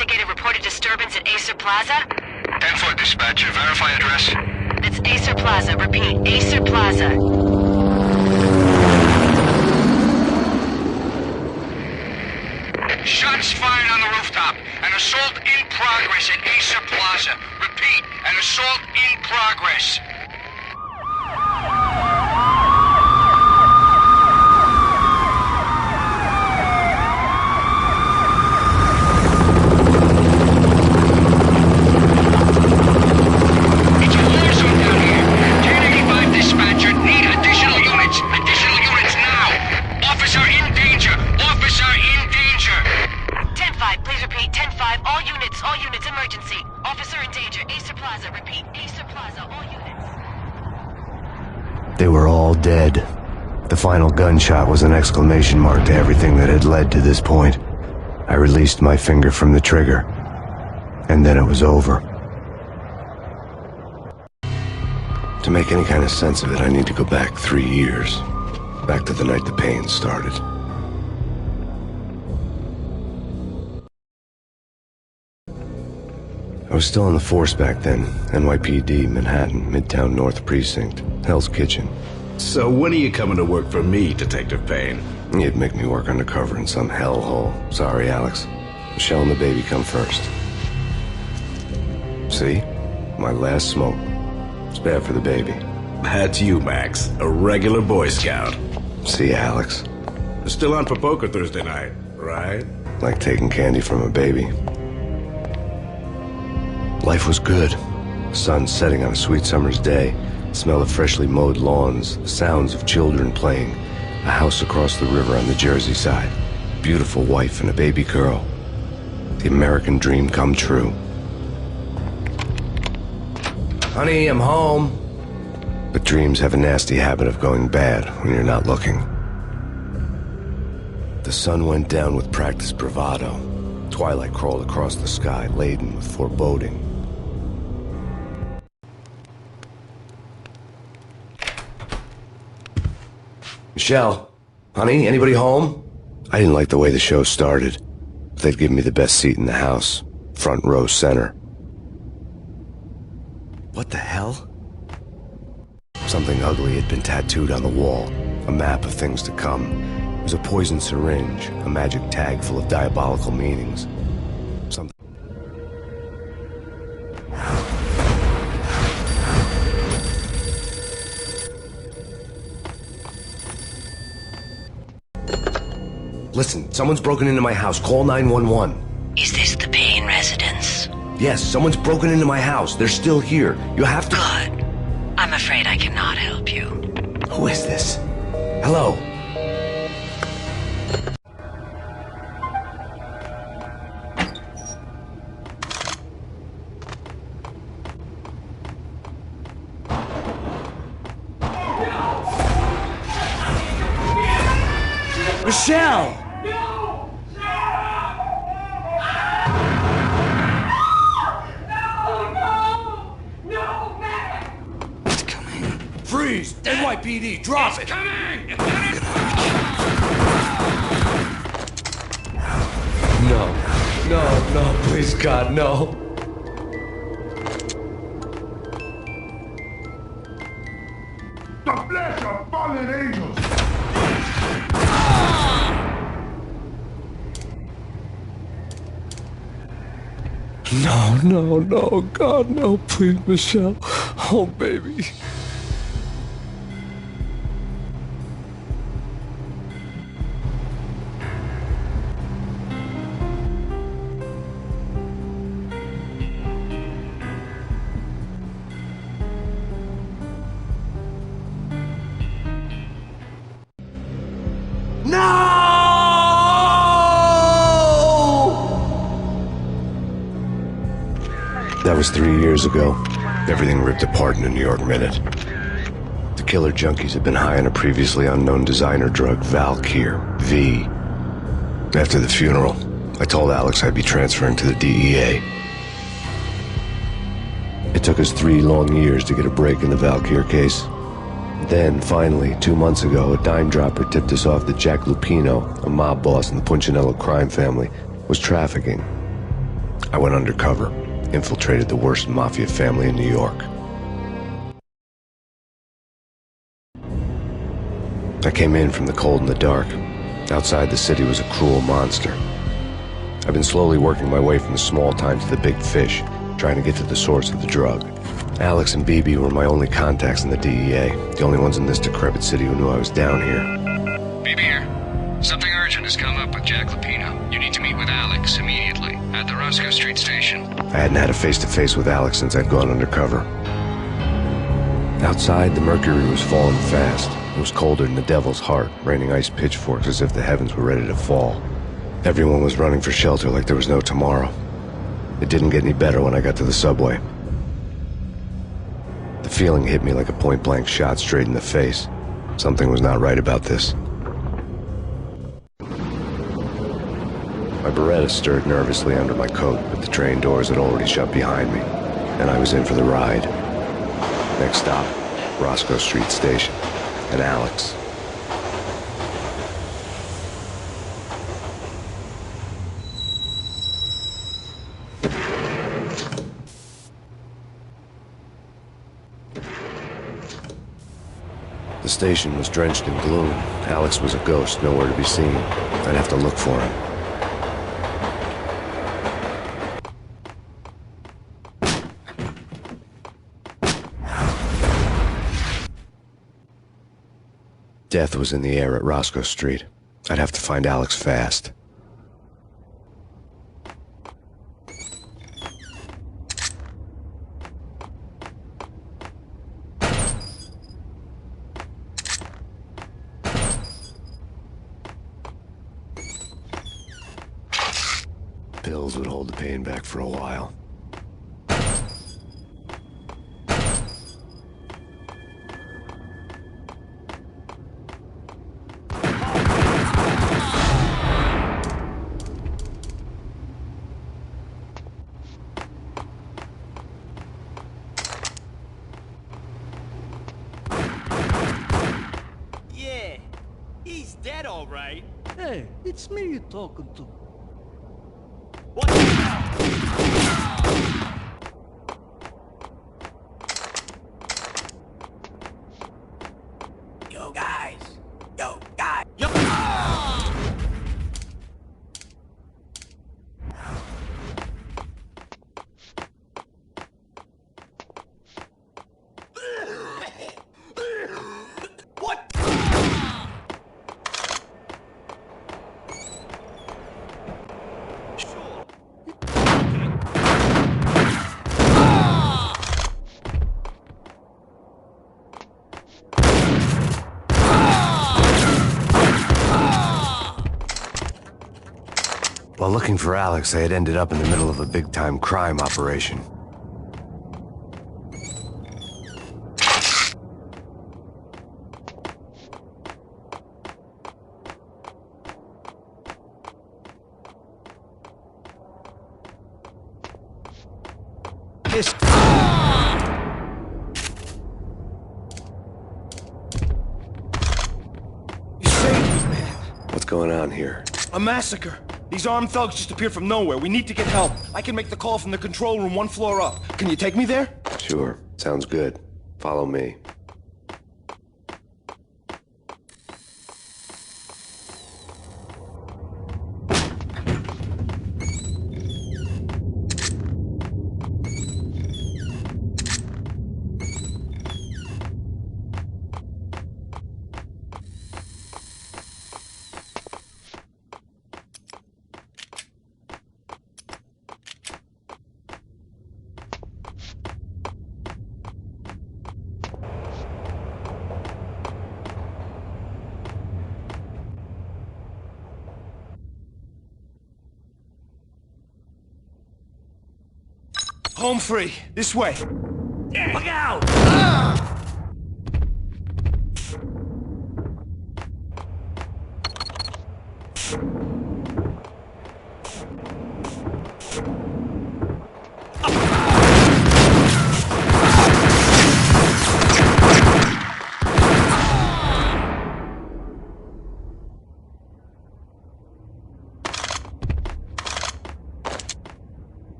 investigate a reported disturbance at Acer Plaza? 10-4 dispatcher, verify address. That's Acer Plaza. Repeat, Acer Plaza. Shots fired on the rooftop. An assault in progress at Acer Plaza. Repeat, an assault in progress. It's a war zone down here. 1085 dispatcher, need additional units. Additional units now. Officer in danger. Officer in danger. 10-5, please repeat. 10-5, all units, emergency. Officer in danger, Acer Plaza. Repeat, Acer Plaza, all units. They were all dead. The final gunshot was an exclamation mark to everything that had led to this point. I released my finger from the trigger, and then it was over. To make any kind of sense of it, I need to go back 3 years. Back to the night the Payne started. I was still on the force back then. NYPD, Manhattan, Midtown North Precinct, Hell's Kitchen. So when are you coming to work for me, Detective Payne? You'd make me work undercover in some hellhole. Sorry, Alex. Michelle and the baby come first. See? My last smoke. It's bad for the baby. That's you, Max. A regular Boy Scout. See, Alex? Still on for poker Thursday night, right? Like taking candy from a baby. Life was good. Sun setting on a sweet summer's day. The smell of freshly mowed lawns. The sounds of children playing. A house across the river on the Jersey side. Beautiful wife and a baby girl. The American dream come true. Honey, I'm home. But dreams have a nasty habit of going bad when you're not looking. The sun went down with practiced bravado. Twilight crawled across the sky, laden with foreboding. Michelle, honey, anybody home? I didn't like the way the show started. They'd give me the best seat in the house, front row center. What the hell? Something ugly had been tattooed on the wall, a map of things to come. It was a poisoned syringe, a magic tag full of diabolical meanings. Something. Listen, someone's broken into my house. Call 911. Is this the Payne residence? Yes, someone's broken into my house. They're still here. You have to... Good. I'm afraid I cannot help you. Who is this? Hello? Michelle! Freeze! NYPD, drop it! Coming! No, please God, no. The flesh of fallen angels! No, God, no, please, Michelle. Oh, baby. That was 3 years ago. Everything ripped apart in a New York minute. The killer junkies had been high on a previously unknown designer drug, Valkyr, V. After the funeral, I told Alex I'd be transferring to the DEA. It took us 3 long years to get a break in the Valkyr case. Then, finally, 2 months ago, a dime dropper tipped us off that Jack Lupino, a mob boss in the Punchinello crime family, was trafficking. I went undercover, infiltrated the worst mafia family in New York. I came in from the cold and the dark. Outside the city was a cruel monster. I've been slowly working my way from the small time to the big fish, trying to get to the source of the drug. Alex and BB were my only contacts in the DEA, the only ones in this decrepit city who knew I was down here. BB here. Something urgent has come up with Jack Lapino. You need to meet with Alex immediately at the Roscoe Street station. I hadn't had a face-to-face with Alex since I'd gone undercover. Outside, the mercury was falling fast. It was colder than the devil's heart, raining ice pitchforks as if the heavens were ready to fall. Everyone was running for shelter like there was no tomorrow. It didn't get any better when I got to the subway. The feeling hit me like a point-blank shot straight in the face. Something was not right about this. My Beretta stirred nervously under my coat, but the train doors had already shut behind me, and I was in for the ride. Next stop, Roscoe Street Station, and Alex. The station was drenched in gloom. Alex was a ghost, nowhere to be seen. I'd have to look for him. Death was in the air at Roscoe Street. I'd have to find Alex fast. Pills would hold the pain back for a while. Yeah, he's dead, all right. Hey, it's me you're talking to. What the hell? Yo, guys. Yo, guys. Yo! What? Sure. While looking for Alex, I had ended up in the middle of a big-time crime operation. This. You saved me, man. What's going on here? A massacre. These armed thugs just appeared from nowhere. We need to get help. I can make the call from the control room 1 floor up. Can you take me there? Sure, sounds good. Follow me. Home free. This way. Look out!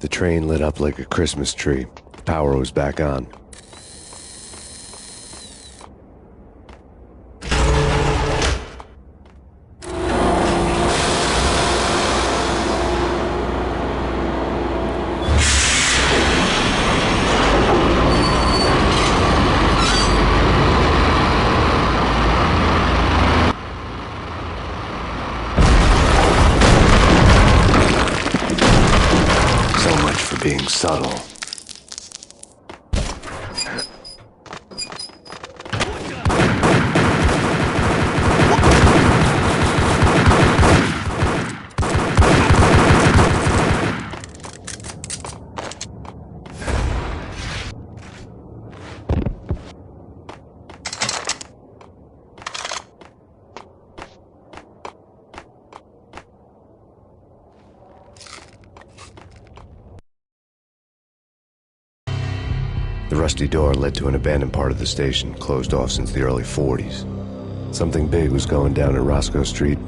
The train lit up like a Christmas tree. Power was back on. Being subtle. The rusty door led to an abandoned part of the station, closed off since the early 40s. Something big was going down in Roscoe Street.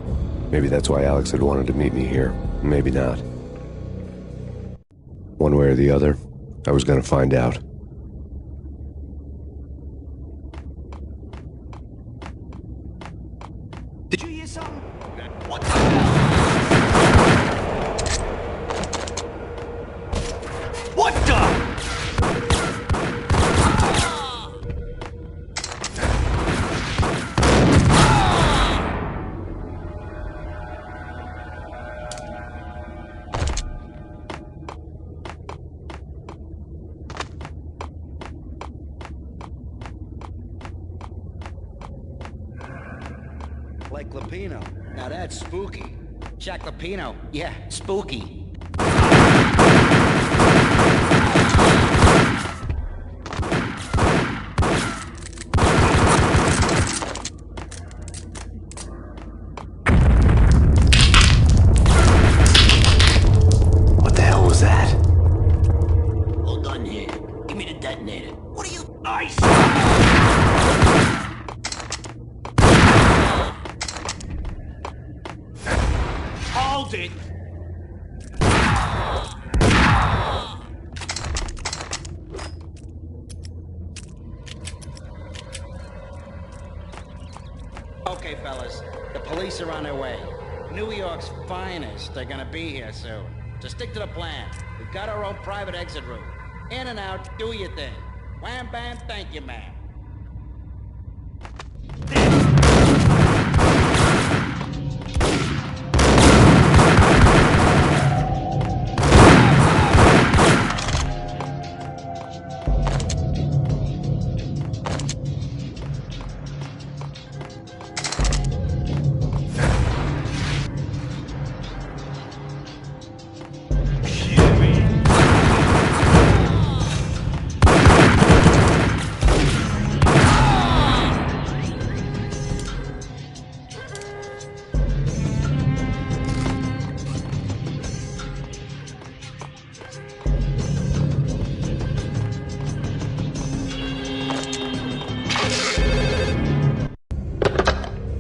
Maybe that's why Alex had wanted to meet me here. Maybe not. One way or the other, I was gonna find out. Did you hear something? What? What the? Like Lapino. Now that's spooky. Jack Lapino. Yeah, spooky. What the hell was that? Hold on here. Give me the detonator. What are you? Ice! Hold it! Okay, fellas. The police are on their way. New York's finest are gonna be here soon. So stick to the plan. We've got our own private exit route. In and out, do your thing. Wham bam, thank you, ma'am.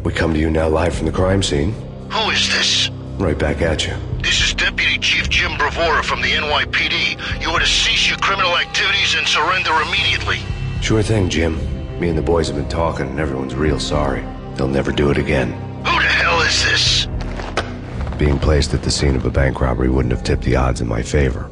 We come to you now live from the crime scene. Who is this? Right back at you. This is Deputy Chief Jim Bravura from the NYPD. You are to cease your criminal activities and surrender immediately. Sure thing, Jim. Me and the boys have been talking and everyone's real sorry. They'll never do it again. Who the hell is this? Being placed at the scene of a bank robbery wouldn't have tipped the odds in my favor.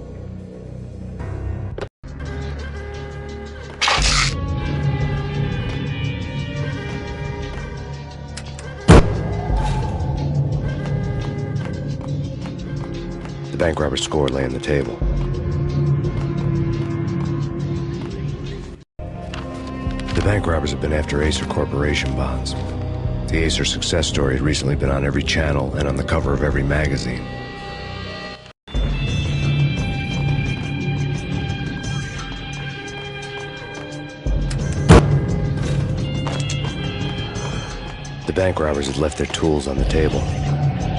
The bank robber's score lay on the table. The bank robbers have been after Acer Corporation bonds. The Acer success story had recently been on every channel and on the cover of every magazine. The bank robbers had left their tools on the table.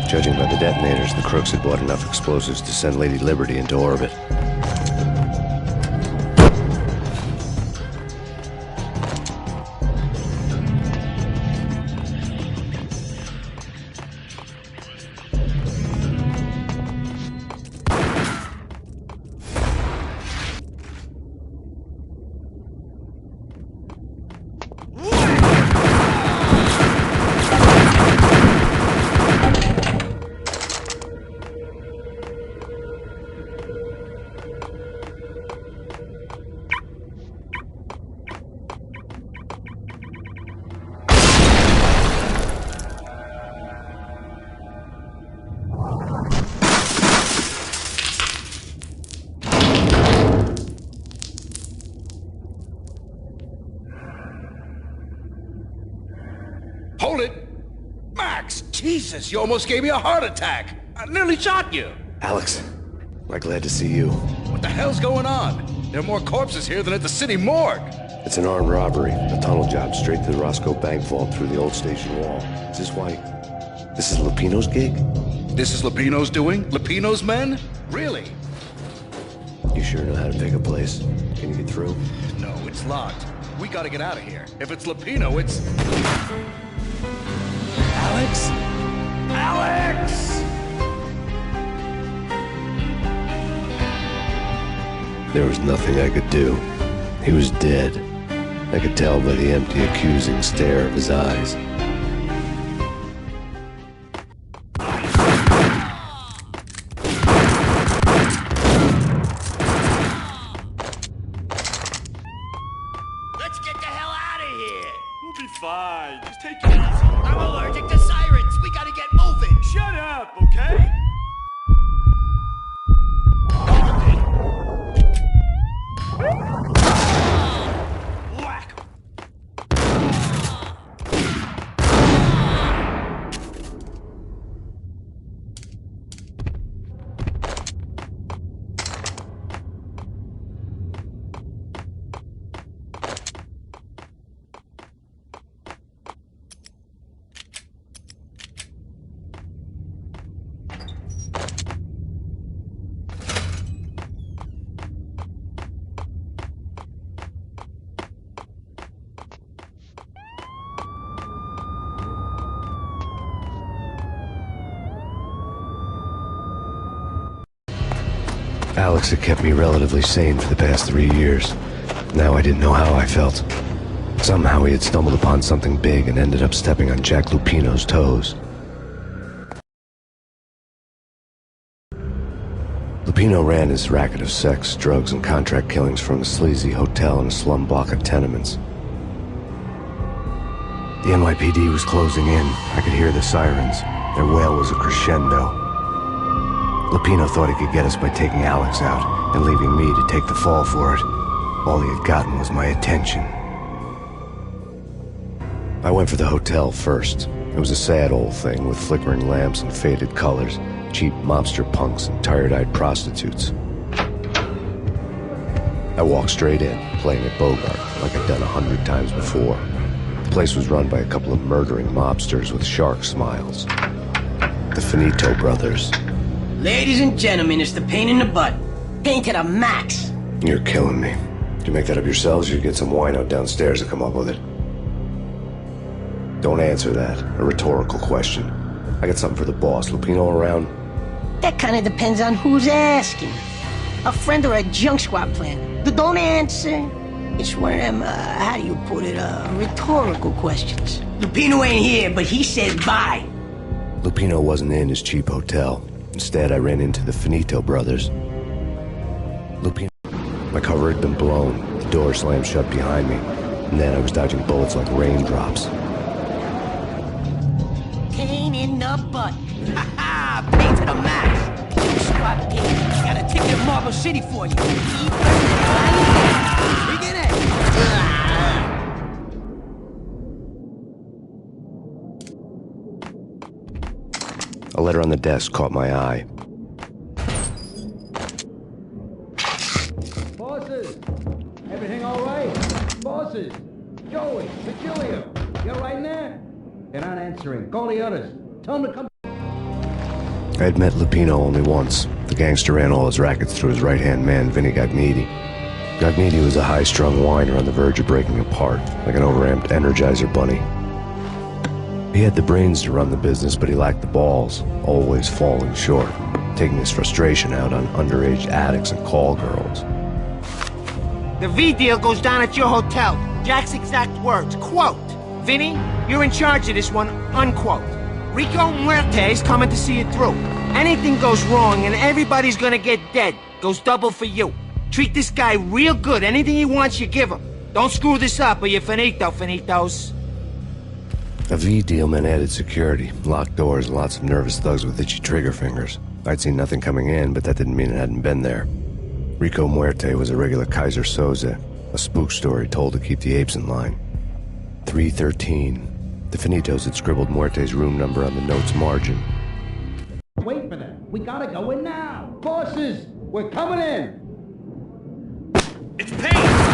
Judging by the detonators, the crooks had bought enough explosives to send Lady Liberty into orbit. Jesus, you almost gave me a heart attack. I nearly shot you. Alex, I'm glad to see you. What the hell's going on? There are more corpses here than at the city morgue. It's an armed robbery, a tunnel job straight to the Roscoe bank vault through the old station wall. Is this why? This is Lupino's gig? This is Lupino's doing? Lupino's men? Really? You sure know how to pick a place? Can you get through? No, it's locked. We gotta get out of here. If it's Lupino, it's... Alex? Alex! There was nothing I could do. He was dead. I could tell by the empty, accusing stare of his eyes. Let's get the hell out of here! We'll be fine. Just take it easy. I'm allergic to sirens! We gotta get moving! Shut up, okay? Whack! Alex had kept me relatively sane for the past 3 years. Now I didn't know how I felt. Somehow he had stumbled upon something big and ended up stepping on Jack Lupino's toes. Lupino ran his racket of sex, drugs, and contract killings from a sleazy hotel in a slum block of tenements. The NYPD was closing in. I could hear the sirens. Their wail was a crescendo. Lupino thought he could get us by taking Alex out and leaving me to take the fall for it. All he had gotten was my attention. I went for the hotel first. It was a sad old thing with flickering lamps and faded colors, cheap mobster punks and tired-eyed prostitutes. I walked straight in, playing It Bogart, like I'd done 100 times before. The place was run by a couple of murdering mobsters with shark smiles. The Finito brothers. Ladies and gentlemen, it's the pain in the butt. Pain to the max. You're killing me. Did you make that up yourselves, or you get some wino downstairs to come up with it? Don't answer that. A rhetorical question. I got something for the boss. Lupino around? That kind of depends on who's asking. A friend or a junk squad plan. Don't answer. It's one of them, how do you put it, rhetorical questions. Lupino ain't here, but he said bye. Lupino wasn't in his cheap hotel. Instead, I ran into the Finito brothers. Lupino. My cover had been blown. The door slammed shut behind me. And then I was dodging bullets like raindrops. Pain in the butt. Ha ha! Pain to the max. Squad pain. Got a ticket to Marble City for you. Bring it in. A letter on the desk caught my eye. Bosses! Everything all right? Bosses! Joey, Virgilio, you're right in there? They're not answering. Call the others. Tell them to come. I had met Lupino only once. The gangster ran all his rackets through his right-hand man, Vinny Gagniti. Gagniti was a high-strung whiner on the verge of breaking apart, like an overamped Energizer bunny. He had the brains to run the business, but he lacked the balls, always falling short, taking his frustration out on underage addicts and call girls. The V deal goes down at your hotel. Jack's exact words, quote, Vinny, you're in charge of this one, unquote. Rico Muerte's coming to see it through. Anything goes wrong and everybody's gonna get dead. Goes double for you. Treat this guy real good. Anything he wants, you give him. Don't screw this up or you're finito, finitos. A V deal meant added security, locked doors, and lots of nervous thugs with itchy trigger fingers. I'd seen nothing coming in, but that didn't mean it hadn't been there. Rico Muerte was a regular Kaiser Soze, a spook story told to keep the apes in line. 313. The Finitos had scribbled Muerte's room number on the note's margin. Wait for them. We gotta go in now. Bosses, we're coming in. It's Payne!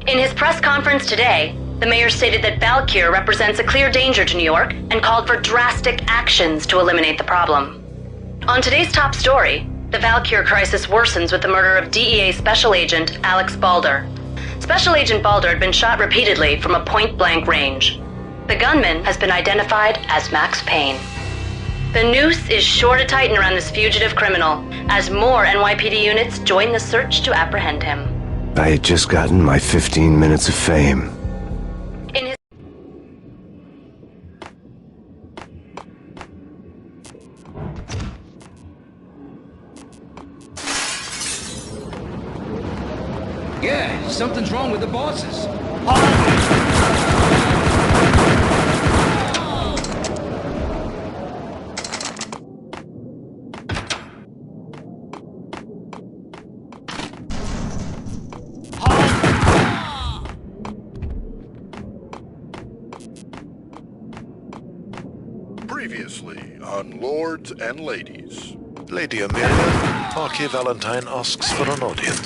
In his press conference today, the mayor stated that Valkyr represents a clear danger to New York and called for drastic actions to eliminate the problem. On today's top story, the Valkyr crisis worsens with the murder of DEA Special Agent Alex Balder. Special Agent Balder had been shot repeatedly from a point-blank range. The gunman has been identified as Max Payne. The noose is sure to tighten around this fugitive criminal as more NYPD units join the search to apprehend him. I had just gotten my 15 minutes of fame. In his Yeah, something's wrong with the bosses. Previously on Lords and Ladies. Lady Amelia, Marquis Valentine asks for an audience.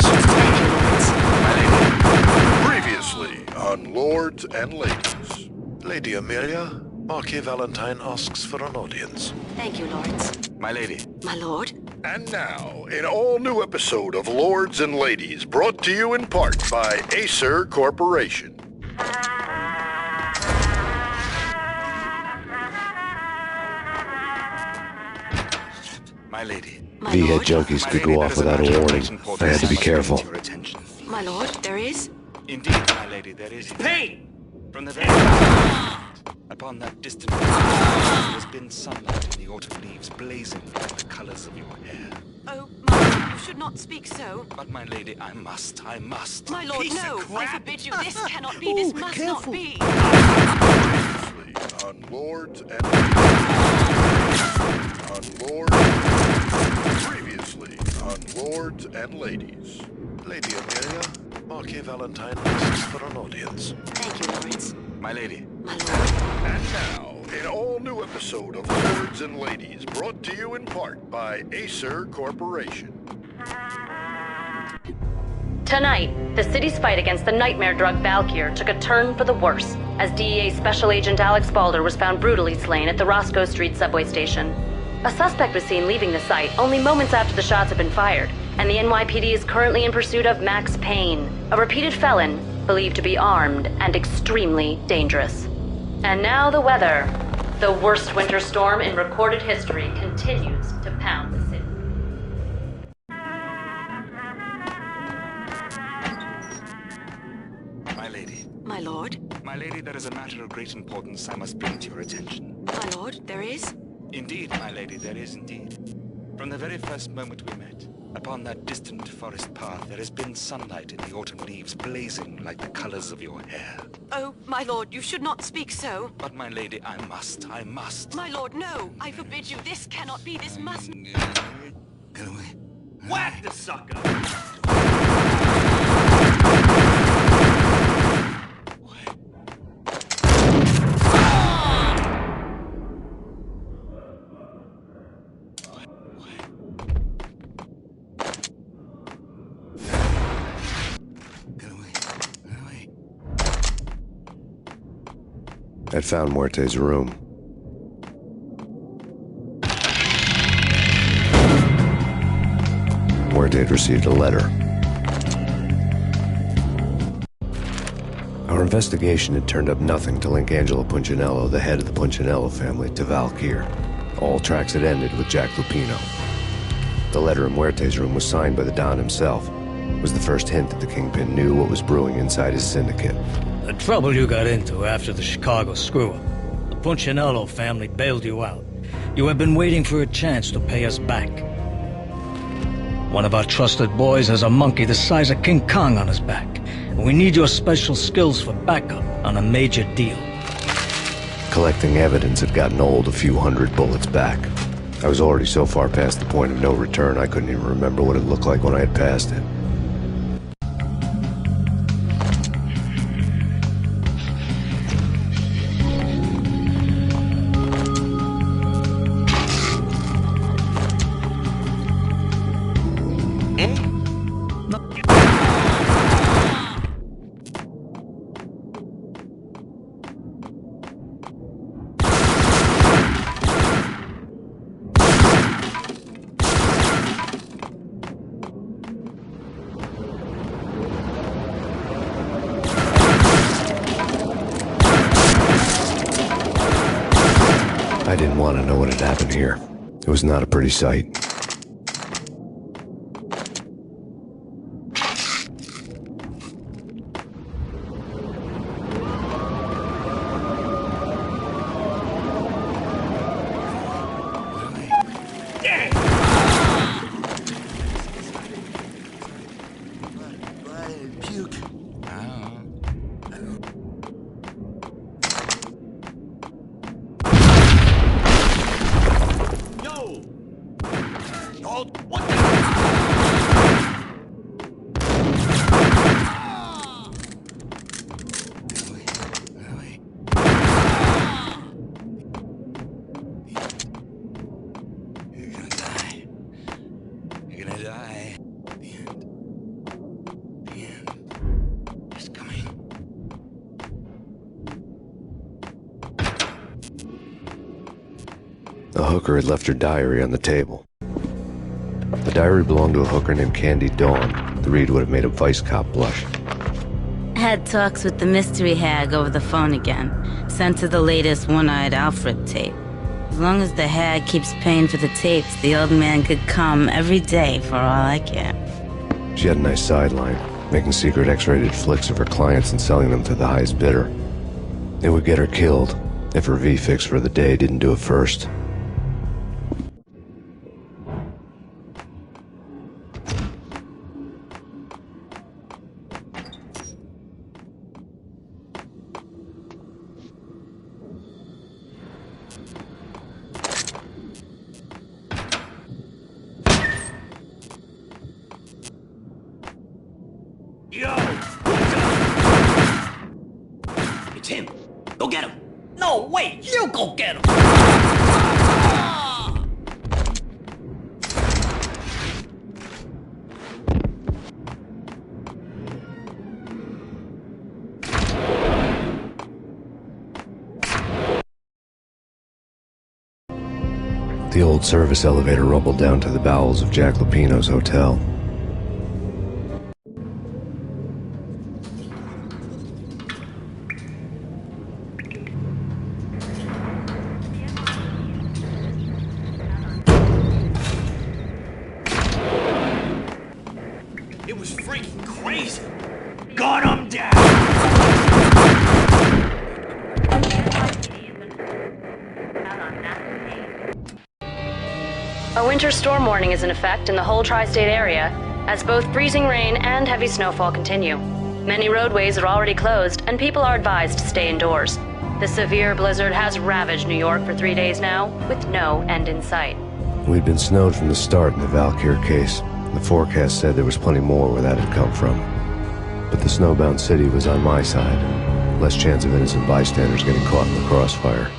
Previously on Lords and Ladies. Lady Amelia, Marquis Valentine asks for an audience. Thank you, Lords. My lady. My lord. And now, an all-new episode of Lords and Ladies, brought to you in part by Acer Corporation. My lady. V-head junkies could go off without a warning. I had to be careful. My lord, there is? Indeed, my lady, there is. Payne! From the very upon that distant there has been sunlight in the autumn leaves blazing like the colors of your hair. Oh, my lord, you should not speak so. But my lady, I must. My lord, no, I forbid you. This cannot be, this must not be. On Lords and Previously on Lords and Ladies. Lady Amelia, Marquis Valentine asks for an audience. Thank you, Lords. My lady. My lord. And now, an all-new episode of Lords and Ladies, brought to you in part by Acer Corporation. Tonight, the city's fight against the nightmare drug Valkyr took a turn for the worse, as DEA Special Agent Alex Balder was found brutally slain at the Roscoe Street subway station. A suspect was seen leaving the site only moments after the shots had been fired, and the NYPD is currently in pursuit of Max Payne, a repeated felon believed to be armed and extremely dangerous. And now the weather. The worst winter storm in recorded history continues to pound the city. My lady. My lord. My lady, there is a matter of great importance I must bring to your attention. My lord, there is? Indeed, my lady, there is indeed. From the very first moment we met, upon that distant forest path, there has been sunlight in the autumn leaves blazing like the colors of your hair. Oh, my lord, you should not speak so. But my lady, I must. My lord, no, I forbid you. This cannot be, this must... Whack the sucker! I'd found Muerte's room. Muerte had received a letter. Our investigation had turned up nothing to link Angelo Punchinello, the head of the Punchinello family, to Valkyr. All tracks had ended with Jack Lupino. The letter in Muerte's room was signed by the Don himself. It was the first hint that the Kingpin knew what was brewing inside his syndicate. The trouble you got into after the Chicago screw-up. The Punchinello family bailed you out. You have been waiting for a chance to pay us back. One of our trusted boys has a monkey the size of King Kong on his back. And we need your special skills for backup on a major deal. Collecting evidence had gotten old a few hundred bullets back. I was already so far past the point of no return I couldn't even remember what it looked like when I had passed it. I didn't want to know what had happened here. It was not a pretty sight. The hooker had left her diary on the table. The diary belonged to a hooker named Candy Dawn. The read would have made a vice cop blush. Had talks with the mystery hag over the phone again. Sent her the latest One-Eyed Alfred tape. As long as the hag keeps paying for the tapes, the old man could come every day for all I care. She had a nice sideline, making secret X-rated flicks of her clients and selling them to the highest bidder. It would get her killed if her V-fix for the day didn't do it first. Yo! It's him! Go get him! No, wait! You go get him! The old service elevator rumbled down to the bowels of Jack Lupino's hotel. It was freaking crazy! Gun him down! A winter storm warning is in effect in the whole tri-state area, as both freezing rain and heavy snowfall continue. Many roadways are already closed, and people are advised to stay indoors. The severe blizzard has ravaged New York for 3 days now, with no end in sight. We'd been snowed from the start in the Valkyr case. The forecast said there was plenty more where that had come from. But the snowbound city was on my side. Less chance of innocent bystanders getting caught in the crossfire.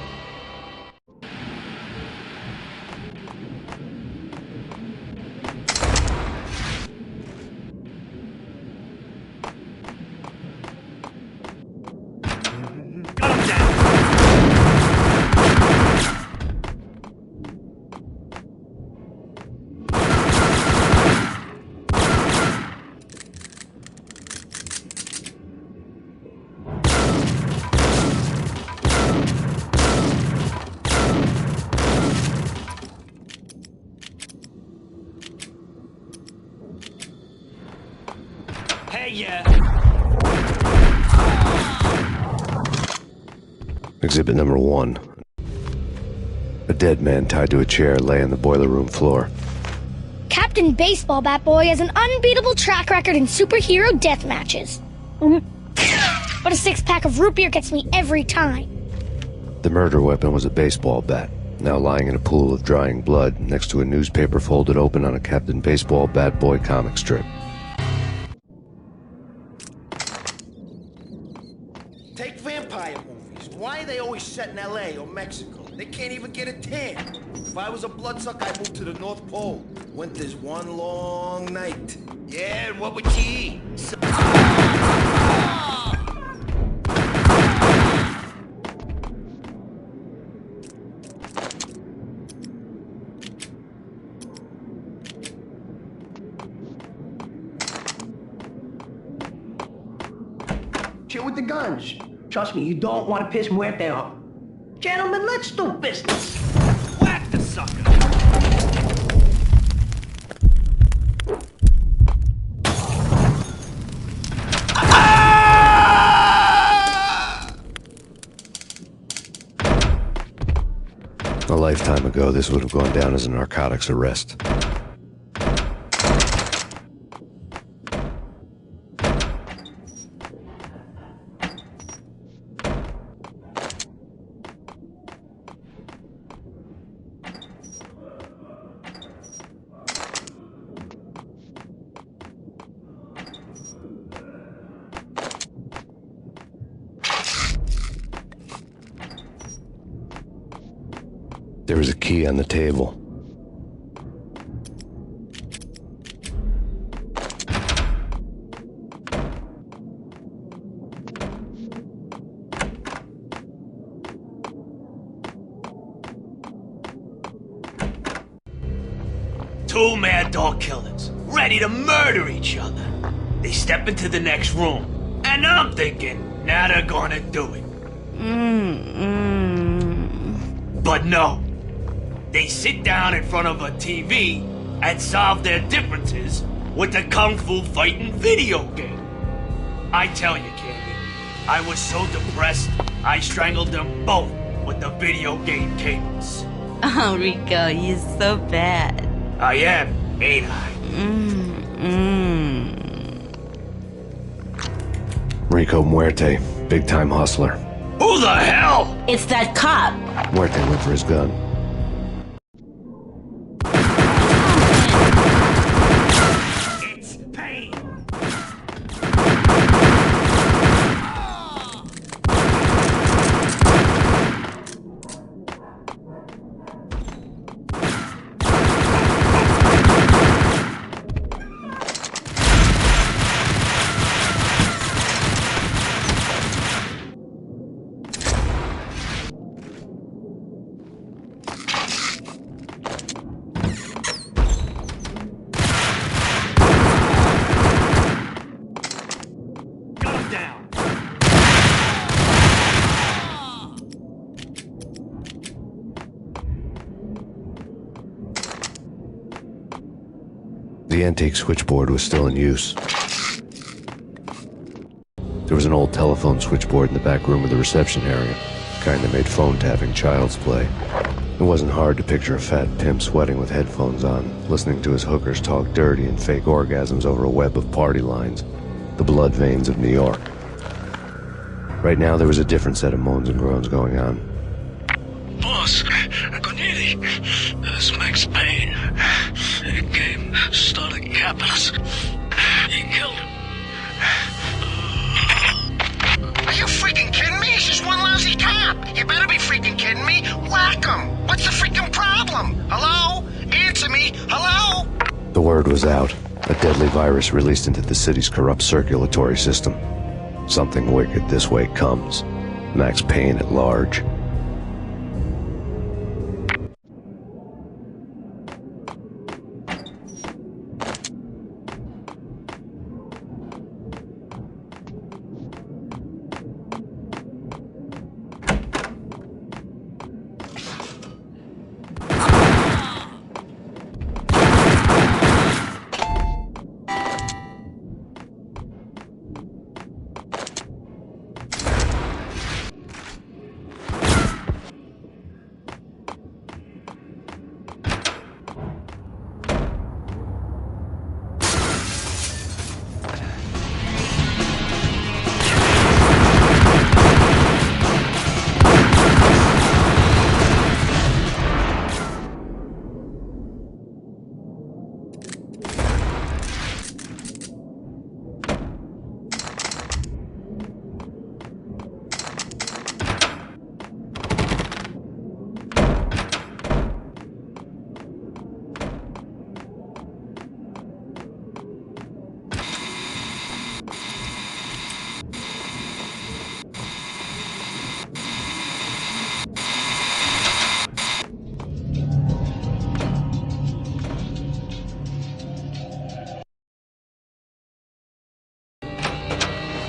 Exhibit number 1. A dead man tied to a chair lay on the boiler room floor. Captain Baseball Bat Boy has an unbeatable track record in superhero death matches. But a 6-pack of root beer gets me every time. The murder weapon was a baseball bat, now lying in a pool of drying blood next to a newspaper folded open on a Captain Baseball Bat Boy comic strip. Take vampire movies. Why are they always set in LA or Mexico? They can't even get a tan. If I was a bloodsucker, I'd move to the North Pole. Winter's one long night. Yeah, and what would you eat? Chill with the guns. Trust me, you don't want to piss Muerte off. Gentlemen, let's do business. Whack the sucker! A lifetime ago, this would have gone down as a narcotics arrest. There was a key on the table. Two mad dog killers, ready to murder each other. They step into the next room, and I'm thinking, now they're gonna do it. But no. They sit down in front of a TV and solve their differences with the Kung Fu fighting video game. I tell you, Candy, I was so depressed, I strangled them both with the video game cables. Oh, Rico, you're so bad. I am, ain't I? Rico Muerte, big-time hustler. Who the hell? It's that cop. Muerte went for his gun. It's Payne. The antique switchboard was still in use. There was an old telephone switchboard in the back room of the reception area, kind that made phone tapping child's play. It wasn't hard to picture a fat pimp sweating with headphones on, listening to his hookers talk dirty and fake orgasms over a web of party lines, the blood veins of New York. Right now, there was a different set of moans and groans going on. Boss, Corneli, this Max Payne. He came, started capping us. He killed him. Are you freaking kidding me? He's just one lousy cop. You better be freaking kidding me. Whack him. What's the freaking problem? Hello? Answer me. Hello? The word was out. A deadly virus released into the city's corrupt circulatory system. Something wicked this way comes. Max Payne at large.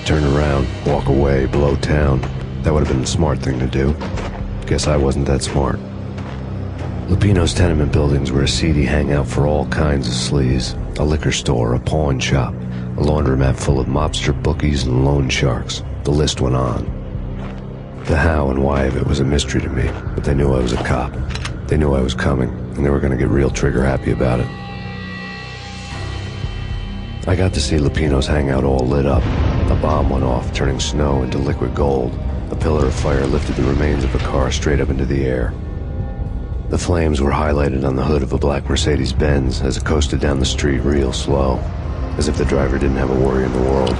Turn around, walk away, blow town. That would have been the smart thing to do. Guess I wasn't that smart. Lupino's tenement buildings were a seedy hangout for all kinds of sleaze. A liquor store, a pawn shop, a laundromat full of mobster bookies and loan sharks. The list went on. The how and why of it was a mystery to me, but they knew I was a cop. They knew I was coming, and they were going to get real trigger-happy about it. I got to see Lupino's hangout all lit up. A bomb went off, turning snow into liquid gold. A pillar of fire lifted the remains of a car straight up into the air. The flames were highlighted on the hood of a black Mercedes-Benz as it coasted down the street real slow, as if the driver didn't have a worry in the world.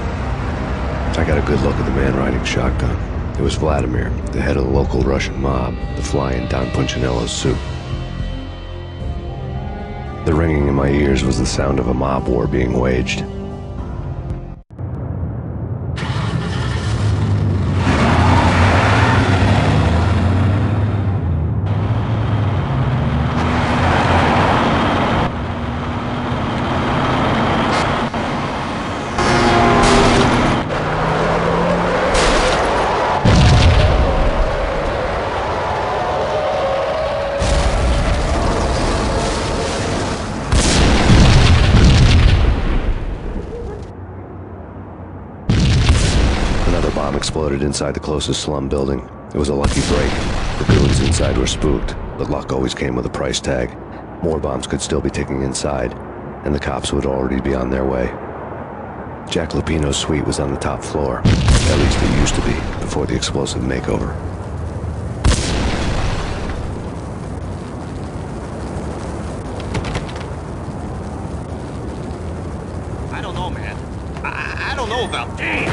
I got a good look at the man riding shotgun. It was Vladimir, the head of the local Russian mob, the fly in Don Punchinello's soup. The ringing in my ears was the sound of a mob war being waged. Exploded inside the closest slum building. It was a lucky break. The goons inside were spooked, but luck always came with a price tag. More bombs could still be ticking inside, and the cops would already be on their way. Jack Lupino's suite was on the top floor. At least it used to be, before the explosive makeover. I don't know, man. I don't know about that.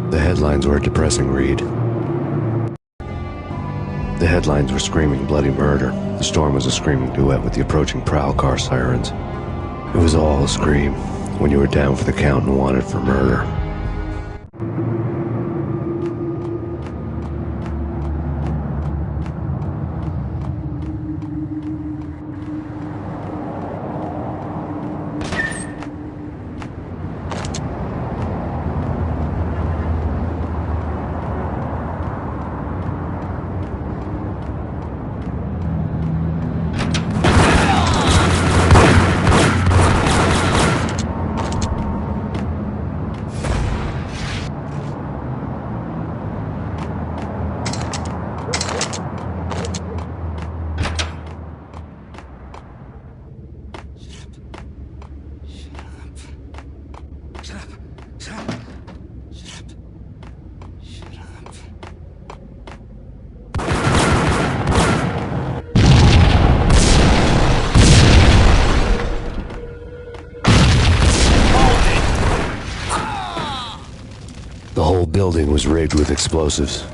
The headlines were a depressing read. The headlines were screaming bloody murder. The storm was a screaming duet with the approaching prowl car sirens. It was all a scream when you were down for the count and wanted for murder. The whole building was rigged with explosives.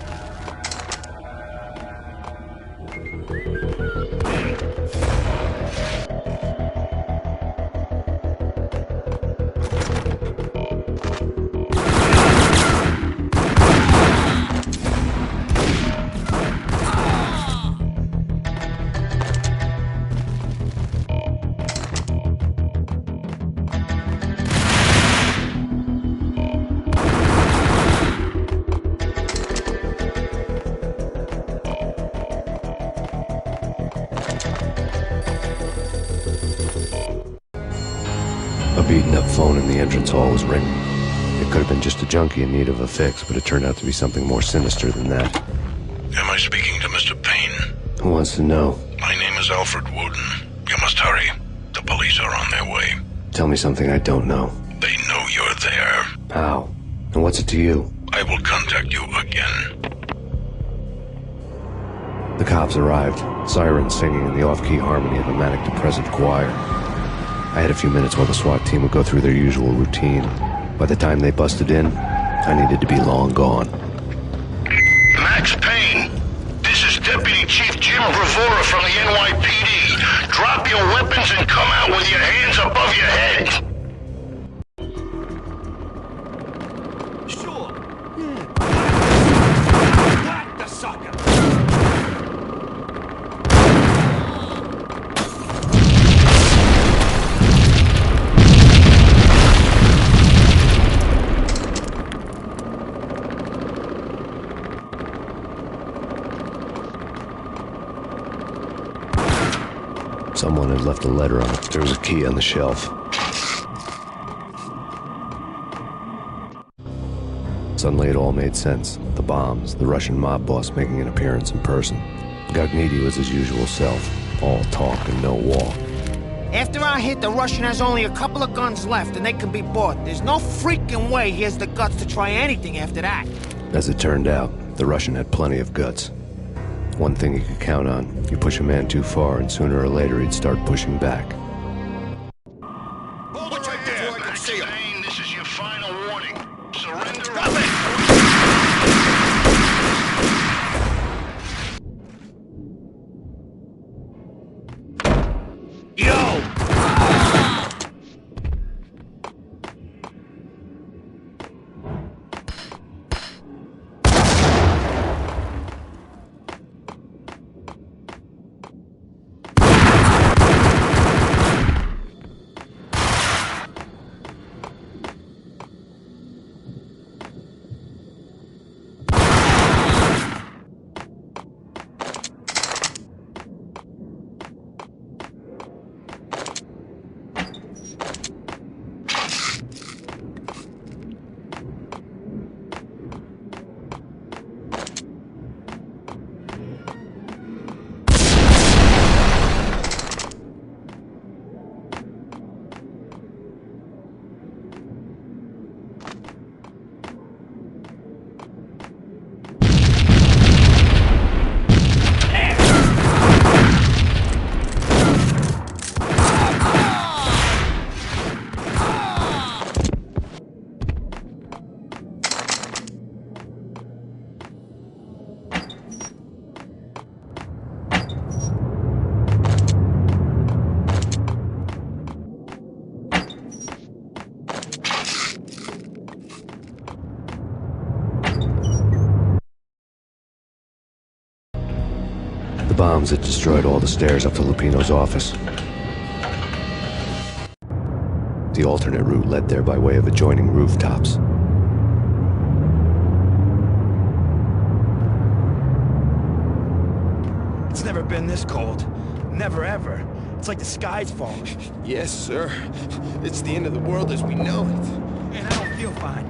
A beaten-up phone in the entrance hall was ringing. It could have been just a junkie in need of a fix, but it turned out to be something more sinister than that. Am I speaking to Mr. Payne? Who wants to know? My name is Alfred Woden. You must hurry. The police are on their way. Tell me something I don't know. They know you're there. How? And what's it to you? I will contact you again. The cops arrived, sirens singing in the off-key harmony of a manic-depressive choir. I had a few minutes while the SWAT team would go through their usual routine. By the time they busted in, I needed to be long gone. Max Payne, this is Deputy Chief Jim some bravura from the NYPD. Drop your weapons and come out with your hands above your head. Sure. Whack the sucker. Someone had left a letter on it. There was a key on the shelf. Suddenly it all made sense. The bombs, the Russian mob boss making an appearance in person. Gagniti was his usual self, all talk and no walk. After our hit, the Russian has only a couple of guns left and they can be bought. There's no freaking way he has the guts to try anything after that. As it turned out, the Russian had plenty of guts. One thing you could count on, you push a man too far and sooner or later he'd start pushing back. Hold it right there. Max Payne, this is your final warning. Surrender. Stop it! Yo! The bombs had destroyed all the stairs up to Lupino's office. The alternate route led there by way of adjoining rooftops. It's never been this cold. Never ever. It's like the sky's falling. Yes, sir. It's the end of the world as we know it. And I don't feel fine.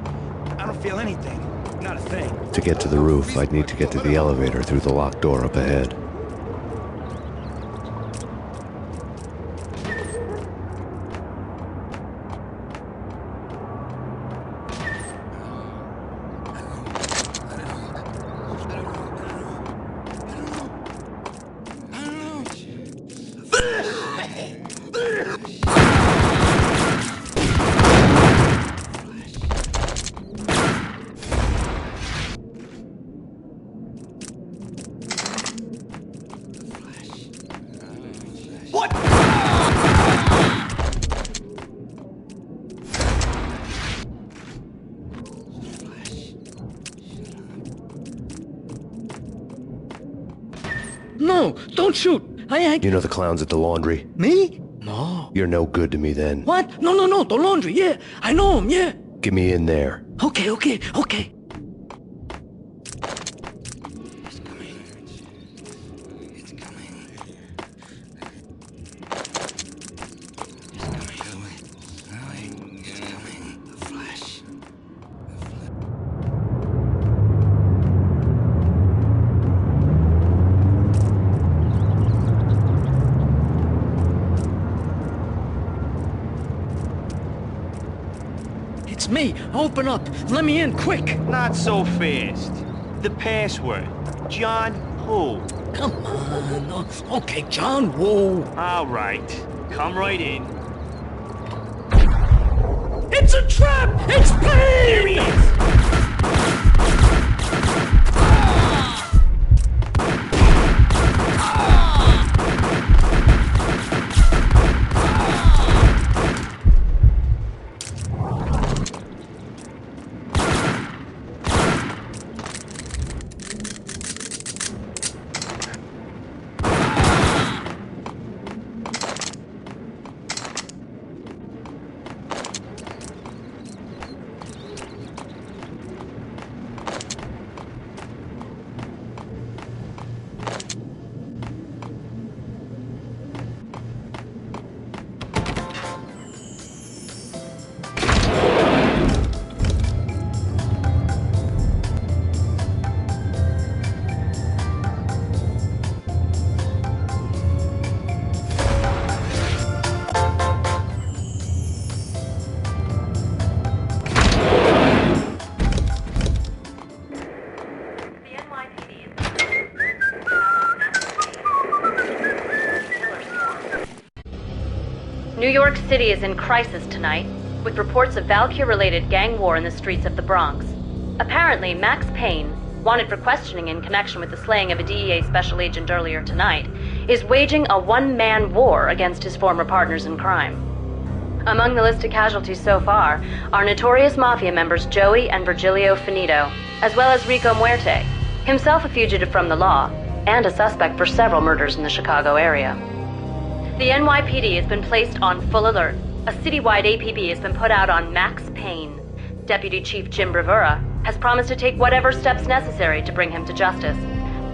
I don't feel anything. Not a thing. To get to the roof, I'd need to get to the elevator through the locked door up ahead. No, don't shoot. You know the clowns at the laundry? Me? No. You're no good to me then. What? No, the laundry, yeah. I know him, yeah. Get me in there. Okay. It's me. Open up. Let me in, quick. Not so fast. The password. John who? Come on. Okay, John Woo. All right. Come right in. It's a trap! It's Payne! There he is! New York City is in crisis tonight, with reports of Valkyr-related gang war in the streets of the Bronx. Apparently, Max Payne, wanted for questioning in connection with the slaying of a DEA special agent earlier tonight, is waging a one-man war against his former partners in crime. Among the list of casualties so far are notorious mafia members Joey and Virgilio Finito, as well as Rico Muerte, himself a fugitive from the law, and a suspect for several murders in the Chicago area. The NYPD has been placed on full alert. A citywide APB has been put out on Max Payne. Deputy Chief Jim Bravura has promised to take whatever steps necessary to bring him to justice.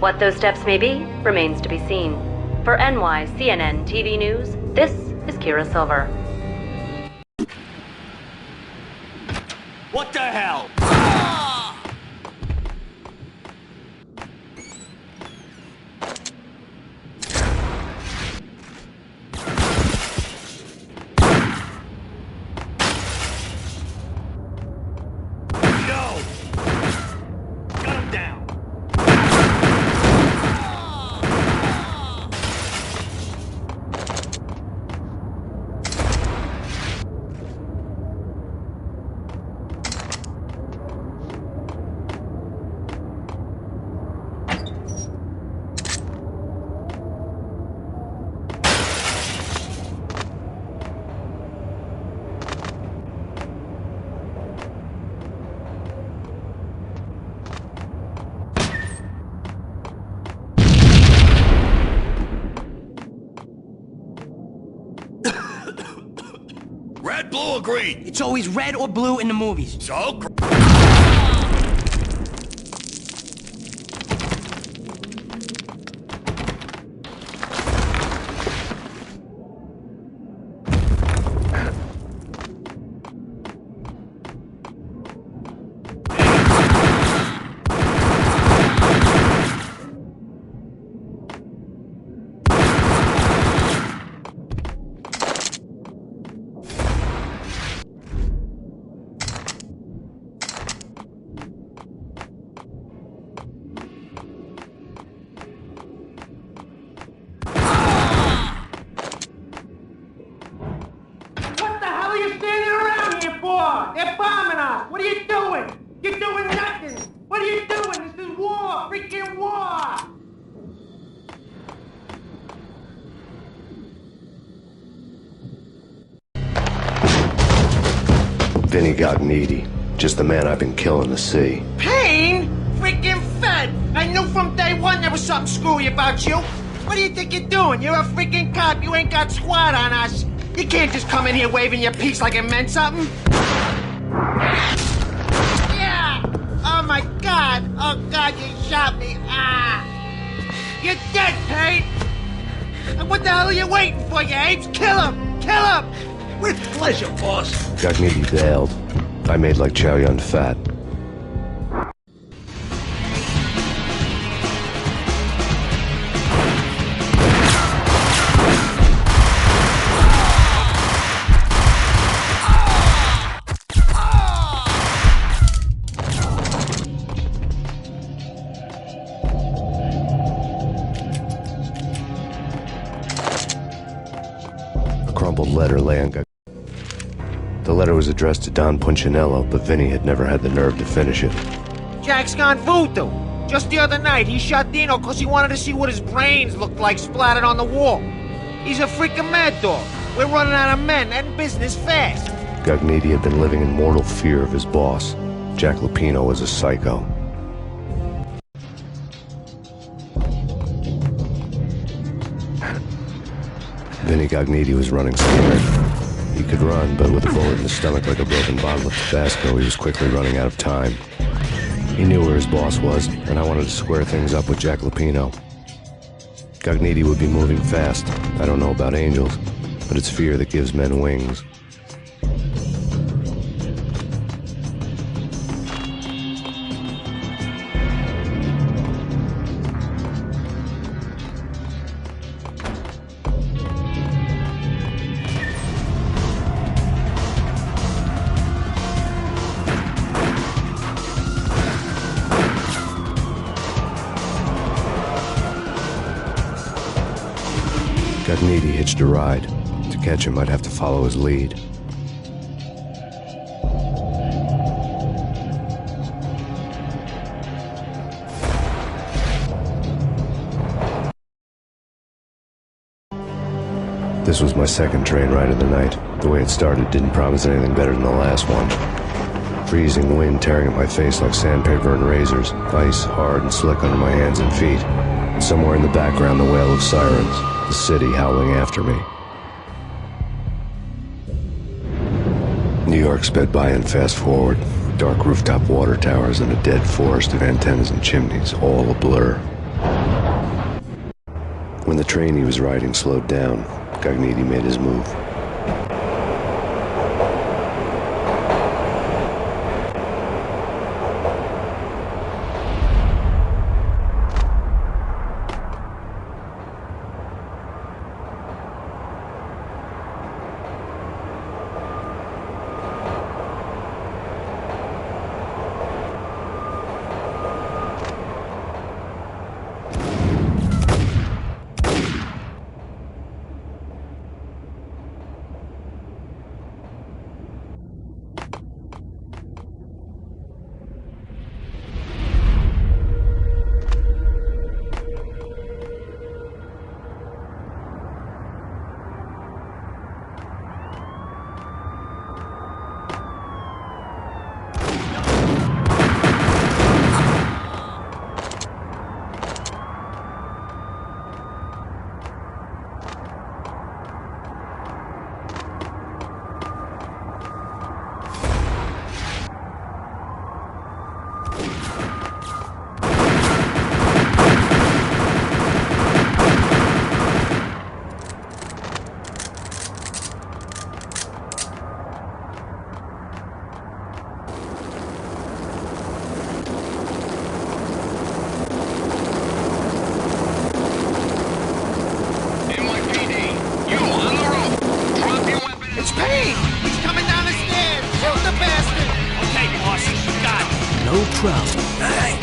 What those steps may be remains to be seen. For NYCNN TV News, this is Kira Silver. What the hell? Red, blue, or green? It's always red or blue in the movies. So? They're bombing us! What are you doing? You're doing nothing! What are you doing? This is war! Freaking war! Vinny Gognitti, just the man I've been killing to see. Payne? Freaking Fed! I knew from day one there was something screwy about you. What do you think you're doing? You're a freaking cop. You ain't got squad on us. You can't just come in here waving your piece like it meant something. Yeah! Oh my God! Oh God, you shot me! Ah! You're dead, Payne! And what the hell are you waiting for, you apes? Kill him! Kill him! With pleasure, boss. Gognitti bailed. I made like Chow Yun Fat. Letter lay on The letter was addressed to Don Punchinello, but Vinny had never had the nerve to finish it. Jack's gone voodoo. Just the other night, he shot Dino because he wanted to see what his brains looked like splattered on the wall. He's a freaking mad dog. We're running out of men and business fast. Gognitti had been living in mortal fear of his boss. Jack Lupino was a psycho. Vinny Gognitti was running scared. He could run, but with a bullet in his stomach like a broken bottle of Tabasco, he was quickly running out of time. He knew where his boss was, and I wanted to square things up with Jack Lupino. Gognitti would be moving fast. I don't know about angels, but it's fear that gives men wings. Gognitti hitched a ride. To catch him, I'd have to follow his lead. This was my second train ride of the night. The way it started didn't promise anything better than the last one. Freezing wind tearing at my face like sandpaper and razors, ice hard and slick under my hands and feet. And somewhere in the background, the wail of sirens, the city howling after me. New York sped by in fast forward. Dark rooftop water towers and a dead forest of antennas and chimneys, all a blur. When the train he was riding slowed down, Cogniti made his move. It's Payne! He's coming down the stairs! Shoot the bastard! Okay, boss, you got it. No problem. Hey!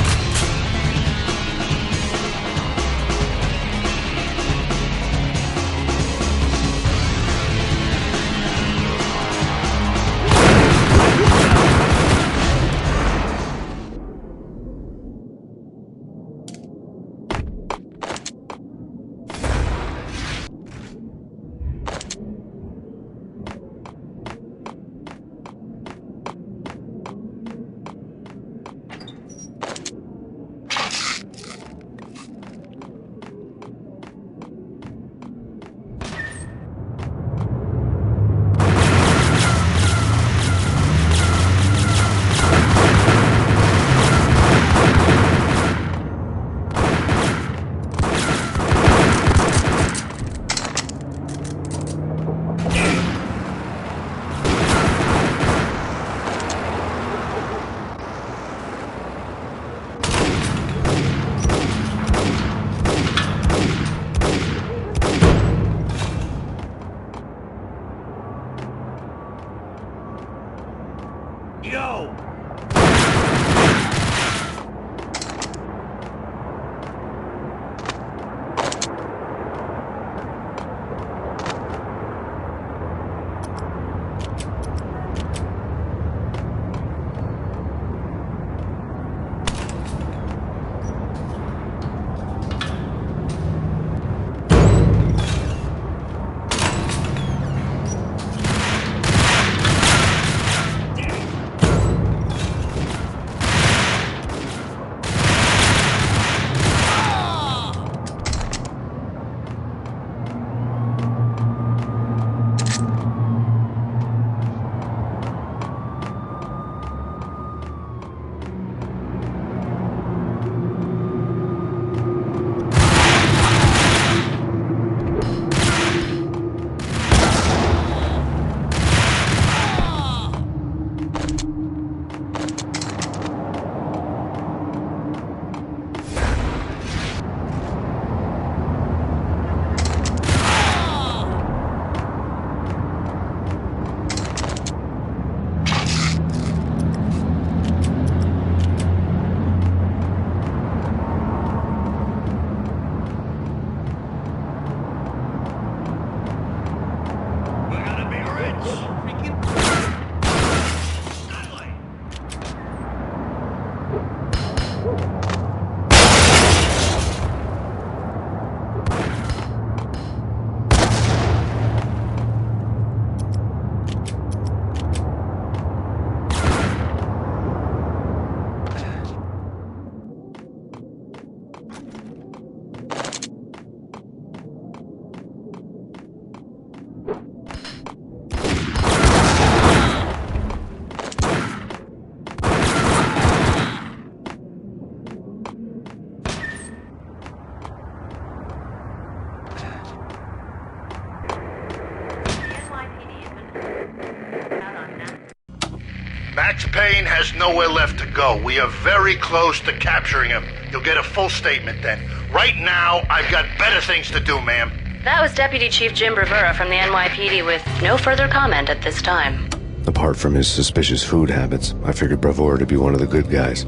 Payne has nowhere left to go. We are very close to capturing him. You'll get a full statement then. Right now, I've got better things to do, ma'am. That was Deputy Chief Jim Bravura from the NYPD with no further comment at this time. Apart from his suspicious food habits, I figured Bravura to be one of the good guys.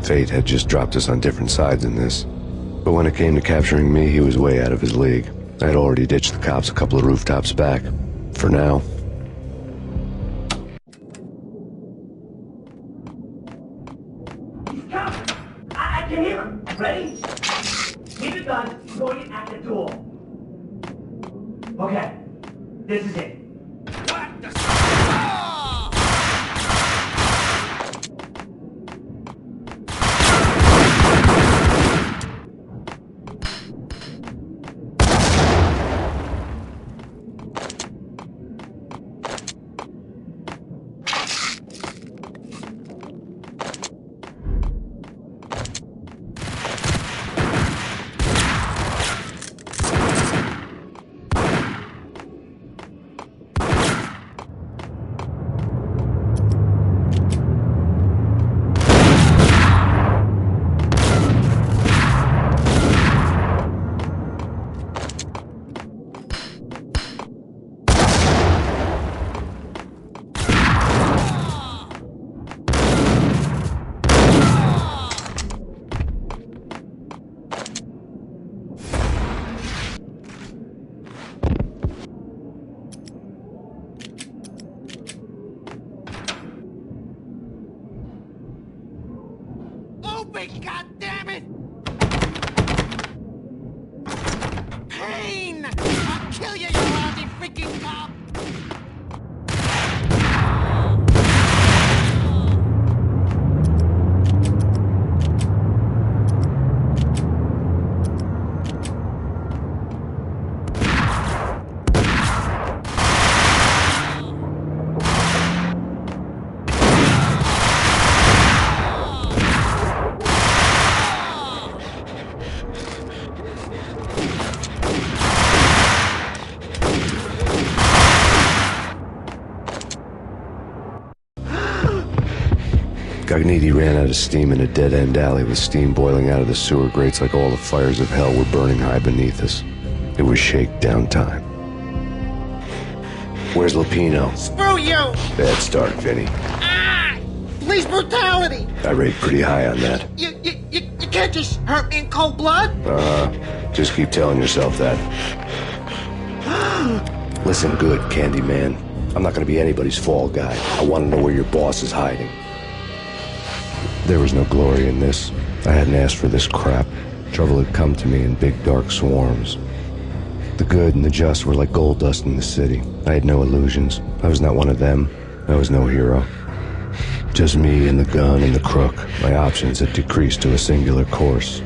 Fate had just dropped us on different sides in this. But when it came to capturing me, he was way out of his league. I had already ditched the cops a couple of rooftops back. For now. I can hear him. Ready? Keep your gun. We're going in at the door. Okay. This is it. What the... God damn it! Payne! I'll kill you, you lousy freaking cop! Gagniti ran out of steam in a dead-end alley with steam boiling out of the sewer grates like all the fires of hell were burning high beneath us. It was shakedown time. Where's Lupino? Screw you! Bad start, Vinny. Ah! Police brutality! I rate pretty high on that. You can't just hurt me in cold blood? Just keep telling yourself that. Listen good, Candyman. I'm not gonna be anybody's fall guy. I want to know where your boss is hiding. There was no glory in this. I hadn't asked for this crap. Trouble had come to me in big dark swarms. The good and the just were like gold dust in the city. I had no illusions. I was not one of them. I was no hero. Just me and the gun and the crook. My options had decreased to a singular course.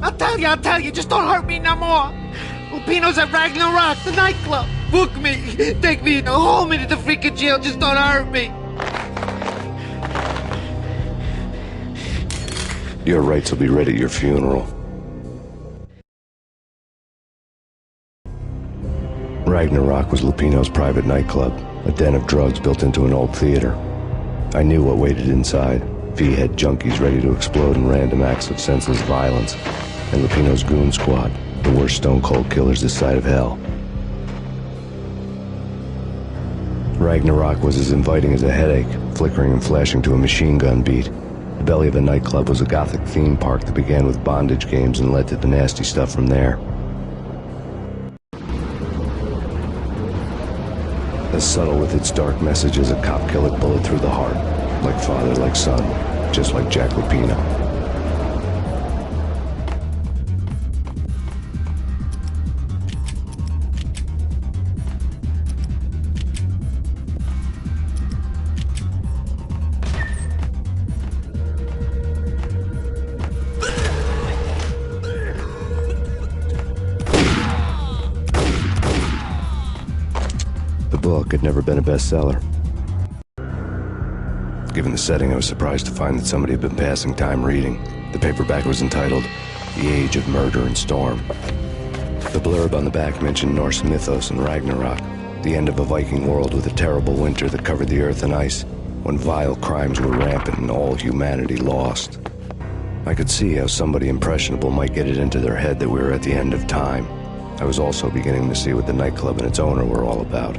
I'll tell you, just don't hurt me no more. Lupino's at Ragna, the nightclub. Book me, take me, hold me to the freaking jail, just don't hurt me. Your rights will be read at your funeral. Ragnarok was Lupino's private nightclub, a den of drugs built into an old theater. I knew what waited inside. V-head junkies ready to explode in random acts of senseless violence. And Lupino's goon squad, the worst stone-cold killers this side of hell. Ragnarok was as inviting as a headache, flickering and flashing to a machine gun beat. The belly of the nightclub was a gothic theme park that began with bondage games and led to the nasty stuff from there. As subtle with its dark message as a cop-killer bullet through the heart. Like father, like son, just like Jack Lupino. Had never been a bestseller. Given the setting, I was surprised to find that somebody had been passing time reading. The paperback was entitled The Age of Murder and Storm. The blurb on the back mentioned Norse mythos and Ragnarok. The end of a Viking world with a terrible winter that covered the earth in ice, when vile crimes were rampant and all humanity lost. I could see how somebody impressionable might get it into their head that we were at the end of time. I was also beginning to see what the nightclub and its owner were all about.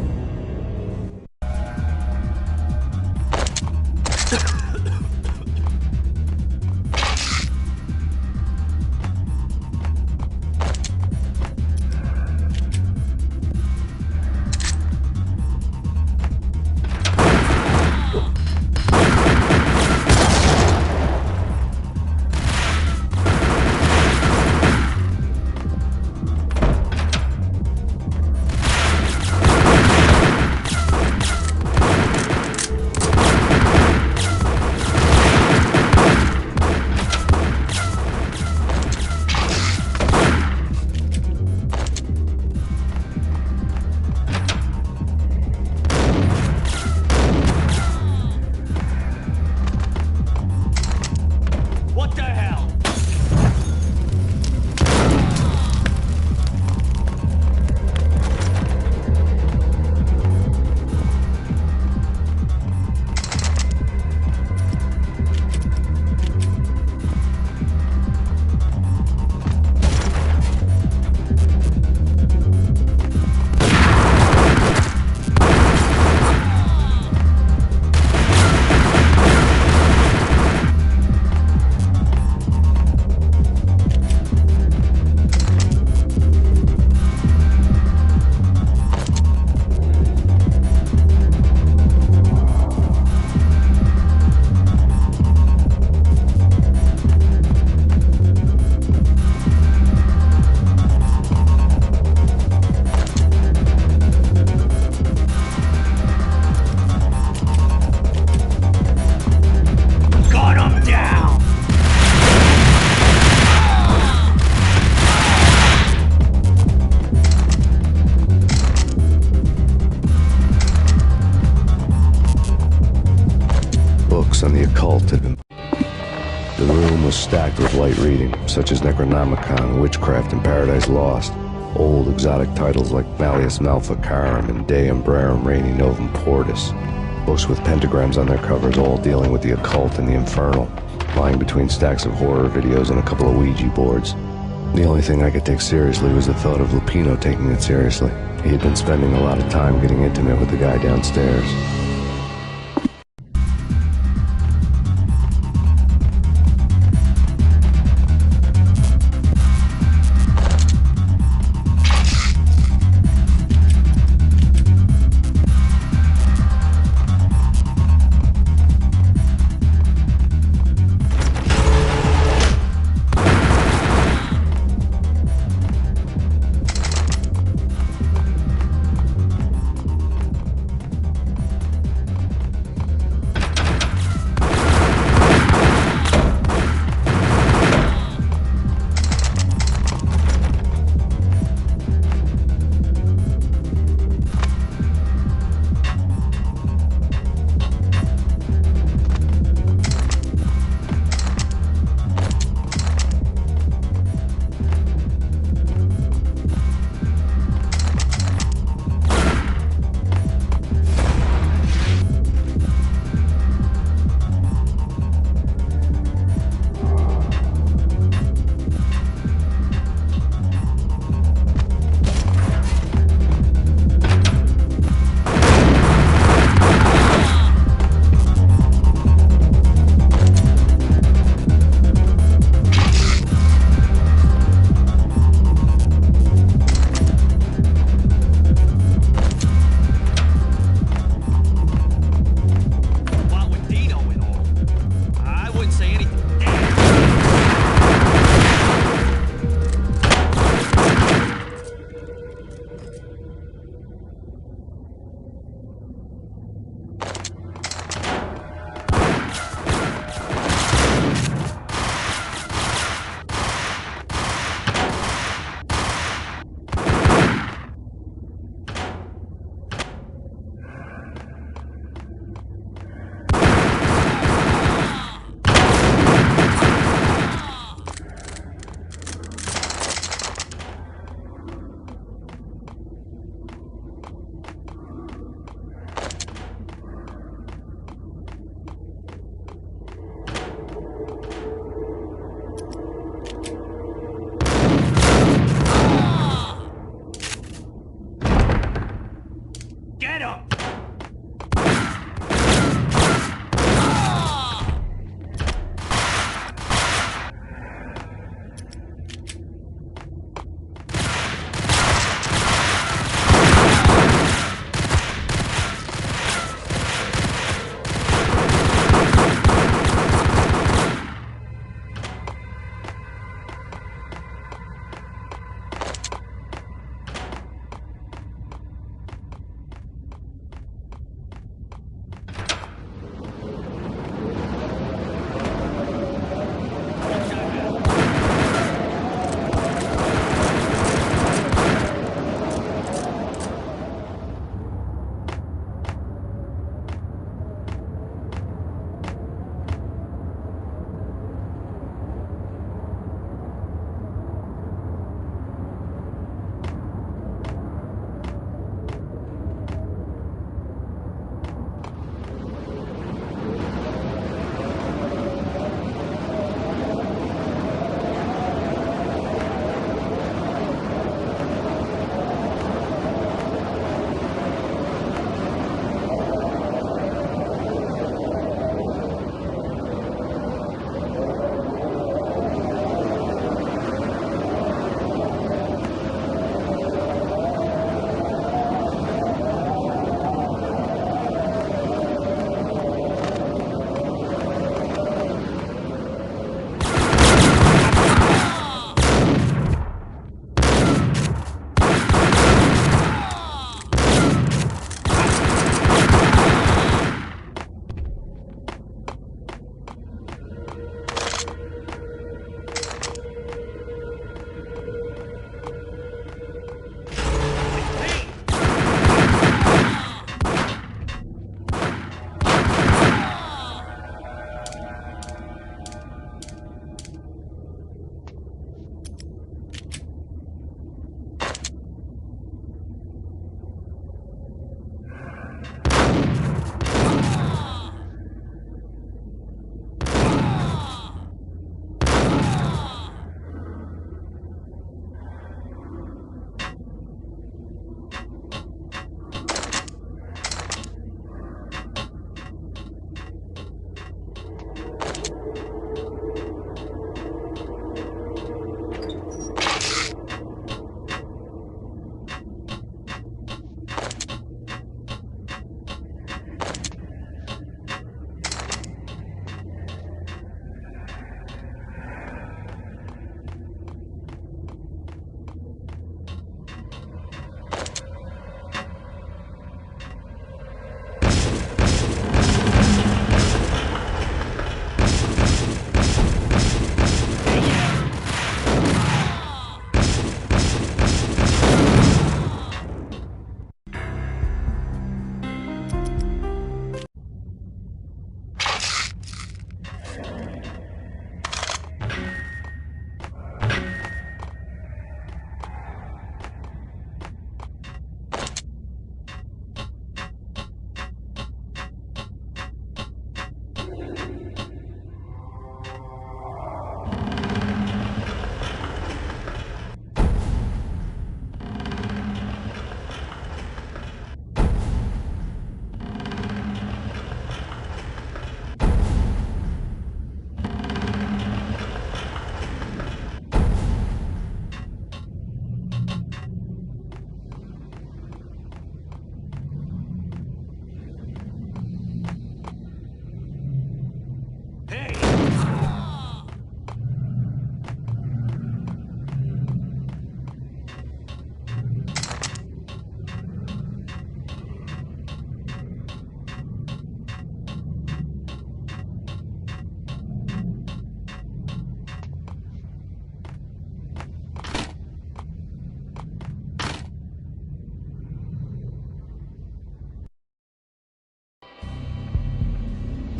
On the occult had been... The room was stacked with light reading, such as Necronomicon, Witchcraft, and Paradise Lost. Old exotic titles like Malleus Maleficarum and De Umbrarum Reini Novum Portis. Books with pentagrams on their covers, all dealing with the occult and the infernal, lying between stacks of horror videos and a couple of Ouija boards. The only thing I could take seriously was the thought of Lupino taking it seriously. He had been spending a lot of time getting intimate with the guy downstairs.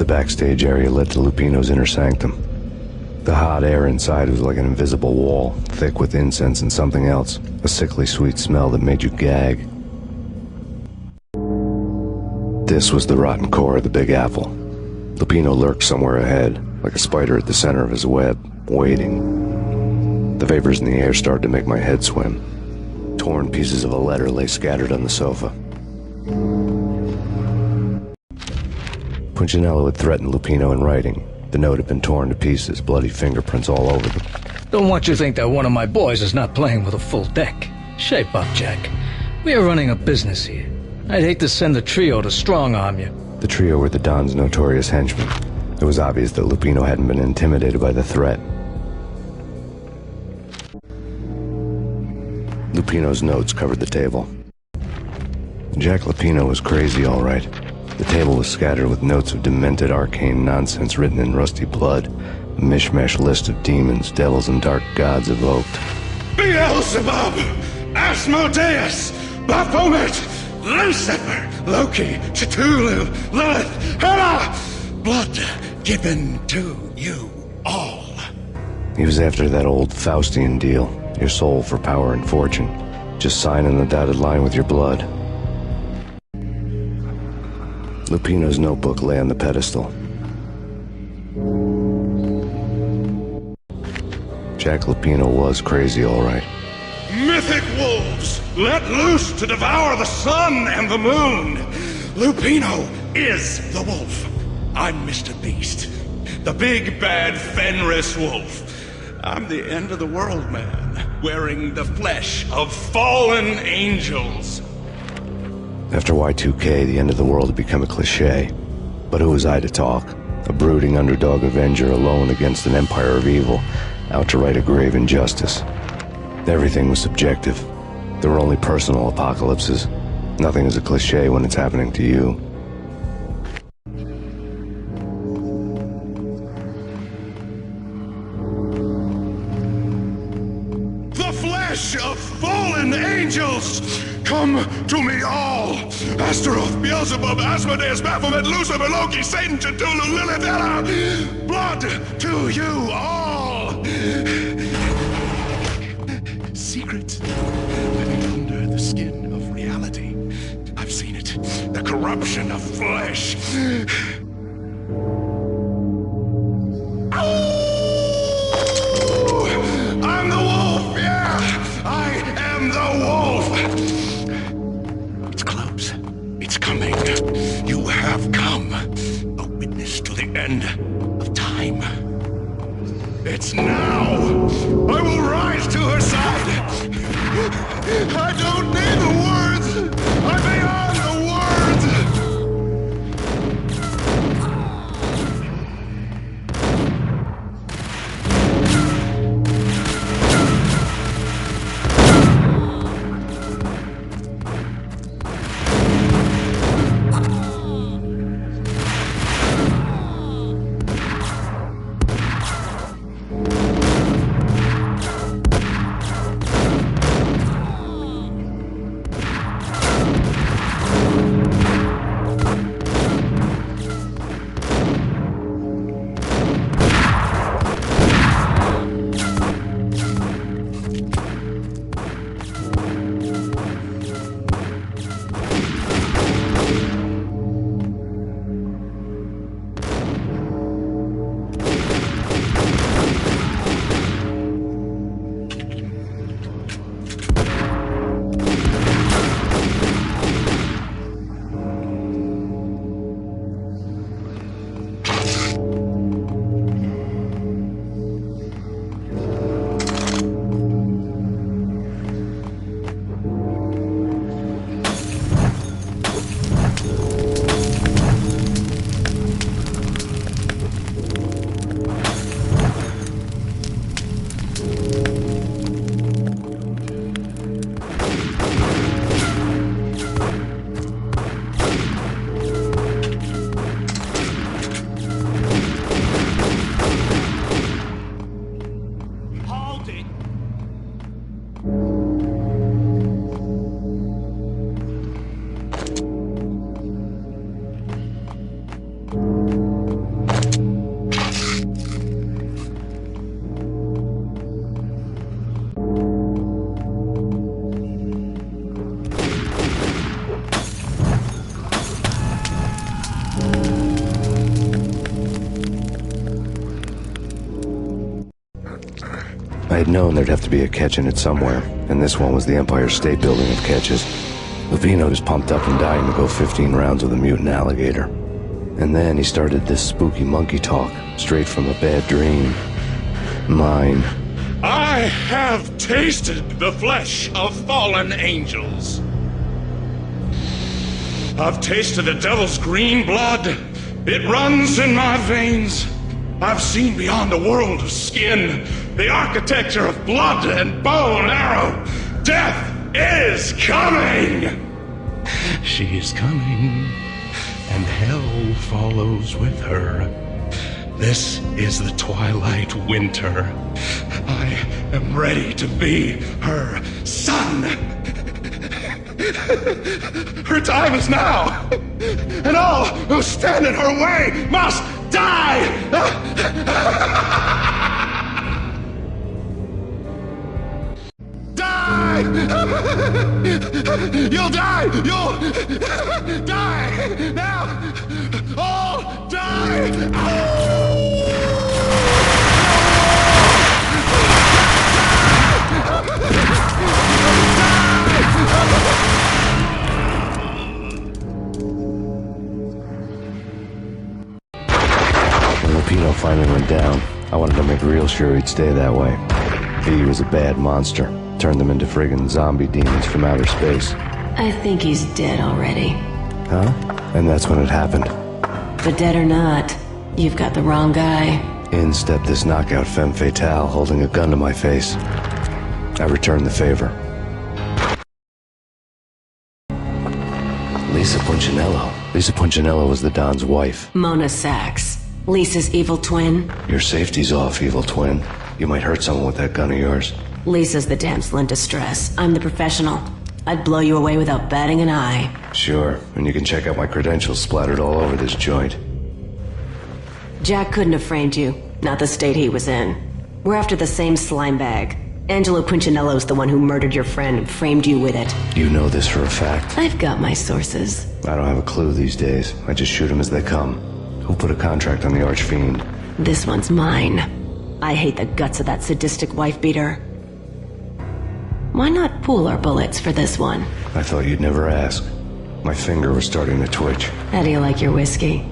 The backstage area led to Lupino's inner sanctum. The hot air inside was like an invisible wall, thick with incense and something else, a sickly sweet smell that made you gag. This was the rotten core of the Big Apple. Lupino lurked somewhere ahead, like a spider at the center of his web, waiting. The vapors in the air started to make my head swim. Torn pieces of a letter lay scattered on the sofa. Punchinello had threatened Lupino in writing. The note had been torn to pieces, bloody fingerprints all over them. Don't want you to think that one of my boys is not playing with a full deck. Shape up, Jack. We are running a business here. I'd hate to send the trio to strong-arm you. The trio were the Don's notorious henchmen. It was obvious that Lupino hadn't been intimidated by the threat. Lupino's notes covered the table. Jack Lupino was crazy, all right. The table was scattered with notes of demented arcane nonsense written in rusty blood, a mishmash list of demons, devils, and dark gods evoked. Beelzebub, Asmodeus, Baphomet, Lucifer, Loki, Cthulhu, Lilith, Hera, blood given to you all. He was after that old Faustian deal, your soul for power and fortune. Just sign on the dotted line with your blood. Lupino's notebook lay on the pedestal. Jack Lupino was crazy, all right. Mythic wolves, let loose to devour the sun and the moon. Lupino is the wolf. I'm Mr. Beast, the big bad Fenris wolf. I'm the end of the world man, wearing the flesh of fallen angels. After Y2K, the end of the world had become a cliché. But who was I to talk? A brooding underdog avenger alone against an empire of evil, out to right a grave injustice. Everything was subjective. There were only personal apocalypses. Nothing is a cliché when it's happening to you. The flesh of fallen angels! Come to me all! Astaroth, Beelzebub, Asmodeus, Baphomet, Lucifer, Loki, Satan, Cthulhu, Lilith, Hera! Blood to you all! Secret living under the skin of reality. I've seen it. The corruption of flesh. I'm the wolf, yeah! I am the wolf! It's close. It's coming. You have come. A witness to the end of time. It's now! I will rise to her side! I don't need the words! I'm beyond the words! I had known there'd have to be a catch in it somewhere, and this one was the Empire State Building of catches. Lupino was pumped up and dying to go 15 rounds with a mutant alligator. And then he started this spooky monkey talk, straight from a bad dream. Mine. I have tasted the flesh of fallen angels. I've tasted the devil's green blood. It runs in my veins. I've seen beyond the world of skin, the architecture of blood and bow and arrow. Death is coming! She is coming, and hell follows with her. This is the twilight winter. I am ready to be her son. Her time is now, and all who stand in her way must die! Die! You'll die! You'll die! Now! All die! When Lupino finally went down, I wanted to make real sure he'd stay that way. V was a bad monster. Turned them into friggin' zombie demons from outer space. I think he's dead already. Huh? And that's when it happened. But dead or not, you've got the wrong guy. In stepped this knockout femme fatale, holding a gun to my face. I returned the favor. Lisa Punchinello. Lisa Punchinello was the Don's wife. Mona Sachs. Lisa's evil twin. Your safety's off, evil twin. You might hurt someone with that gun of yours. Lisa's the damsel in distress. I'm the professional. I'd blow you away without batting an eye. Sure, and you can check out my credentials splattered all over this joint. Jack couldn't have framed you. Not the state he was in. We're after the same slime bag. Angelo Punchinello's the one who murdered your friend and framed you with it. You know this for a fact. I've got my sources. I don't have a clue these days. I just shoot them as they come. Who put a contract on the Archfiend? This one's mine. I hate the guts of that sadistic wife-beater. Why not pool our bullets for this one? I thought you'd never ask. My finger was starting to twitch. How do you like your whiskey?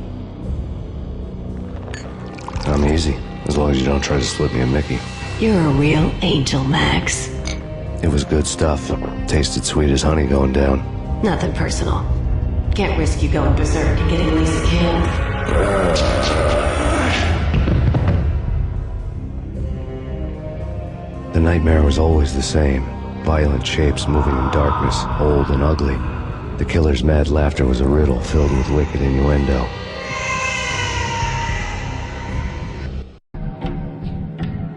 I'm easy, as long as you don't try to slip me a Mickey. You're a real angel, Max. It was good stuff. Tasted sweet as honey going down. Nothing personal. Can't risk you going berserk and getting Lisa killed. The nightmare was always the same. Violent shapes moving in darkness, old and ugly. The killer's mad laughter was a riddle filled with wicked innuendo.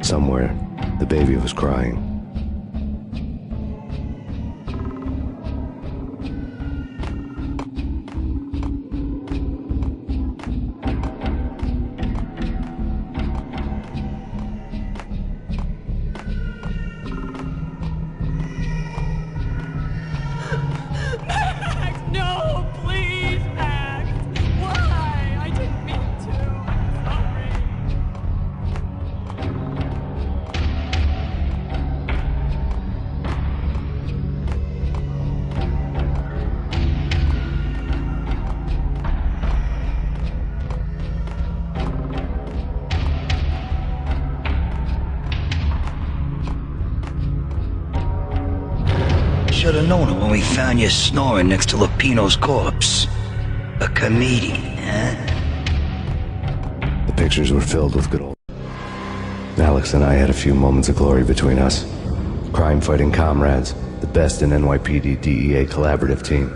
Somewhere, the baby was crying. Should have known it when we found you snoring next to Lupino's corpse. A comedian, huh? The pictures were filled with good old... Alex and I had a few moments of glory between us. Crime-fighting comrades, the best in NYPD DEA collaborative team.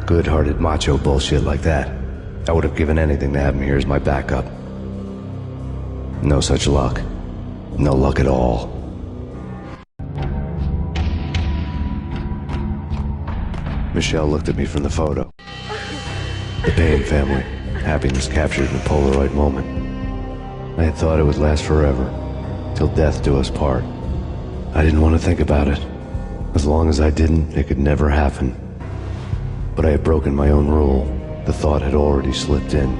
Good-hearted macho bullshit like that. I would have given anything to have him here as my backup. No such luck. No luck at all. Michelle looked at me from the photo. The Payne family. Happiness captured in a Polaroid moment. I had thought it would last forever. Till death do us part. I didn't want to think about it. As long as I didn't, it could never happen. But I had broken my own rule. The thought had already slipped in.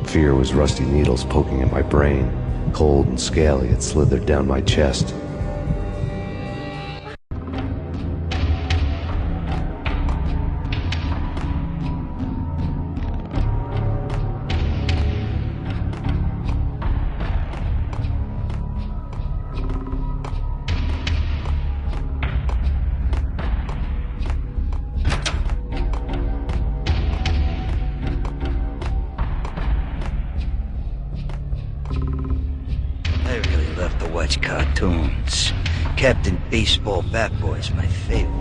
Fear was rusty needles poking at my brain. Cold and scaly, it slithered down my chest. cartoons. Captain Baseball Bat Boy is my favorite.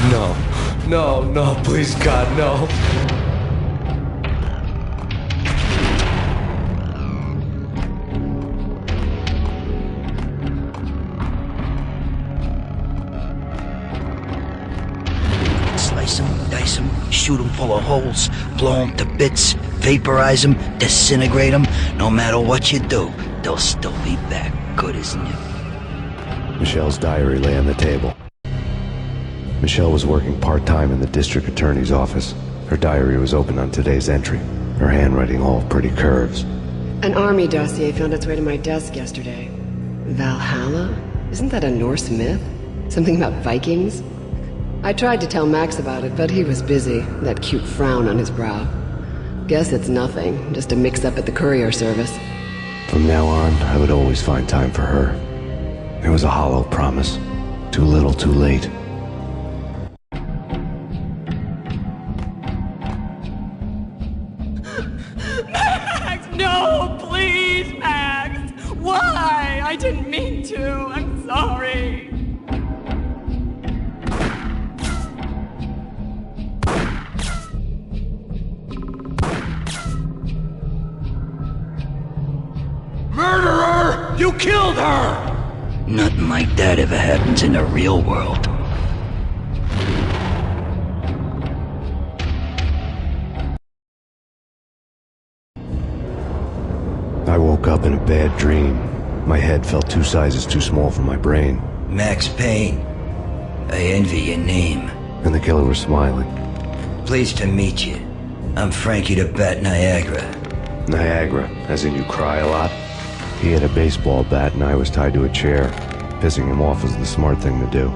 No. No, no, please, God, no. Slice them, dice them, shoot them full of holes, blow them to bits, vaporize them, disintegrate them. No matter what you do, they'll still be back good as new. Michelle's diary lay on the table. Michelle was working part-time in the district attorney's office. Her diary was open on today's entry, her handwriting all pretty curves. An army dossier found its way to my desk yesterday. Valhalla? Isn't that a Norse myth? Something about Vikings? I tried to tell Max about it, but he was busy, that cute frown on his brow. Guess it's nothing, just a mix-up at the courier service. From now on, I would always find time for her. It was a hollow promise. Too little, too late. Max, no, please, Max! Why? I didn't mean to. I'm sorry. Murderer! You killed her! Nothing like that ever happens in the real world. I woke up in a bad dream. My head felt 2 sizes too small for my brain. Max Payne. I envy your name. And the killer was smiling. Pleased to meet you. I'm Frankie the Bat Niagara. Niagara, as in you cry a lot? He had a baseball bat and I was tied to a chair. Pissing him off was the smart thing to do.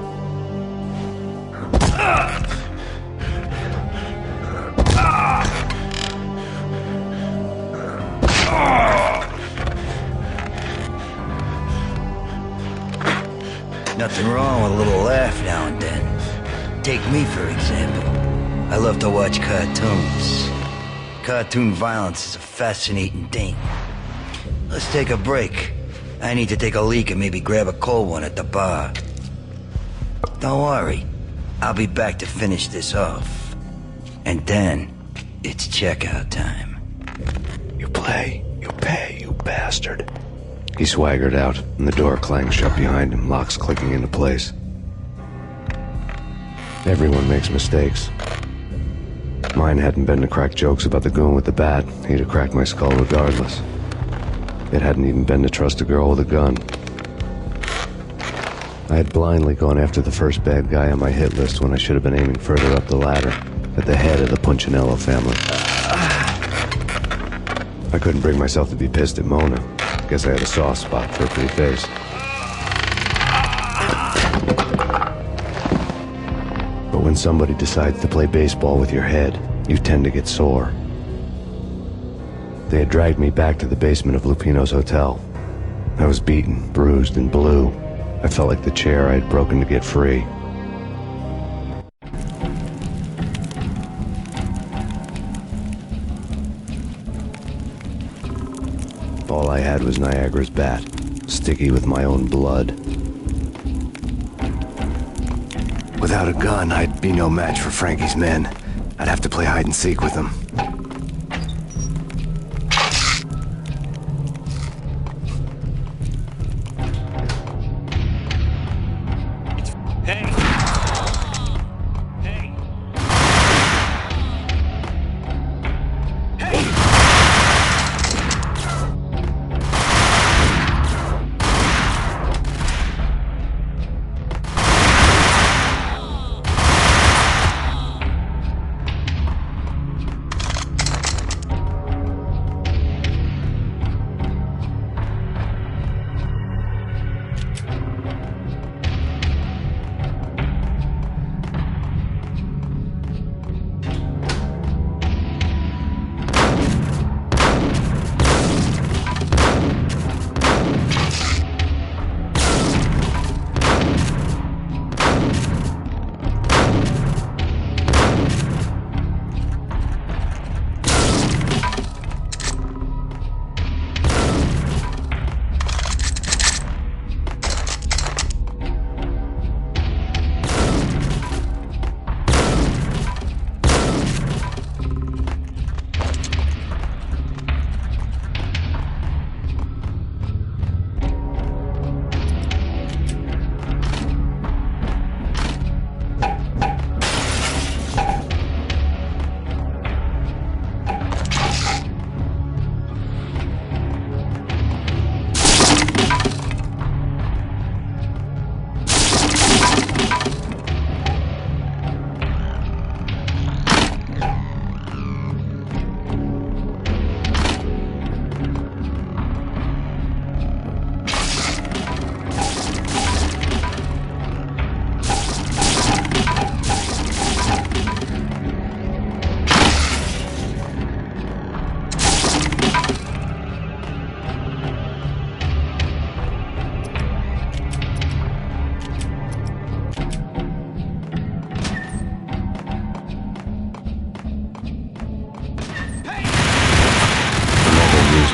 Nothing wrong with a little laugh now and then. Take me, for example. I love to watch cartoons. Cartoon violence is a fascinating thing. Let's take a break. I need to take a leak and maybe grab a cold one at the bar. Don't worry. I'll be back to finish this off. And then, it's checkout time. You play, you pay, you bastard. He swaggered out, and the door clanged shut behind him, locks clicking into place. Everyone makes mistakes. Mine hadn't been to crack jokes about the goon with the bat. He'd have cracked my skull regardless. It hadn't even been to trust a girl with a gun. I had blindly gone after the first bad guy on my hit list when I should have been aiming further up the ladder, at the head of the Punchinello family. I couldn't bring myself to be pissed at Mona. Guess I had a soft spot for a pretty face. But when somebody decides to play baseball with your head, you tend to get sore. They had dragged me back to the basement of Lupino's hotel. I was beaten, bruised, and blue. I felt like the chair I had broken to get free. All I had was Niagara's bat, sticky with my own blood. Without a gun, I'd be no match for Frankie's men. I'd have to play hide and seek with them.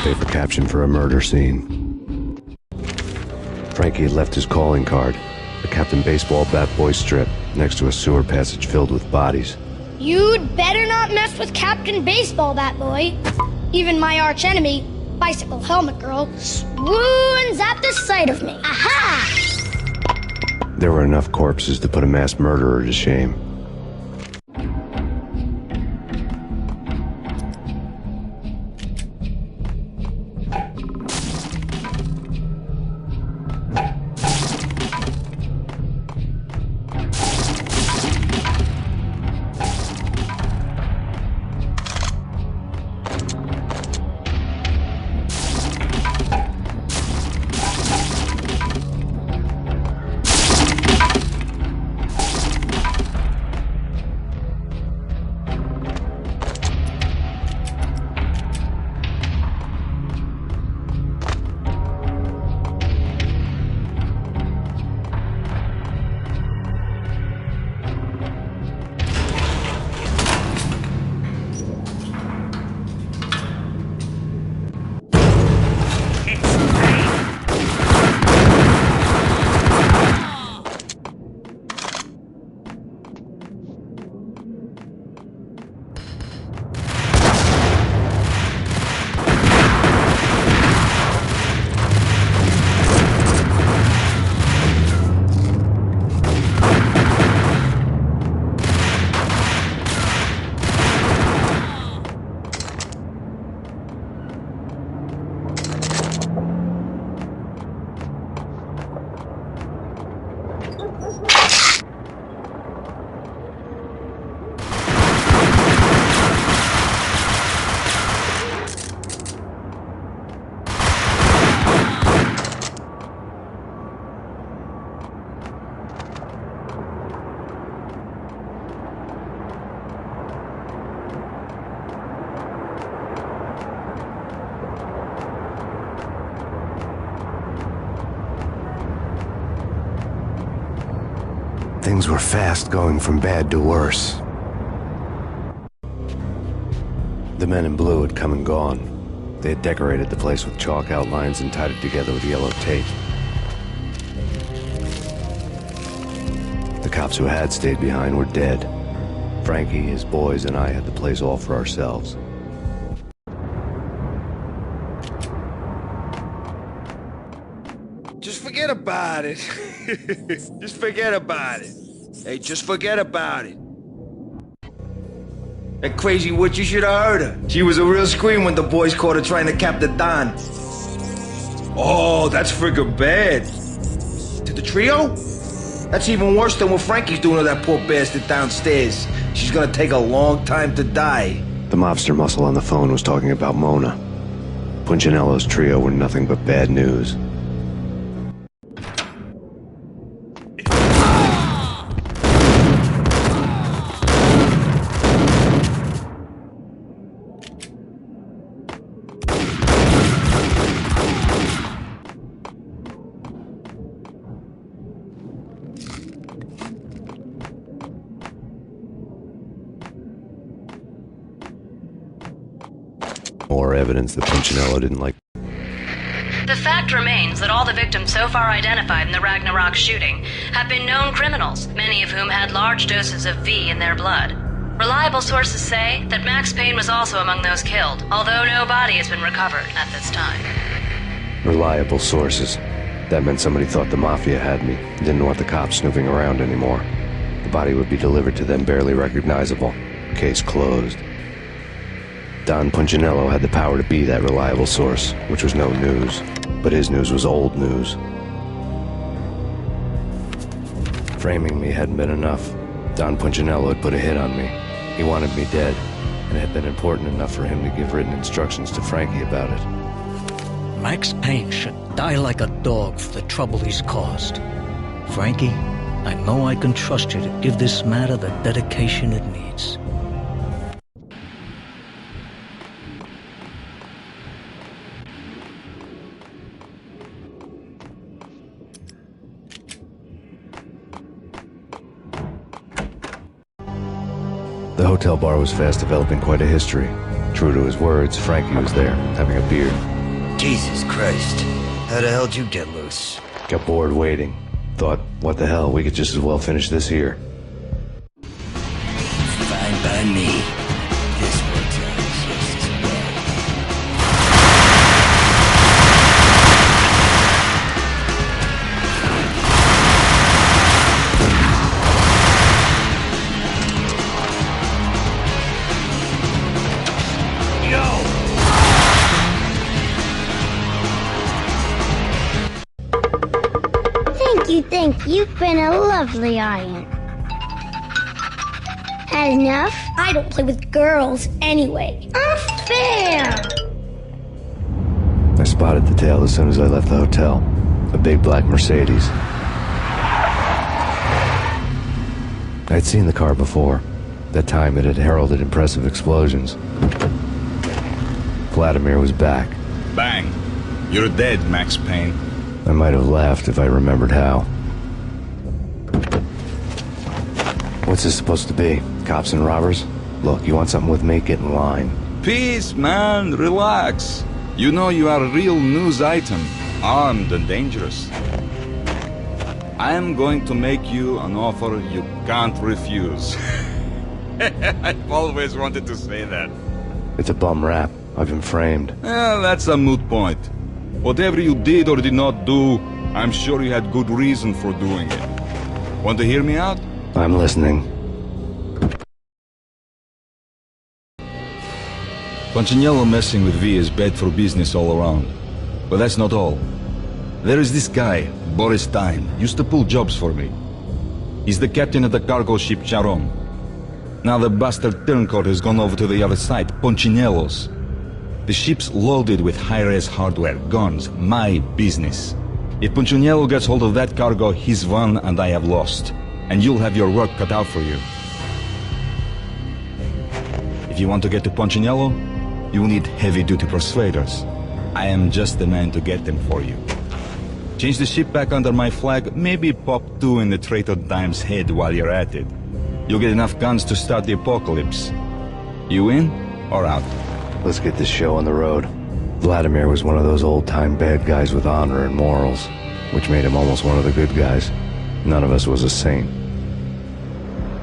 newspaper caption for a murder scene. Frankie had left his calling card, a Captain Baseball bat boy strip, next to a sewer passage filled with bodies. You'd better not mess with Captain Baseball Bat Boy. Even my arch enemy, Bicycle Helmet Girl, swoons at the sight of me. Aha! There were enough corpses to put a mass murderer to shame. Things were fast going from bad to worse. The men in blue had come and gone. They had decorated the place with chalk outlines and tied it together with yellow tape. The cops who had stayed behind were dead. Frankie, his boys, and I had the place all for ourselves. Just forget about it. Just forget about it. Hey, just forget about it. That crazy witch, you should have heard her. She was a real scream when the boys caught her trying to cap the Don. Oh, that's friggin' bad. To the trio? That's even worse than what Frankie's doing to that poor bastard downstairs. She's gonna take a long time to die. The mobster muscle on the phone was talking about Mona. Punchinello's trio were nothing but bad news. More evidence that Punchinello didn't like. The fact remains that all the victims so far identified in the Ragnarok shooting have been known criminals, many of whom had large doses of V in their blood. Reliable sources say that Max Payne was also among those killed, although no body has been recovered at this time. Reliable sources. That meant somebody thought the Mafia had me, didn't want the cops snooping around anymore. The body would be delivered to them barely recognizable. Case closed. Don Punchinello had the power to be that reliable source, which was no news. But his news was old news. Framing me hadn't been enough. Don Punchinello had put a hit on me. He wanted me dead, and it had been important enough for him to give written instructions to Frankie about it. Max Payne should die like a dog for the trouble he's caused. Frankie, I know I can trust you to give this matter the dedication it needs. The hotel bar was fast developing quite a history. True to his words, Frankie was there, having a beer. Jesus Christ. How the hell did you get loose? Got bored waiting. Thought, what the hell, we could just as well finish this here. Fine by me. This works out just as well. Thank you. You've been a lovely aunt. Had enough? I don't play with girls anyway. Unfair! I spotted the tail as soon as I left the hotel. A big black Mercedes. I'd seen the car before. That time it had heralded impressive explosions. Vladimir was back. Bang! You're dead, Max Payne. I might have laughed if I remembered how. What's this supposed to be? Cops and robbers? Look, you want something with me? Get in line. Peace, man. Relax. You know you are a real news item. Armed and dangerous. I am going to make you an offer you can't refuse. I've always wanted to say that. It's a bum rap. I've been framed. Well, that's a moot point. Whatever you did or did not do, I'm sure you had good reason for doing it. Want to hear me out? I'm listening. Punchinello messing with V is bad for business all around. But that's not all. There is this guy, Boris Stein, used to pull jobs for me. He's the captain of the cargo ship Charon. Now the bastard turncoat has gone over to the other side, Punchinello's. The ship's loaded with high-res hardware, guns, my business. If Punchinello gets hold of that cargo, he's won and I have lost. And you'll have your work cut out for you. If you want to get to Punchinello, you need heavy-duty persuaders. I am just the man to get them for you. Change the ship back under my flag, maybe pop 2 in the Traitor Dime's head while you're at it. You'll get enough guns to start the apocalypse. You in or out? Let's get this show on the road. Vladimir was one of those old-time bad guys with honor and morals, which made him almost one of the good guys. None of us was a saint.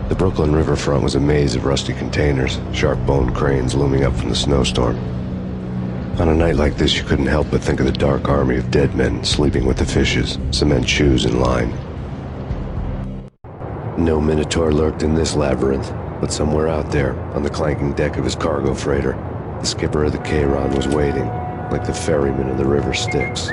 The Brooklyn riverfront was a maze of rusty containers, sharp-boned cranes looming up from the snowstorm. On a night like this, you couldn't help but think of the dark army of dead men sleeping with the fishes, cement shoes in line. No Minotaur lurked in this labyrinth, but somewhere out there, on the clanking deck of his cargo freighter, the skipper of the Chiron was waiting, like the ferryman of the river Styx.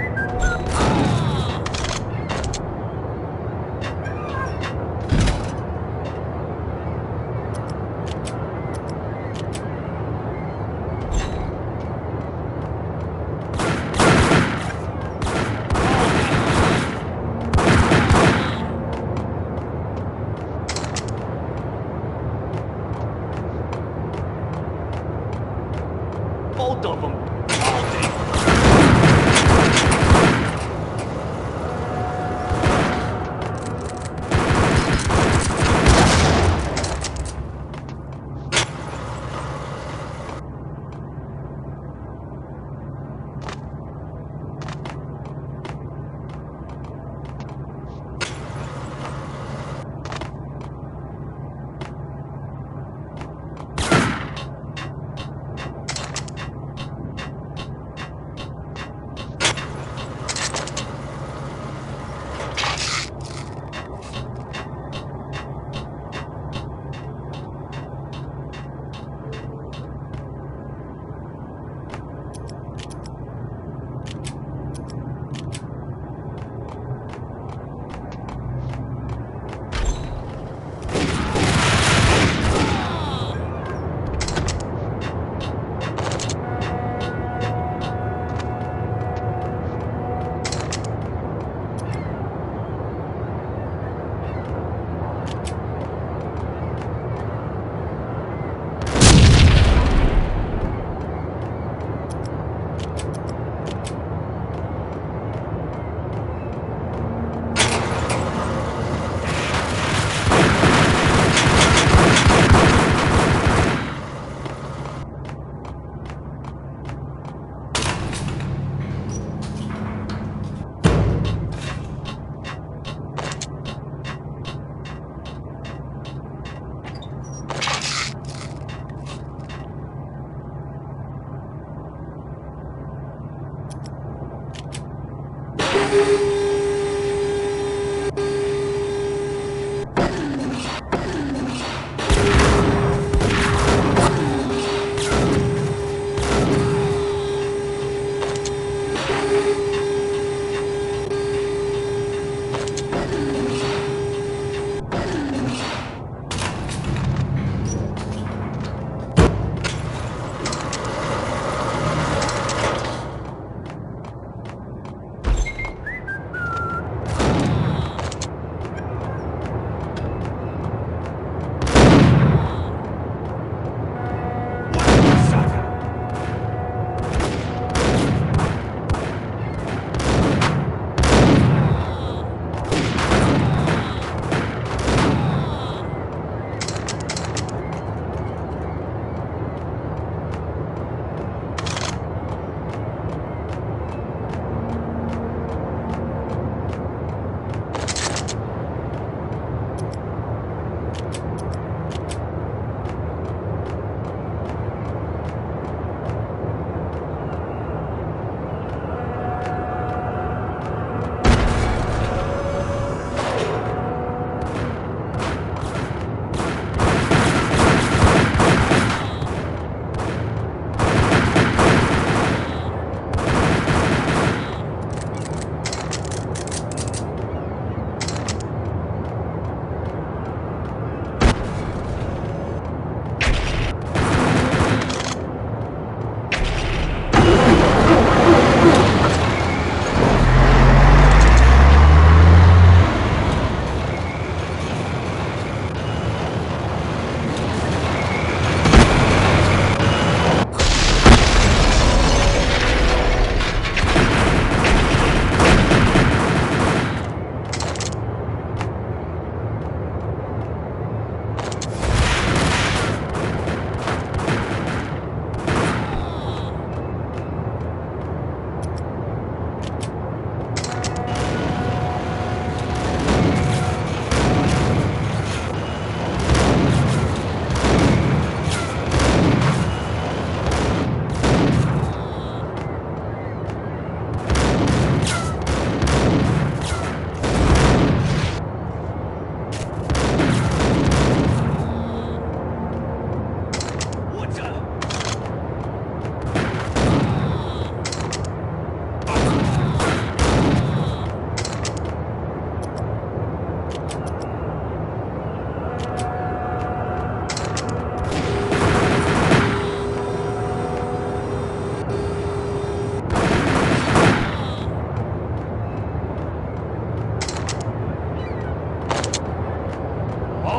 Both of them.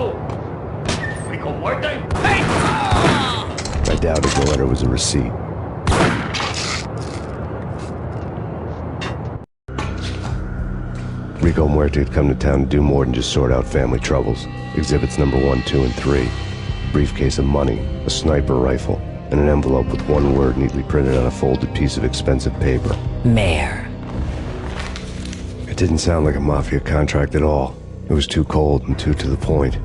Rico? Rico Muerte? I doubted the letter was a receipt. Rico Muerte had come to town to do more than just sort out family troubles. Exhibits number 1, 2, and 3. A briefcase of money, a sniper rifle, and an envelope with one word neatly printed on a folded piece of expensive paper. Mayor. It didn't sound like a mafia contract at all. It was too cold and too to the point.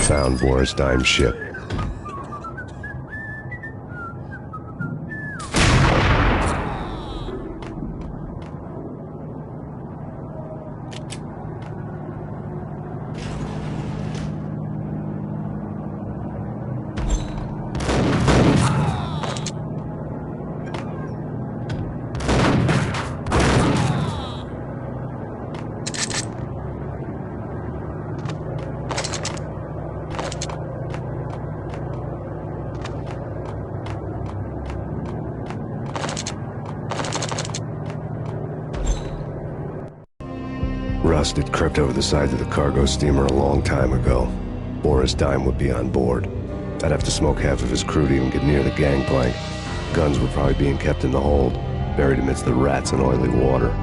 Found Boris Dime's ship. Rust had crept over the sides of the cargo steamer a long time ago. Boris Dime would be on board. I'd have to smoke half of his crew to even get near the gangplank. Guns were probably being kept in the hold, buried amidst the rats and oily water.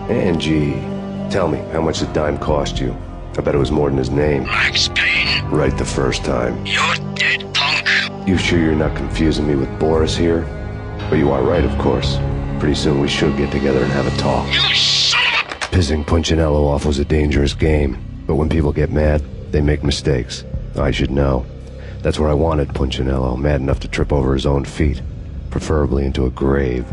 Angie, tell me, how much did Dime cost you? I bet it was more than his name. Max Payne. Right the first time. You're dead, punk. You sure you're not confusing me with Boris here? But you are right, of course. Pretty soon we should get together and have a talk. You son of a... Pissing Punchinello off was a dangerous game, but when people get mad, they make mistakes. I should know. That's where I wanted Punchinello, mad enough to trip over his own feet, preferably into a grave.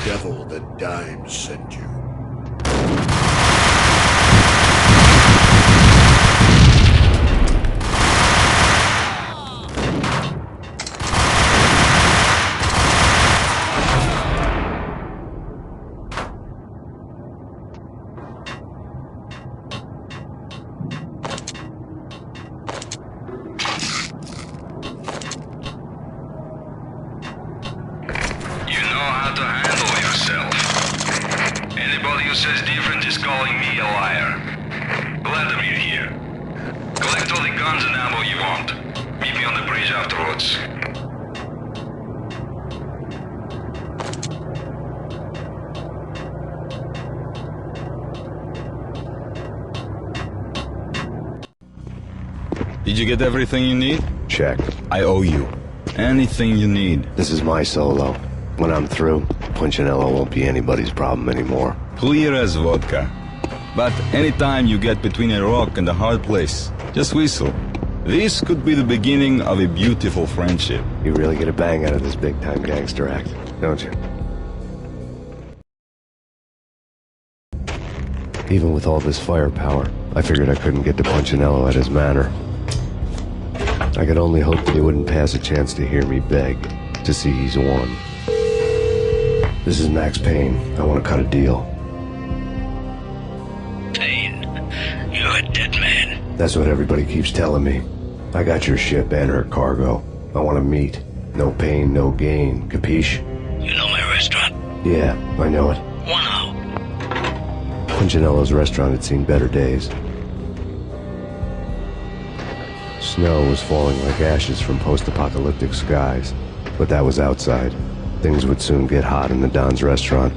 Devil that Dime sent you. Says different is calling me a liar. Vladimir here. Collect all the guns and ammo you want. Meet me on the bridge afterwards. Did you get everything you need? Check. I owe you. Anything you need. This is my solo. When I'm through, Punchinello won't be anybody's problem anymore. Clear as vodka. But anytime you get between a rock and a hard place, just whistle. This could be the beginning of a beautiful friendship. You really get a bang out of this big-time gangster act, don't you? Even with all this firepower, I figured I couldn't get to Punchinello at his manor. I could only hope that he wouldn't pass a chance to hear me beg, to see he's won. This is Max Payne. I want to cut a deal. Payne, you're a dead man. That's what everybody keeps telling me. I got your ship and her cargo. I want to meet. No pain, no gain. Capiche? You know my restaurant? Yeah, I know it. 1 hour. Punchinello's restaurant had seen better days. Snow was falling like ashes from post-apocalyptic skies, but that was outside. Things would soon get hot in the Don's restaurant.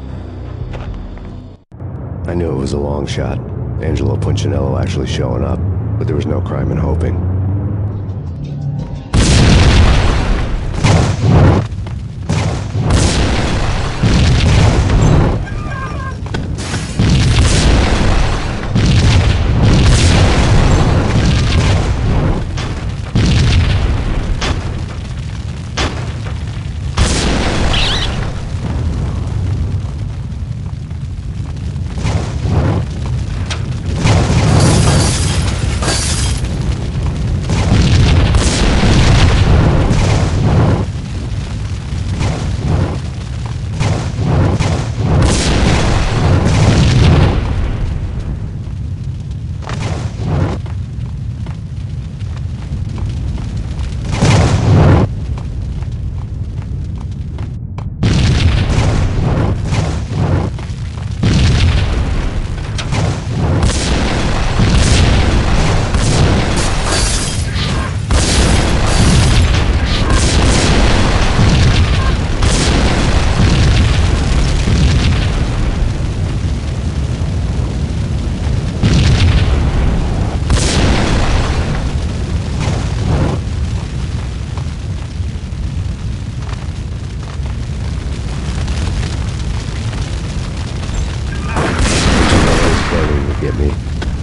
I knew it was a long shot, Angelo Punchinello actually showing up, but there was no crime in hoping.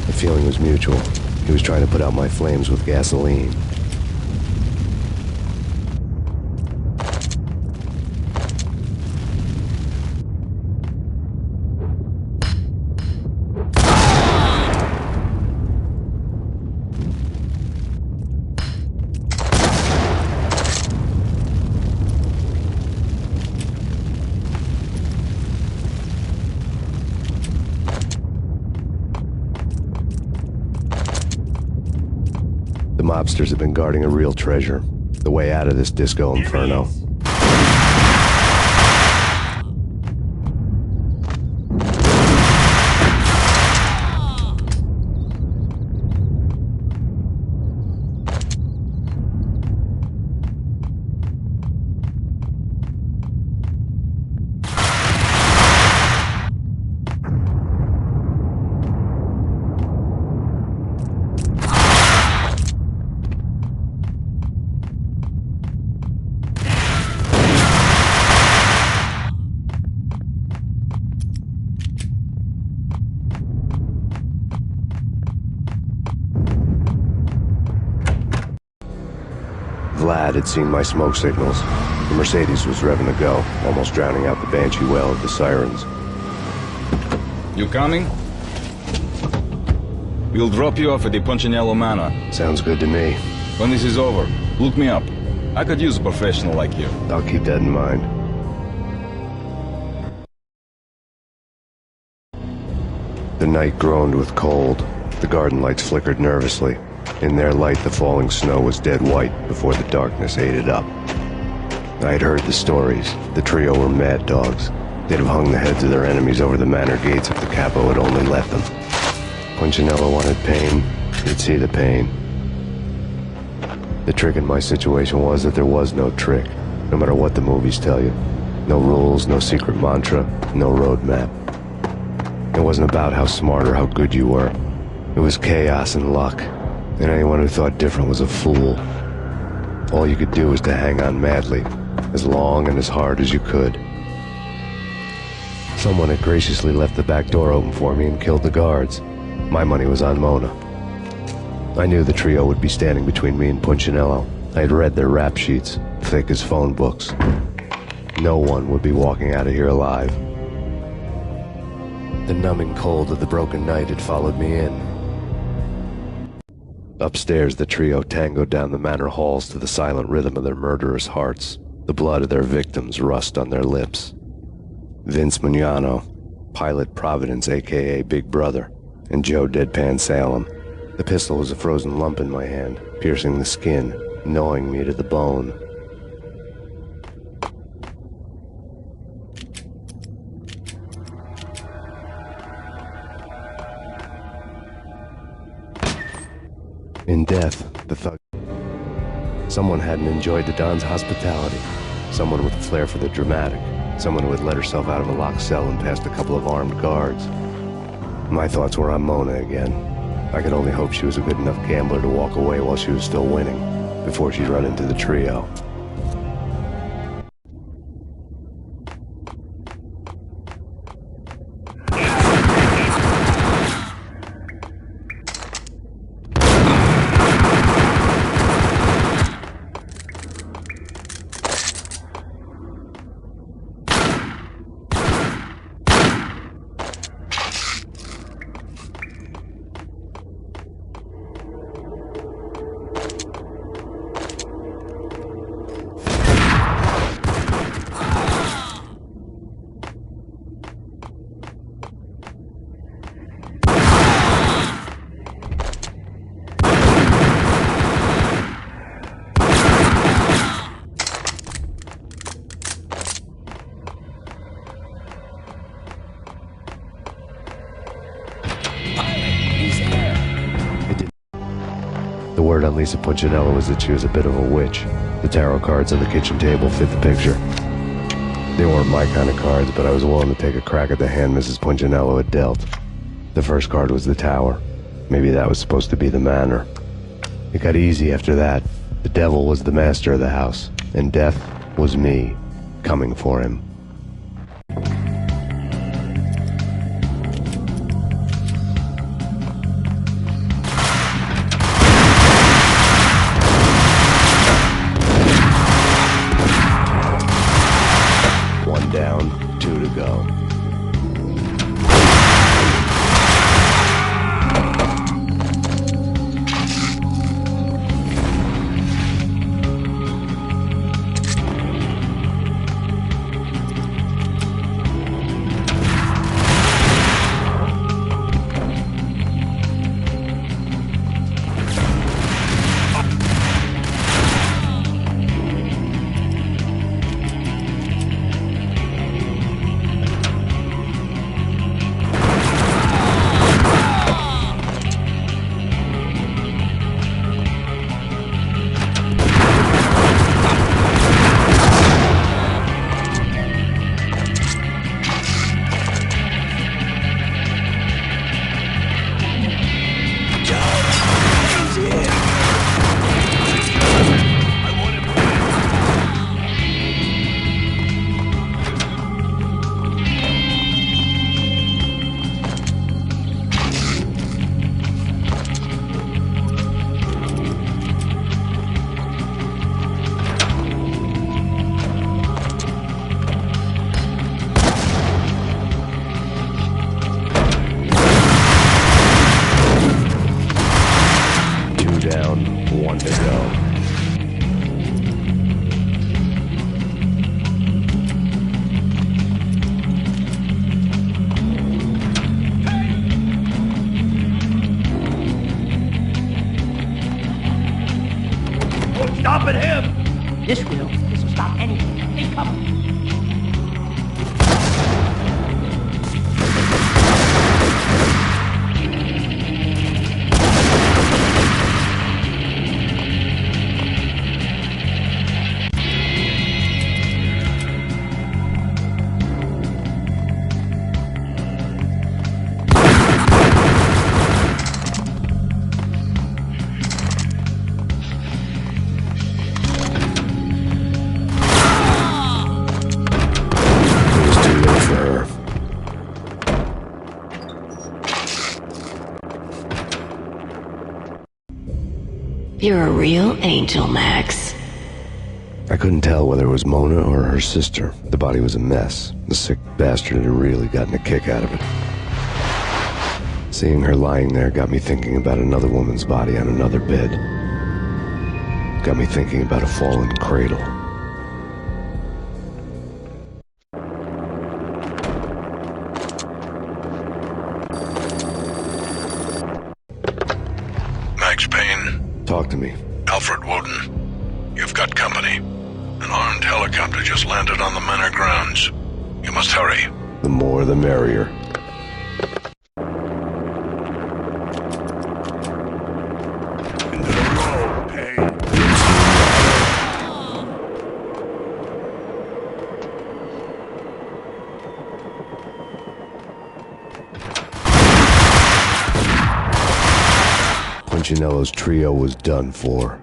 The feeling was mutual. He was trying to put out my flames with gasoline. The mobsters have been guarding a real treasure. The way out of this disco inferno. Vlad had seen my smoke signals. The Mercedes was revving to go, almost drowning out the banshee wail of the sirens. You coming? We'll drop you off at the Punchinello Manor. Sounds good to me. When this is over, look me up. I could use a professional like you. I'll keep that in mind. The night groaned with cold. The garden lights flickered nervously. In their light, the falling snow was dead white before the darkness ate it up. I had heard the stories. The trio were mad dogs. They'd have hung the heads of their enemies over the manor gates if the capo had only let them. Punchinello wanted Payne. He'd see the pain. The trick in my situation was that there was no trick, no matter what the movies tell you. No rules, no secret mantra, no roadmap. It wasn't about how smart or how good you were. It was chaos and luck. And anyone who thought different was a fool. All you could do was to hang on madly, as long and as hard as you could. Someone had graciously left the back door open for me and killed the guards. My money was on Mona. I knew the trio would be standing between me and Punchinello. I had read their rap sheets, thick as phone books. No one would be walking out of here alive. The numbing cold of the broken night had followed me in. Upstairs, the trio tangoed down the manor halls to the silent rhythm of their murderous hearts. The blood of their victims rust on their lips. Vince Mugnano, Pilot Providence, a.k.a. Big Brother, and Joe Deadpan Salem. The pistol was a frozen lump in my hand, piercing the skin, gnawing me to the bone. In death, the thug... Someone hadn't enjoyed the Don's hospitality. Someone with a flair for the dramatic. Someone who had let herself out of a locked cell and past a couple of armed guards. My thoughts were on Mona again. I could only hope she was a good enough gambler to walk away while she was still winning, before she'd run into the trio. The word on Lisa Punchinello was that she was a bit of a witch. The tarot cards on the kitchen table fit the picture. They weren't my kind of cards, but I was willing to take a crack at the hand Mrs. Punchinello had dealt. The first card was the tower. Maybe that was supposed to be the manor. It got easy after that. The devil was the master of the house, and death was me, coming for him. him! This will stop anything. Take cover. You're a real angel, Max. I couldn't tell whether it was Mona or her sister. The body was a mess. The sick bastard had really gotten a kick out of it. Seeing her lying there got me thinking about another woman's body on another bed. Got me thinking about a fallen cradle. Max Payne. Talk to me. Alfred Woden. You've got company. An armed helicopter just landed on the manor grounds. You must hurry. The more the merrier. Into the road, Payne. Punchinello's trio was done for.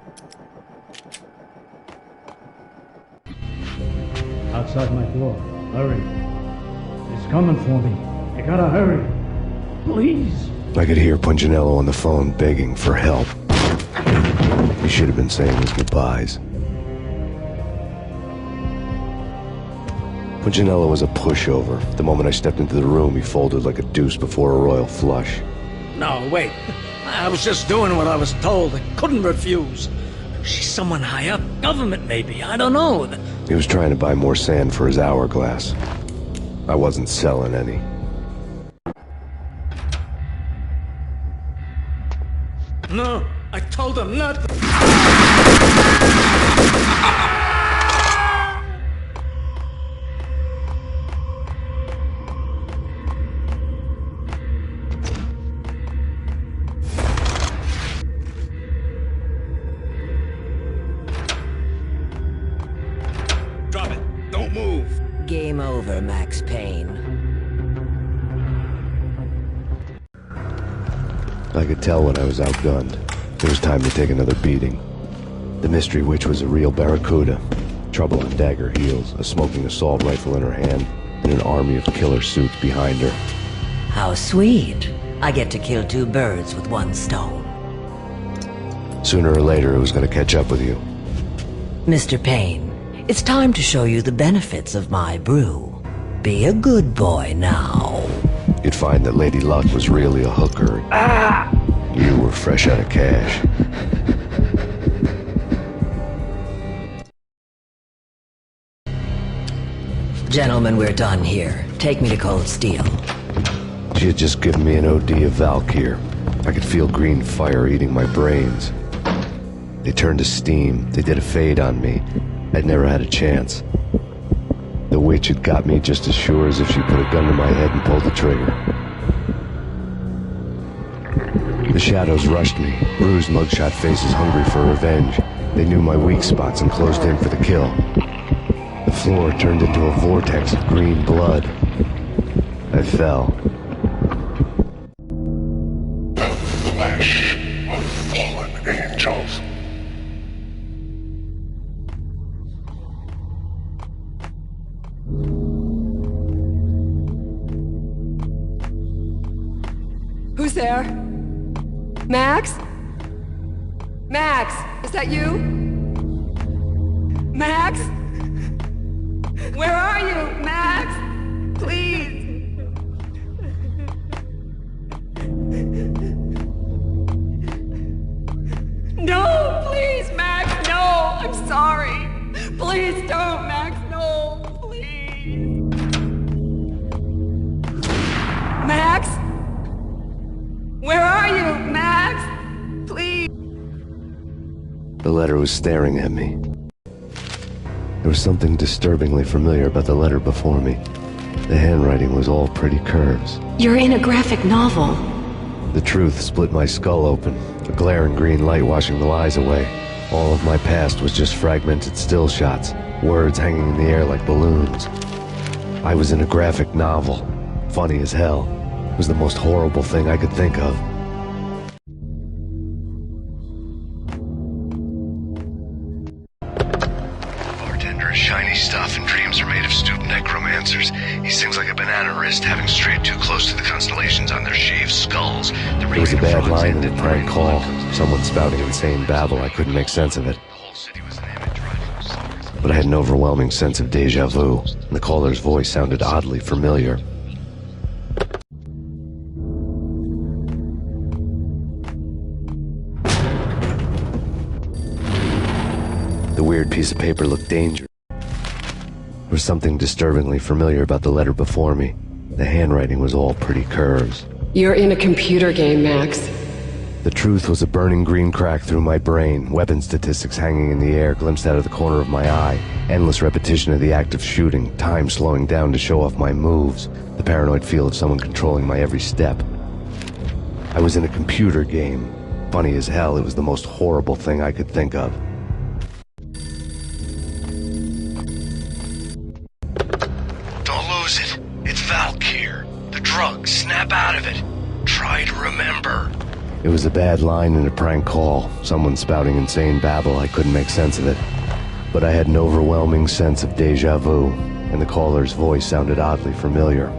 Outside my door. Hurry. He's coming for me. You gotta hurry. Please. I could hear Punchinello on the phone begging for help. He should have been saying his goodbyes. Punchinello was a pushover. The moment I stepped into the room, he folded like a deuce before a royal flush. No, wait. I was just doing what I was told. I couldn't refuse. She's someone high up. Government, maybe. I don't know. He was trying to buy more sand for his hourglass. I wasn't selling any. No, I told him not to. Drop it. Don't move. Game over, Max Payne. I could tell when I was outgunned. It was time to take another beating. The mystery witch was a real barracuda. Trouble on dagger heels, a smoking assault rifle in her hand, and an army of killer suits behind her. How sweet. I get to kill two birds with one stone. Sooner or later, it was going to catch up with you. Mr. Payne, it's time to show you the benefits of my brew. Be a good boy now. You'd find that Lady Luck was really a hooker. You were fresh out of cash. Gentlemen, we're done here. Take me to Cold Steel. She had just given me an OD of Valkyr. I could feel green fire eating my brains. They turned to steam. They did a fade on me. I'd never had a chance. The witch had got me just as sure as if she put a gun to my head and pulled the trigger. The shadows rushed me, bruised mugshot faces hungry for revenge. They knew my weak spots and closed in for the kill. The floor turned into a vortex of green blood. I fell. The flesh of fallen angels. Who's there? Max? Max, is that you? Max? Where are you, Max? Please. No, please, Max, no. I'm sorry. Please don't, Max, no, please. Max? Where are you, Max? Please. The letter was staring at me. There was something disturbingly familiar about the letter before me. The handwriting was all pretty curves. You're in a graphic novel. The truth split my skull open, a glaring green light washing the lies away. All of my past was just fragmented still shots, words hanging in the air like balloons. I was in a graphic novel. Funny as hell. It was the most horrible thing I could think of. Bartender is shiny stuff, and dreams are made of stooped necromancers. He sings like a banana wrist, having strayed too close to the constellations on their shaved skulls. There was a bad line in the prank call. Someone spouting insane babble. I couldn't make sense of it. But I had an overwhelming sense of deja vu, and the caller's voice sounded oddly familiar. The weird piece of paper looked dangerous. There was something disturbingly familiar about the letter before me. The handwriting was all pretty curves. You're in a computer game, Max. The truth was a burning green crack through my brain, weapon statistics hanging in the air glimpsed out of the corner of my eye, endless repetition of the act of shooting, time slowing down to show off my moves, the paranoid feel of someone controlling my every step. I was in a computer game. Funny as hell, it was the most horrible thing I could think of. Don't lose it. It's Valkyr. The drug. Snap out of it. Try to remember. It was a bad line in a prank call. Someone spouting insane babble. I couldn't make sense of it. But I had an overwhelming sense of deja vu, and the caller's voice sounded oddly familiar.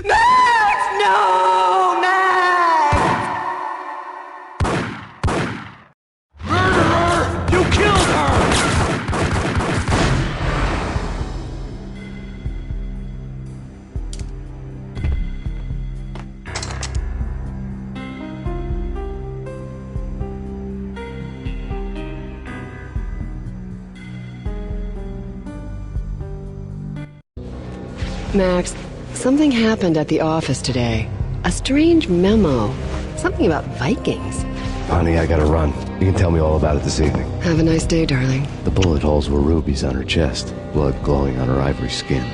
Max! No! Max! Murderer! You killed her! Max, something happened at the office today. A strange memo. Something about Vikings. Honey, I gotta run. You can tell me all about it this evening. Have a nice day, darling. The bullet holes were rubies on her chest, blood glowing on her ivory skin.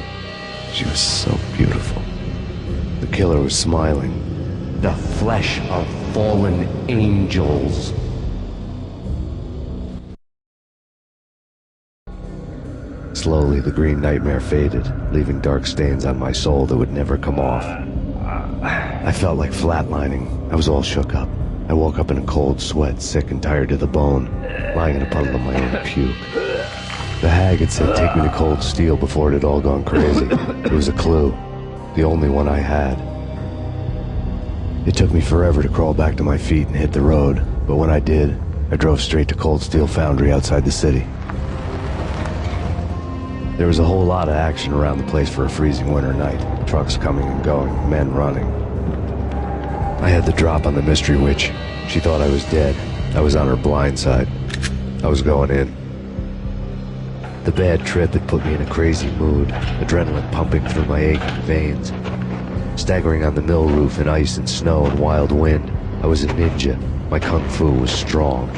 She was so beautiful. The killer was smiling. The flesh of fallen angels. Slowly, the green nightmare faded, leaving dark stains on my soul that would never come off. I felt like flatlining. I was all shook up. I woke up in a cold sweat, sick and tired to the bone, lying in a puddle of my own puke. The hag had said take me to Cold Steel before it had all gone crazy. It was a clue, the only one I had. It took me forever to crawl back to my feet and hit the road, but when I did, I drove straight to Cold Steel Foundry outside the city. There was a whole lot of action around the place for a freezing winter night. Trucks coming and going, men running. I had the drop on the mystery witch. She thought I was dead. I was on her blind side. I was going in. The bad trip had put me in a crazy mood, adrenaline pumping through my aching veins. Staggering on the mill roof in ice and snow and wild wind, I was a ninja. My kung fu was strong.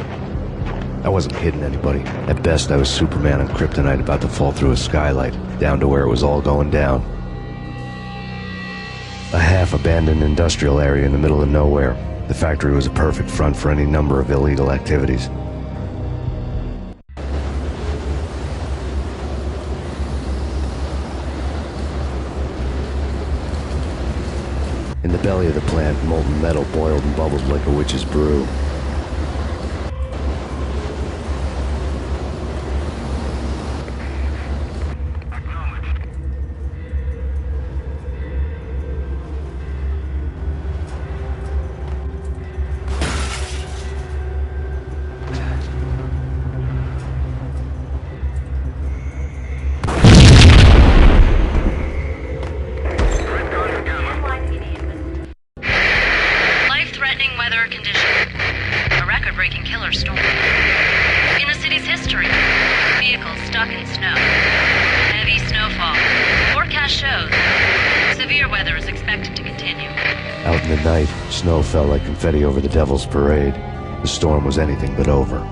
I wasn't hitting anybody. At best, I was Superman on Kryptonite about to fall through a skylight, down to where it was all going down. A half-abandoned industrial area in the middle of nowhere. The factory was a perfect front for any number of illegal activities. In the belly of the plant, molten metal boiled and bubbled like a witch's brew. Snow fell like confetti over the Devil's Parade. The storm was anything but over.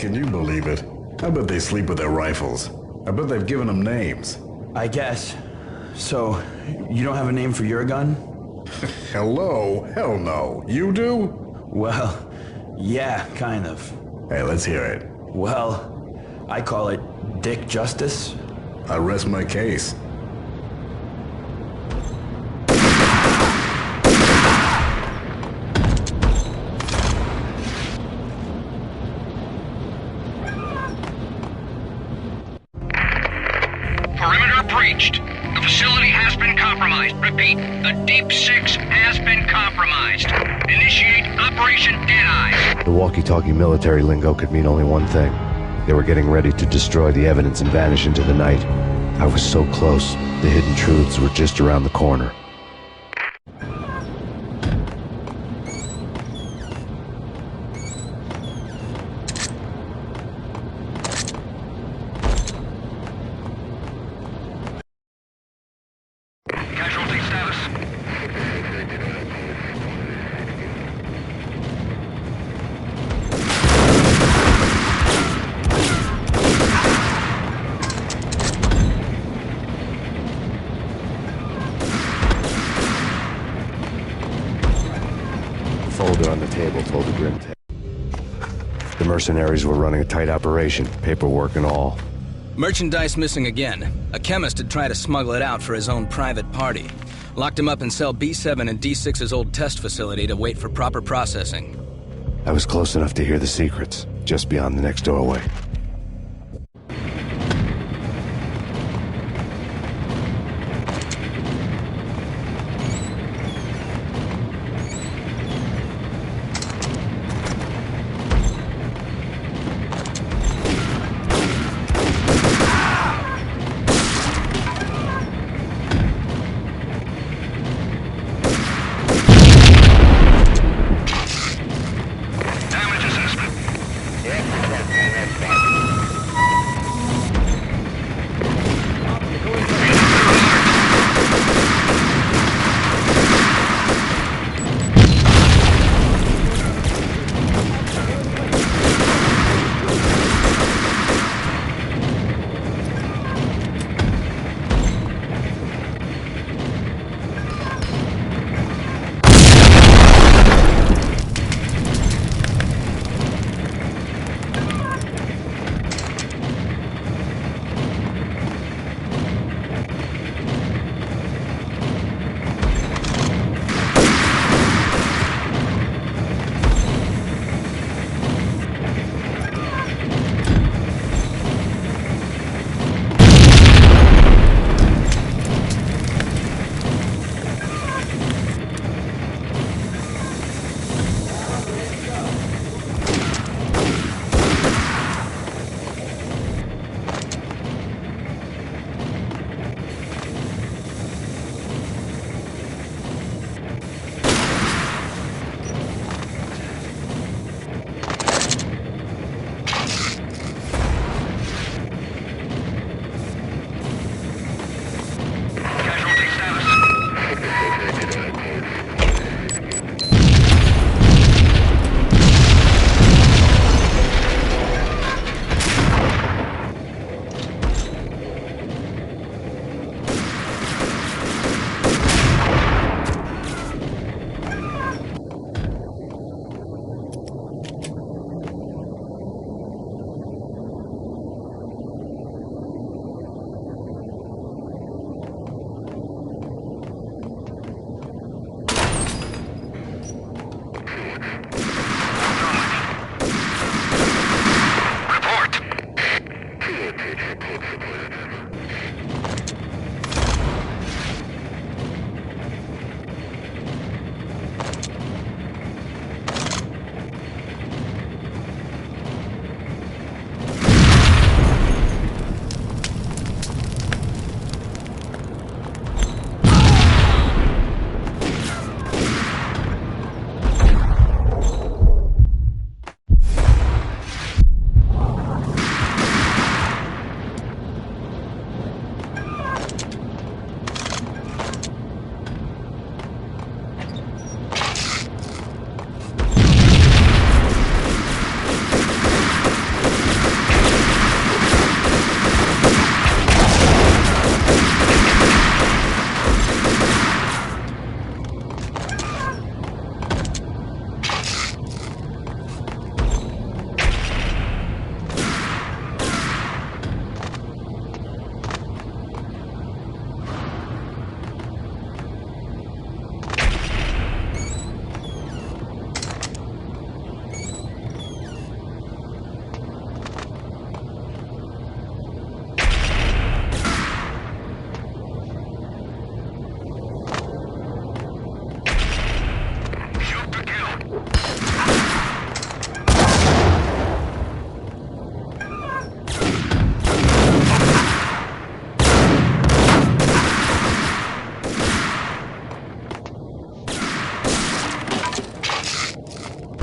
Can you believe it? I bet they sleep with their rifles. I bet they've given them names. I guess. So, you don't have a name for your gun? Hello? Hell no. You do? Well, yeah, kind of. Hey, let's hear it. Well, I call it Dick Justice. I rest my case. Perimeter breached. The facility has been compromised. Repeat, the Deep Six has been compromised. Initiate Operation Deadeye. The walkie-talkie military lingo could mean only one thing. They were getting ready to destroy the evidence and vanish into the night. I was so close. The hidden truths were just around the corner. Casualty status. The folder on the table told a grim tale. The mercenaries were running a tight operation, paperwork and all. Merchandise missing again. A chemist had tried to smuggle it out for his own private party. Locked him up in cell B7 in D6's old test facility to wait for proper processing. I was close enough to hear the secrets, just beyond the next doorway. Damage assessment.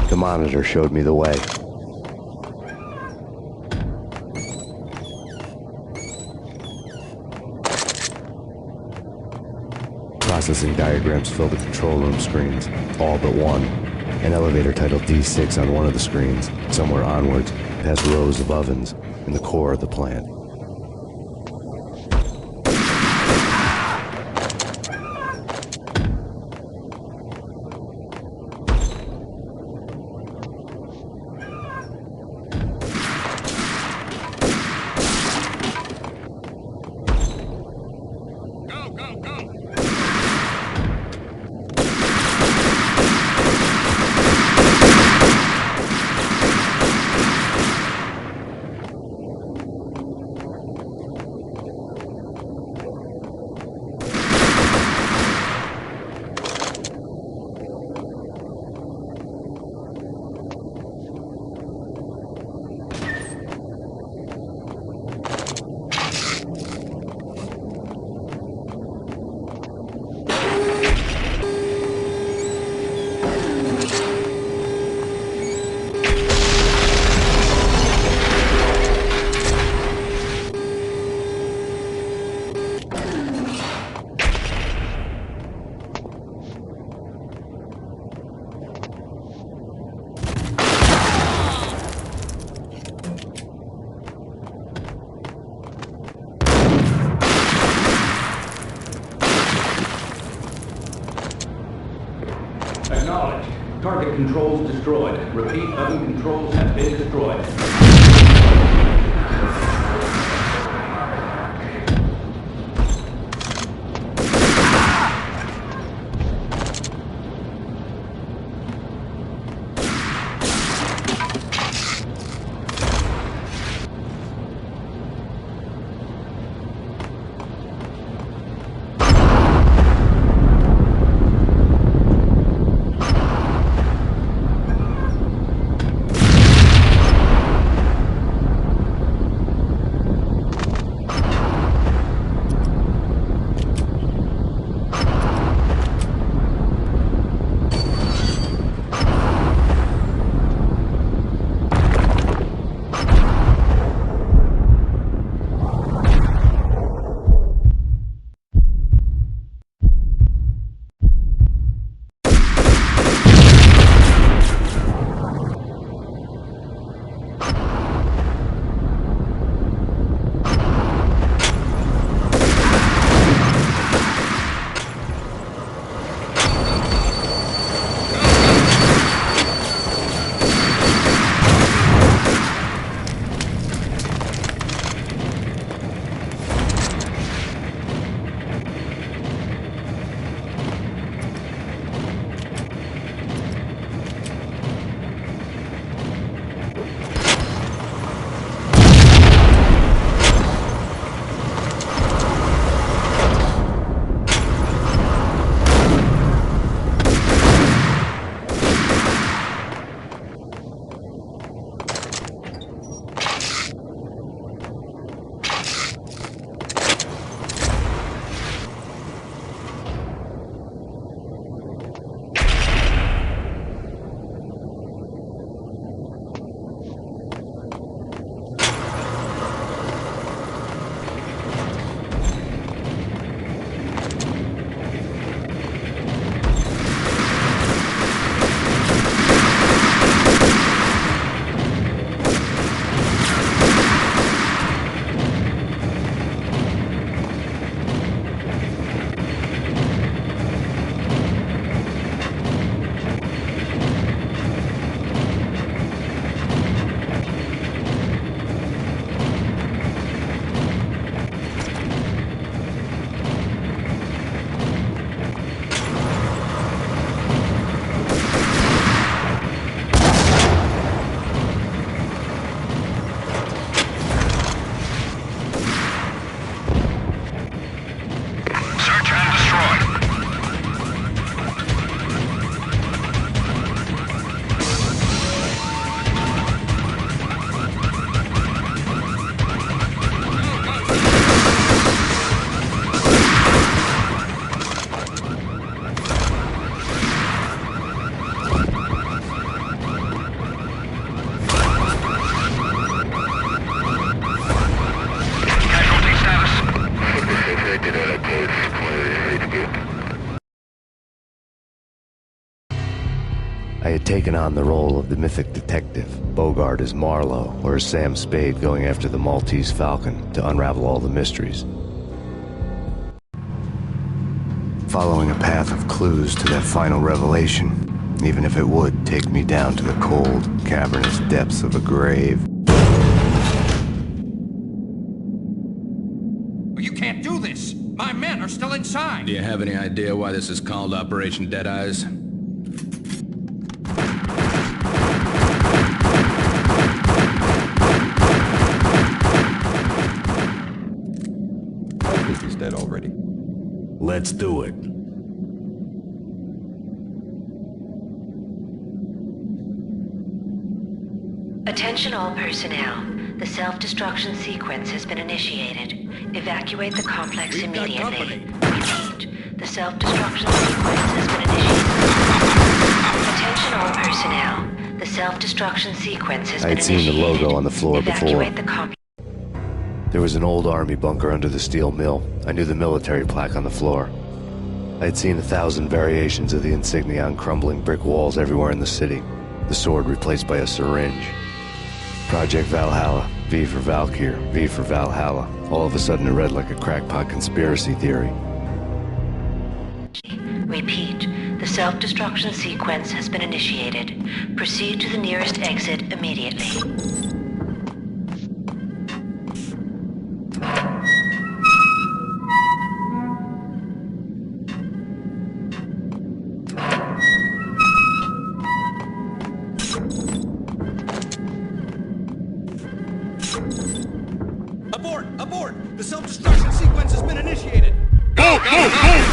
The monitor showed me the way. Processing diagrams filled the control room screens, all but one. An elevator titled D6 on one of the screens, somewhere onwards, past rows of ovens, in the core of the plant. Acknowledged. Target controls destroyed. Repeat, oven controls have been destroyed. I had taken on the role of the mythic detective, Bogart as Marlowe, or as Sam Spade going after the Maltese Falcon to unravel all the mysteries. Following a path of clues to that final revelation, even if it would take me down to the cold, cavernous depths of a grave. You can't do this! My men are still inside! Do you have any idea why this is called Operation Dead Eyes? I think he's dead already. Let's do it. Attention all personnel. The self-destruction sequence has been initiated. Evacuate the complex immediately. Repeat. The self-destruction sequence has been initiated. Attention all personnel. The self-destruction sequence has been I'd seen initiated. the logo on the floor before. Evacuate the complex. There was an old army bunker under the steel mill. I knew the military plaque on the floor. I had seen 1,000 variations of the insignia on crumbling brick walls everywhere in the city. The sword replaced by a syringe. Project Valhalla, V for Valkyr, V for Valhalla. All of a sudden it read like a crackpot conspiracy theory. Repeat. The self-destruction sequence has been initiated. Proceed to the nearest exit immediately. Abort! Abort! The self-destruction sequence has been initiated! Go! Go! Go!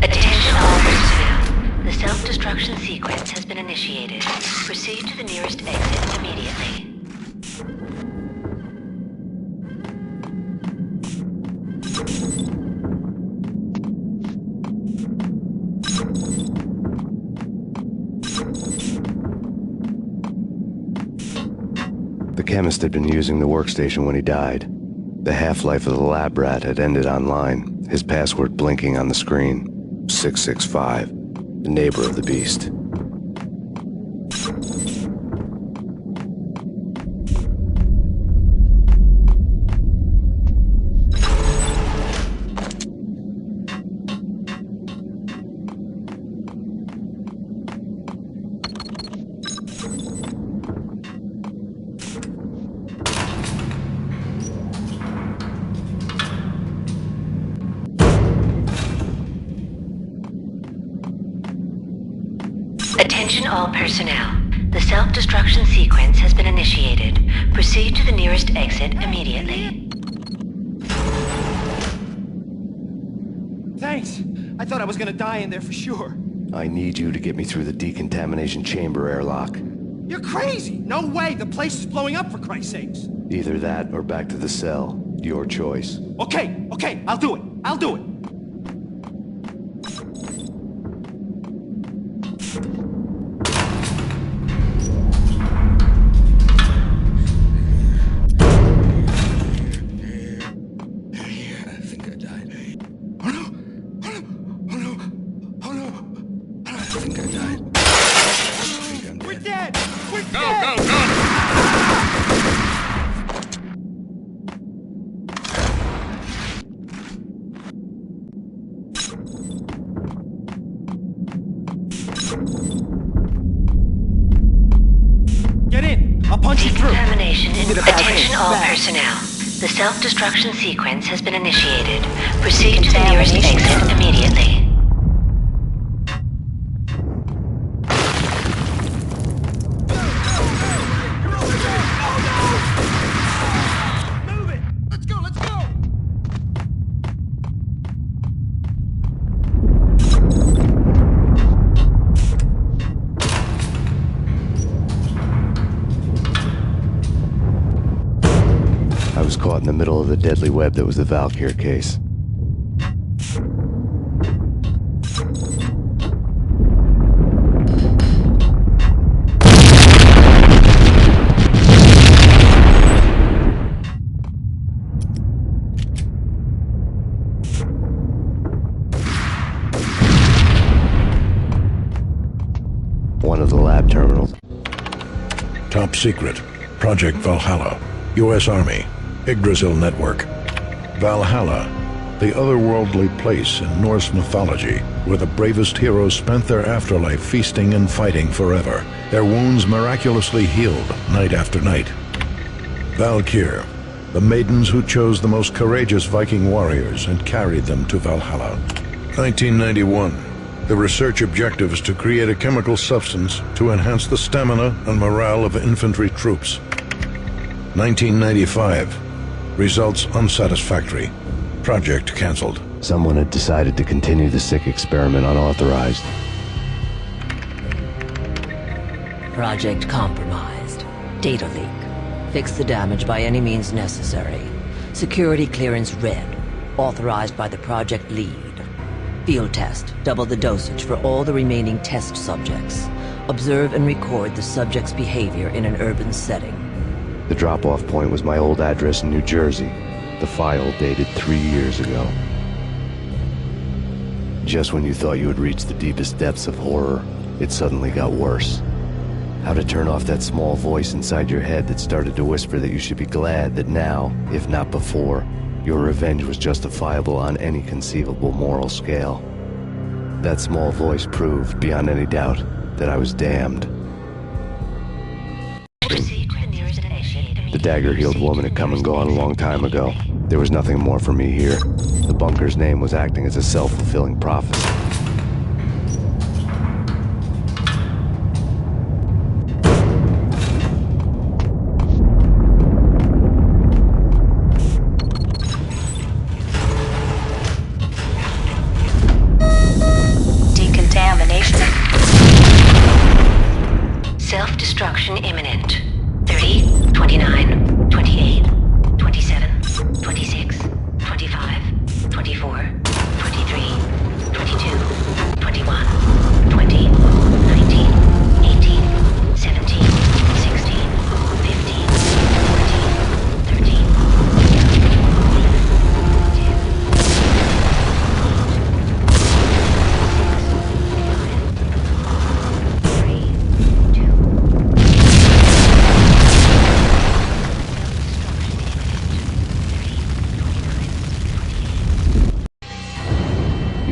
Attention all personnel. The self-destruction sequence has been initiated. Proceed to the nearest exit immediately. The chemist had been using the workstation when he died. The half-life of the lab rat had ended online, his password blinking on the screen. 665, the neighbor of the beast. Attention all personnel. The self-destruction sequence has been initiated. Proceed to the nearest exit immediately. Thanks! I thought I was gonna die in there for sure. I need you to get me through the decontamination chamber airlock. You're crazy! No way! The place is blowing up, for Christ's sakes! Either that or back to the cell. Your choice. Okay, okay, I'll do it. I'll do it. Decontamination in attention all personnel. The self-destruction sequence has been initiated. Proceed to the nearest exit immediately. Caught in the middle of the deadly web that was the Valkyr case. Top secret. Project Valhalla. U.S. Army. Yggdrasil Network. Valhalla, the otherworldly place in Norse mythology where the bravest heroes spent their afterlife feasting and fighting forever, their wounds miraculously healed night after night. Valkyr, the maidens who chose the most courageous Viking warriors and carried them to Valhalla. 1991. The research objective is to create a chemical substance to enhance the stamina and morale of infantry troops. 1995. Results unsatisfactory. Project cancelled. Someone had decided to continue the sick experiment unauthorized. Project compromised. Data leak. Fix the damage by any means necessary. Security clearance red. Authorized by the project lead. Field test. Double the dosage for all the remaining test subjects. Observe and record the subject's behavior in an urban setting. The drop-off point was my old address in New Jersey. The file dated 3 years ago. Just when you thought you had reached the deepest depths of horror, it suddenly got worse. How to turn off that small voice inside your head that started to whisper that you should be glad that now, if not before, your revenge was justifiable on any conceivable moral scale. That small voice proved, beyond any doubt, that I was damned. The dagger-heeled woman had come and gone a long time ago. There was nothing more for me here. The bunker's name was acting as a self-fulfilling prophecy. Self-destruction imminent. 30, 29, 28, 27, 26, 25, 24, 23, 22, 21, 20, 19, 18, 17, 16, 15, 14, 13,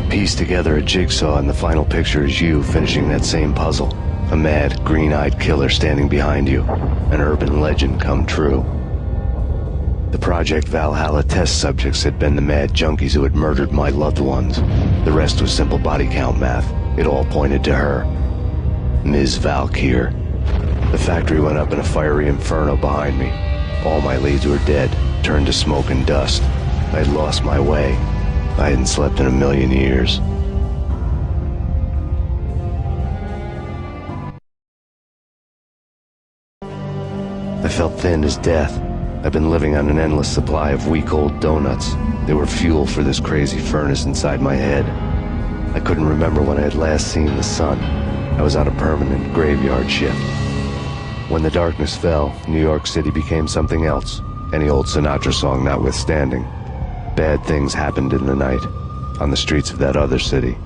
Piece together a jigsaw, and the final picture is you finishing that same puzzle. A mad, green-eyed killer standing behind you. An urban legend come true. The Project Valhalla test subjects had been the mad junkies who had murdered my loved ones. The rest was simple body count math. It all pointed to her. Ms. Valkyr. The factory went up in a fiery inferno behind me. All my leads were dead, turned to smoke and dust. I had lost my way. I hadn't slept in a million years. I felt thin as death. I've been living on an endless supply of week-old donuts. They were fuel for this crazy furnace inside my head. I couldn't remember when I had last seen the sun. I was on a permanent graveyard shift. When the darkness fell, New York City became something else, any old Sinatra song notwithstanding. Bad things happened in the night, on the streets of that other city,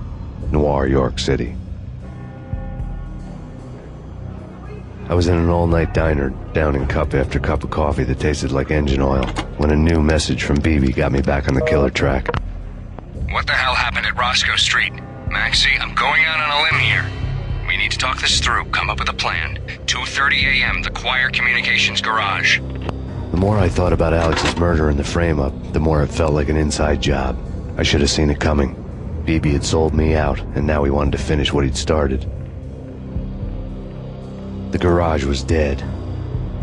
Noir York City. I was in an all-night diner, downing cup after cup of coffee that tasted like engine oil, when a new message from BB got me back on the killer track. What the hell happened at Roscoe Street? Maxie, I'm going out on a limb here. We need to talk this through, come up with a plan. 2:30 a.m., the Choir Communications Garage. The more I thought about Alex's murder and the frame-up, the more it felt like an inside job. I should have seen it coming. BB had sold me out, and now he wanted to finish what he'd started. The garage was dead.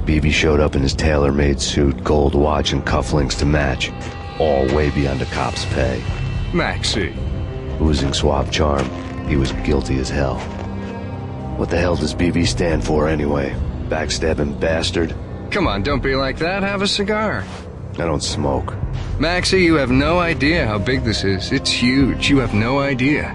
BB showed up in his tailor-made suit, gold watch, and cufflinks to match. All way beyond a cop's pay. Maxie. Oozing suave charm, he was guilty as hell. What the hell does BB stand for anyway? Backstabbing bastard? Come on, don't be like that. Have a cigar. I don't smoke. Maxie, you have no idea how big this is. It's huge. You have no idea.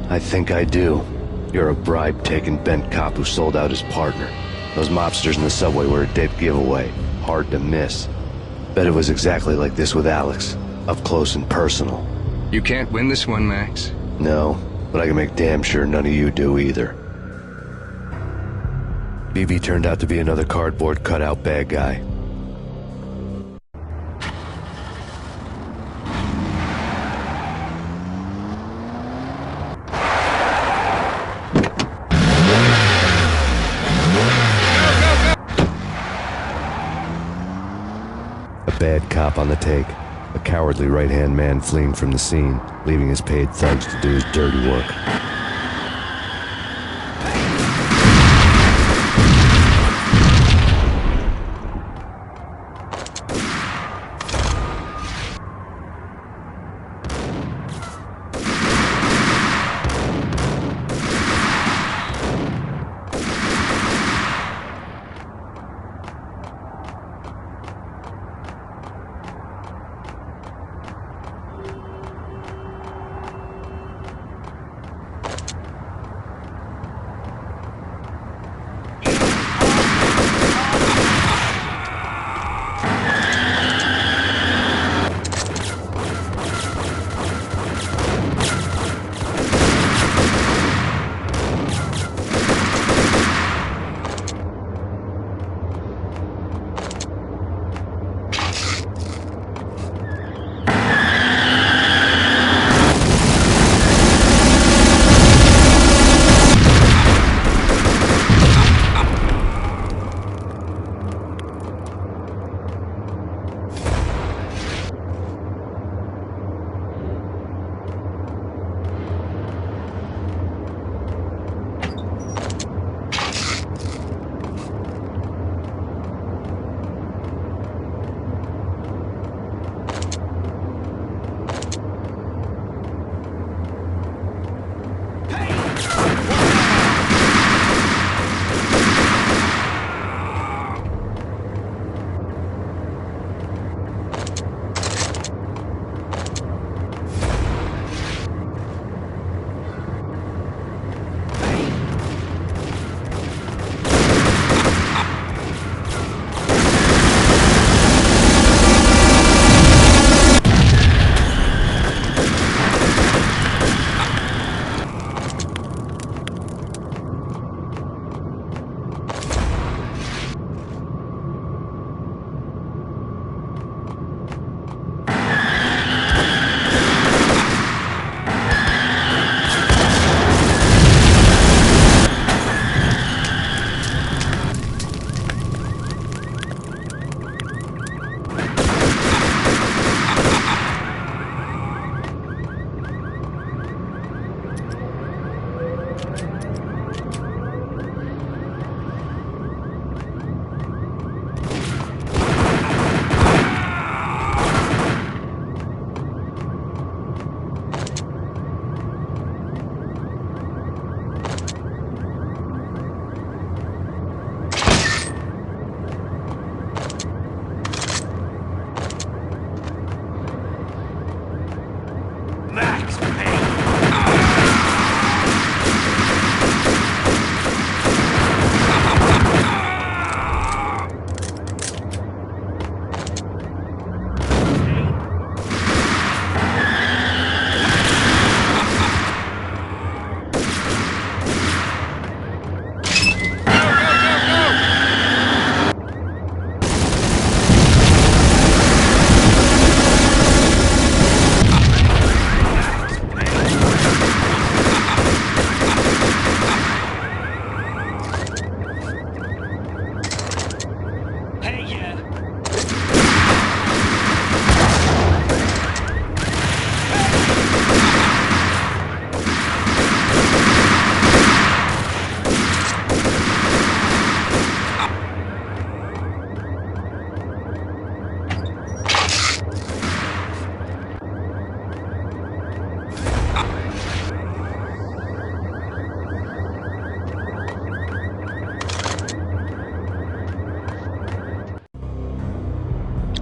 I think I do. You're a bribe-taking bent cop who sold out his partner. Those mobsters in the subway were a dead giveaway. Hard to miss. Bet it was exactly like this with Alex. Up close and personal. You can't win this one, Max. No, but I can make damn sure none of you do either. BB turned out to be another cardboard cutout bad guy. A bad cop on the take. A cowardly right-hand man fleeing from the scene, leaving his paid thugs to do his dirty work.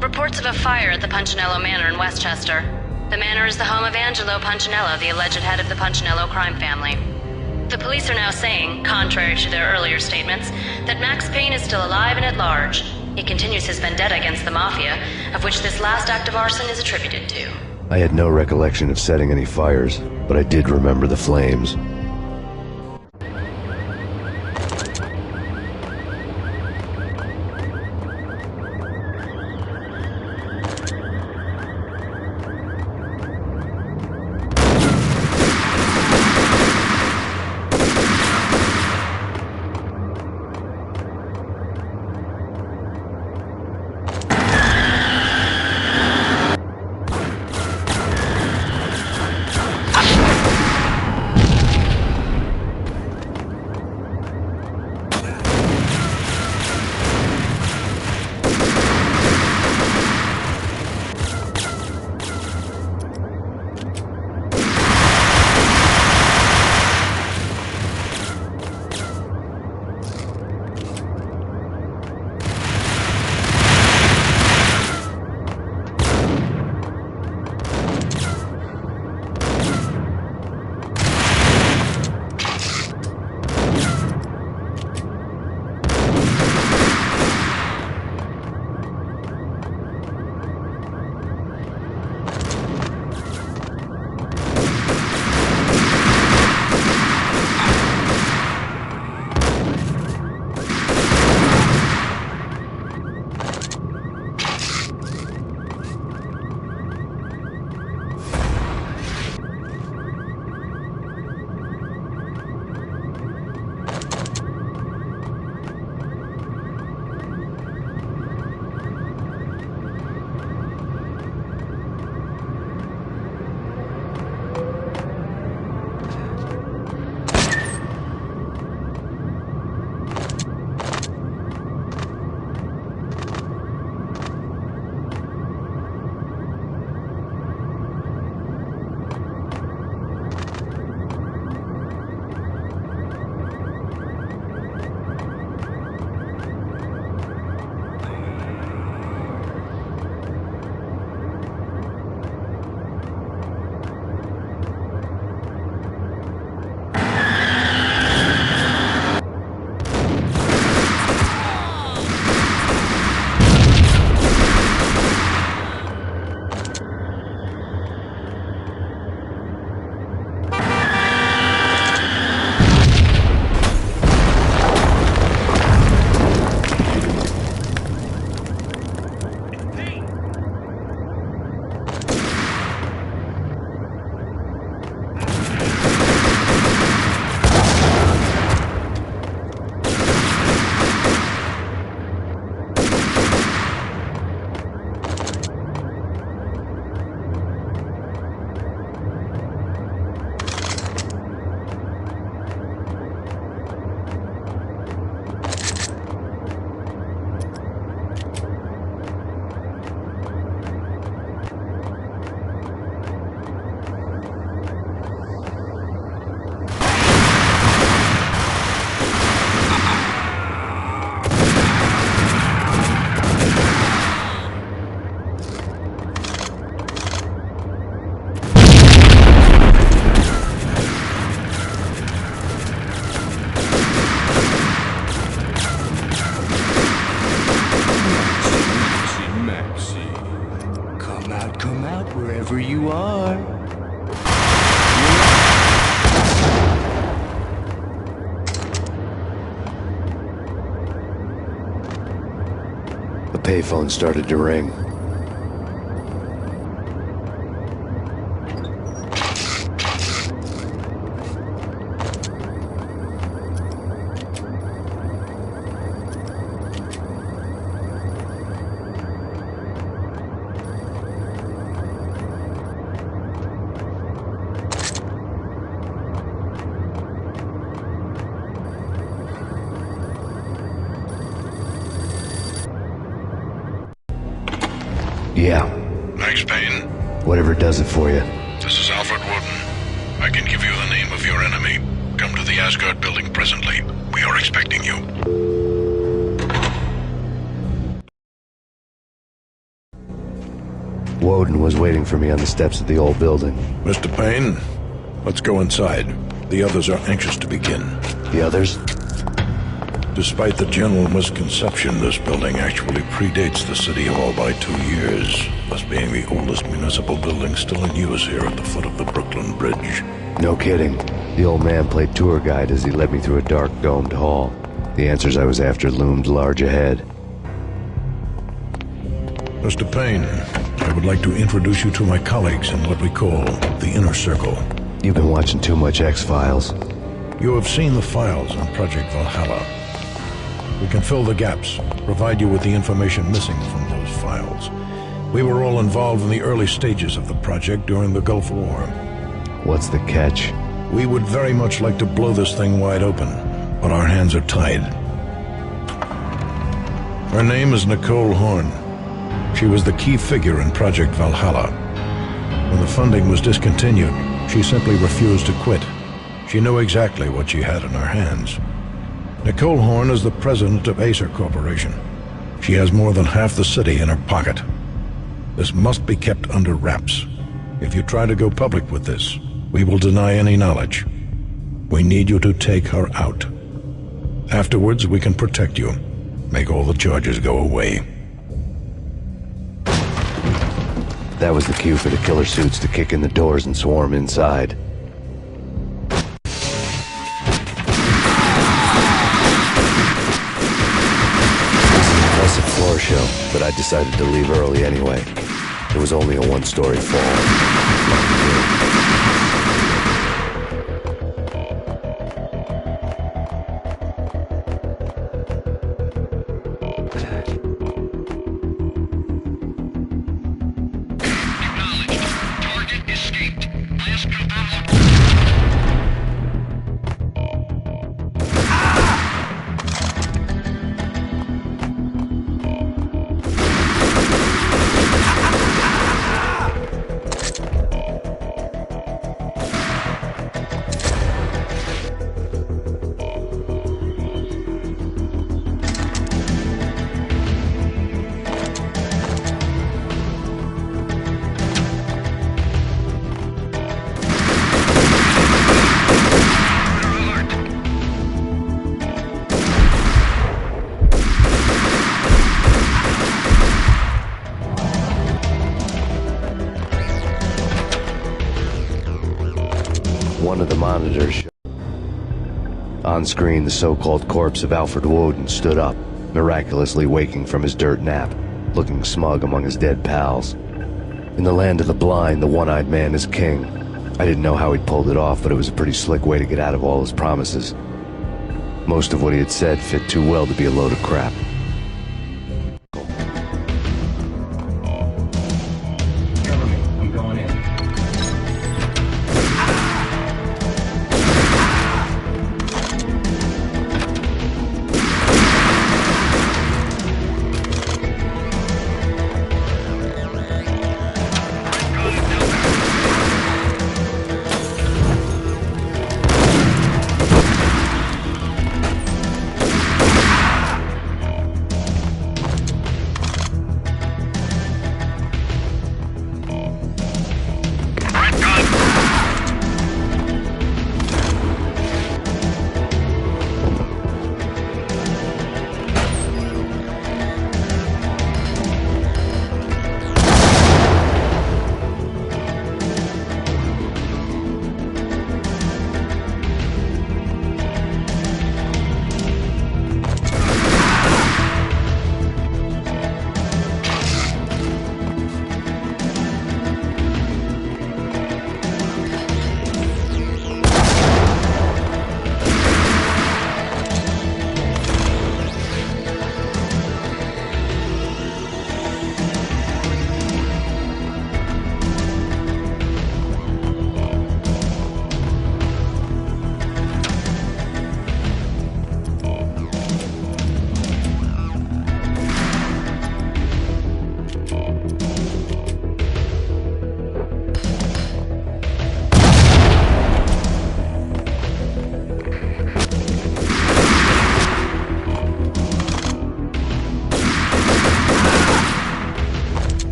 Reports of a fire at the Punchinello Manor in Westchester. The manor is the home of Angelo Punchinello, the alleged head of the Punchinello crime family. The police are now saying, contrary to their earlier statements, that Max Payne is still alive and at large. He continues his vendetta against the Mafia, of which this last act of arson is attributed to. I had no recollection of setting any fires, but I did remember the flames. payphone started to ring. Yeah. Thanks, Payne. Whatever does it for you. This is Alfred Woden. I can give you the name of your enemy. Come to the Asgard building presently. We are expecting you. Woden was waiting for me on the steps of the old building. Mr. Payne, let's go inside. The others are anxious to begin. The others? Despite the general misconception, this building actually predates the City Hall by 2 years, thus being the oldest municipal building still in use here at the foot of the Brooklyn Bridge. No kidding. The old man played tour guide as he led me through a dark domed hall. The answers I was after loomed large ahead. Mr. Payne, I would like to introduce you to my colleagues in what we call the Inner Circle. You've been watching too much X-Files. You have seen the files on Project Valhalla. We can fill the gaps, provide you with the information missing from those files. We were all involved in the early stages of the project during the Gulf War. What's the catch? We would very much like to blow this thing wide open, but our hands are tied. Her name is Nicole Horn. She was the key figure in Project Valhalla. When the funding was discontinued, she simply refused to quit. She knew exactly what she had in her hands. Nicole Horn is the president of Acer Corporation. She has more than half the city in her pocket. This must be kept under wraps. If you try to go public with this, we will deny any knowledge. We need you to take her out. Afterwards, we can protect you. Make all the charges go away. That was the cue for the killer suits to kick in the doors and swarm inside. Floor show, but I decided to leave early anyway. It was only a one-story fall. One of the monitors showed. On screen, the so-called corpse of Alfred Woden stood up, miraculously waking from his dirt nap, looking smug among his dead pals. In the land of the blind, the one-eyed man is king. I didn't know how he'd pulled it off, but it was a pretty slick way to get out of all his promises. Most of what he had said fit too well to be a load of crap.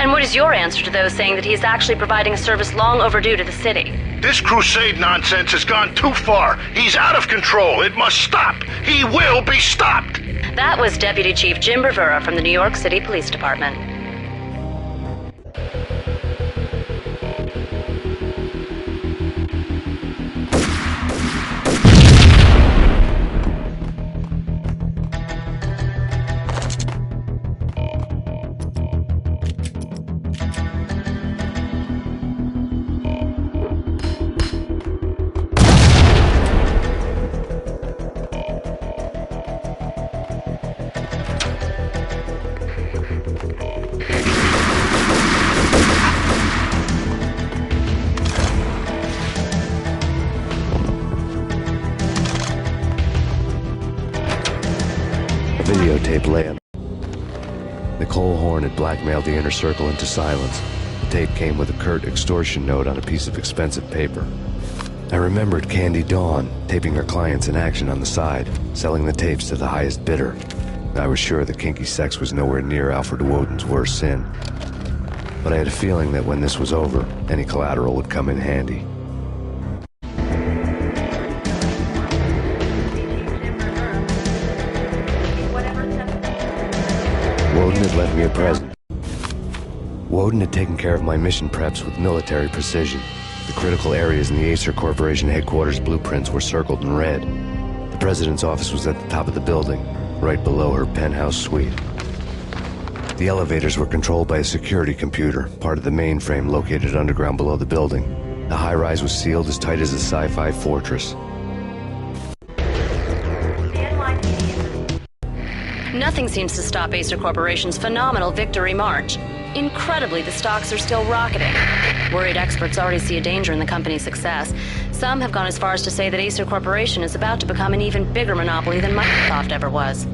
And what is your answer to those saying that he is actually providing a service long overdue to the city? This crusade nonsense has gone too far. He's out of control. It must stop. He will be stopped. That was Deputy Chief Jim Bravura from the New York City Police Department. Videotape lay. Nicole Horn had blackmailed the inner circle into silence. The tape came with a curt extortion note on a piece of expensive paper. I remembered Candy Dawn taping her clients in action on the side, selling the tapes to the highest bidder. I was sure that kinky sex was nowhere near Alfred Woden's worst sin. But I had a feeling that when this was over, any collateral would come in handy. Woden had left me a present. Woden had taken care of my mission preps with military precision. The critical areas in the Acer Corporation headquarters blueprints were circled in red. The president's office was at the top of the building, right below her penthouse suite. The elevators were controlled by a security computer, part of the mainframe located underground below the building. The high-rise was sealed as tight as a sci-fi fortress. Nothing seems to stop Acer Corporation's phenomenal victory march. Incredibly, the stocks are still rocketing. Worried experts already see a danger in the company's success. Some have gone as far as to say that Acer Corporation is about to become an even bigger monopoly than Microsoft ever was.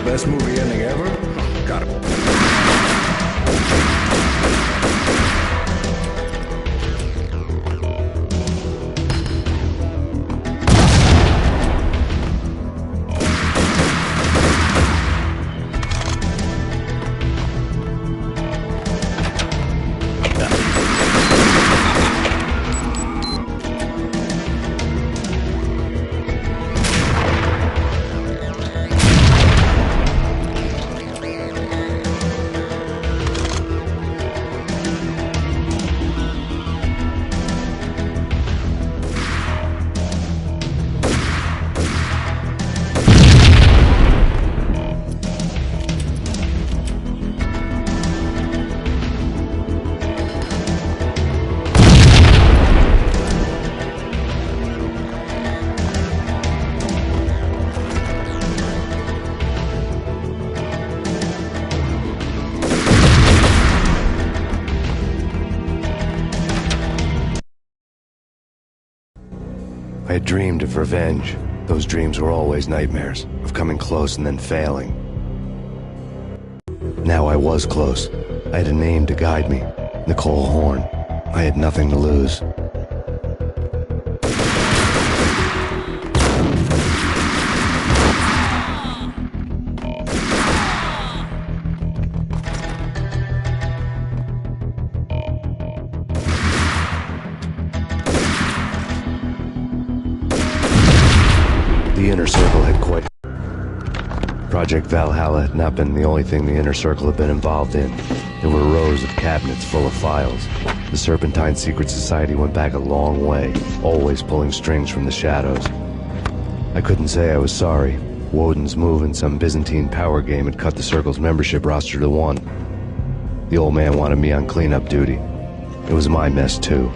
Best movie ending ever? Got it. I had dreamed of revenge. Those dreams were always nightmares, of coming close and then failing. Now I was close. I had a name to guide me, Nicole Horn. I had nothing to lose. The Inner Circle had quite... Project Valhalla had not been the only thing the Inner Circle had been involved in. There were rows of cabinets full of files. The Serpentine Secret Society went back a long way, always pulling strings from the shadows. I couldn't say I was sorry. Woden's move in some Byzantine power game had cut the Circle's membership roster to 1. The old man wanted me on cleanup duty. It was my mess, too.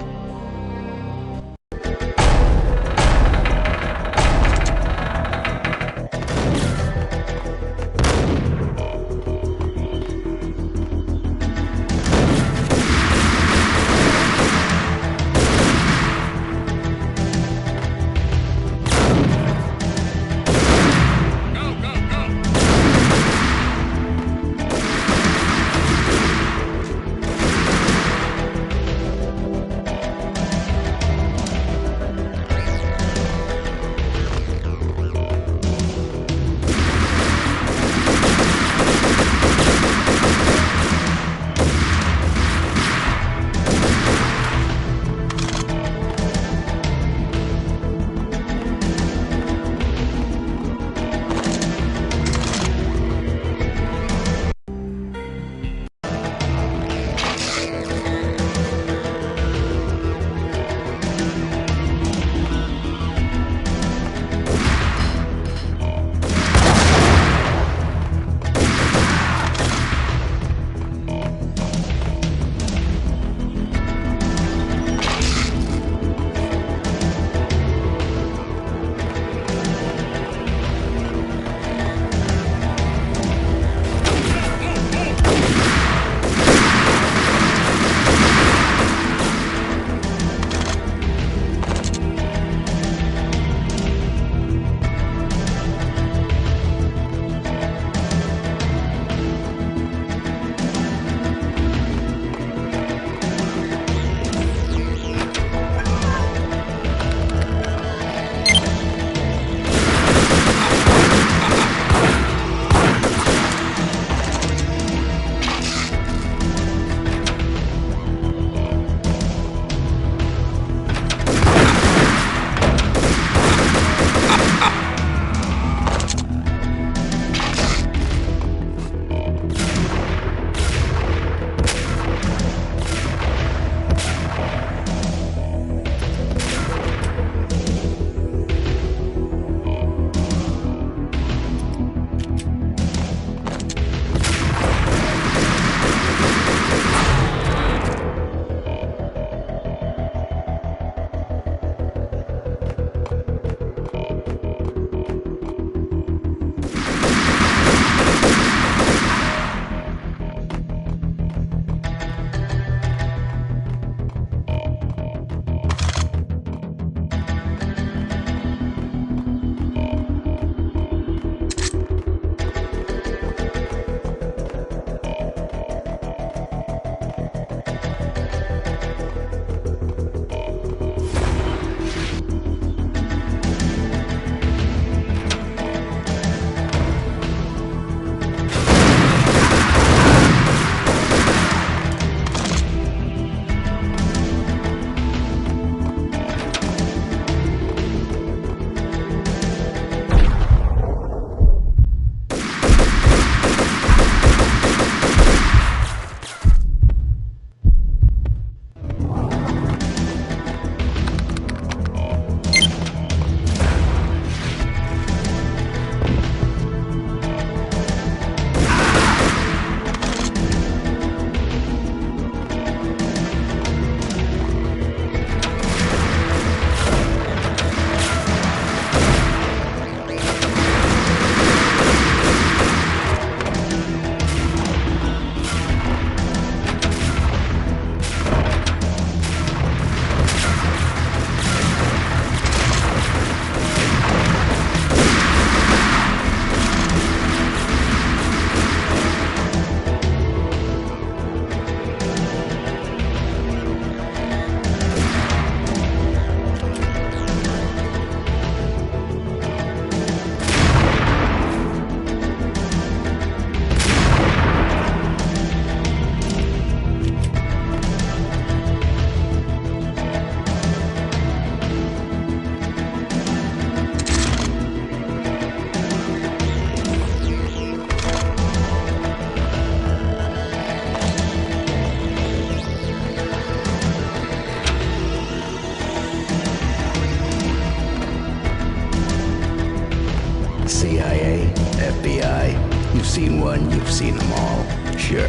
CIA, FBI. You've seen one, you've seen them all. Sure.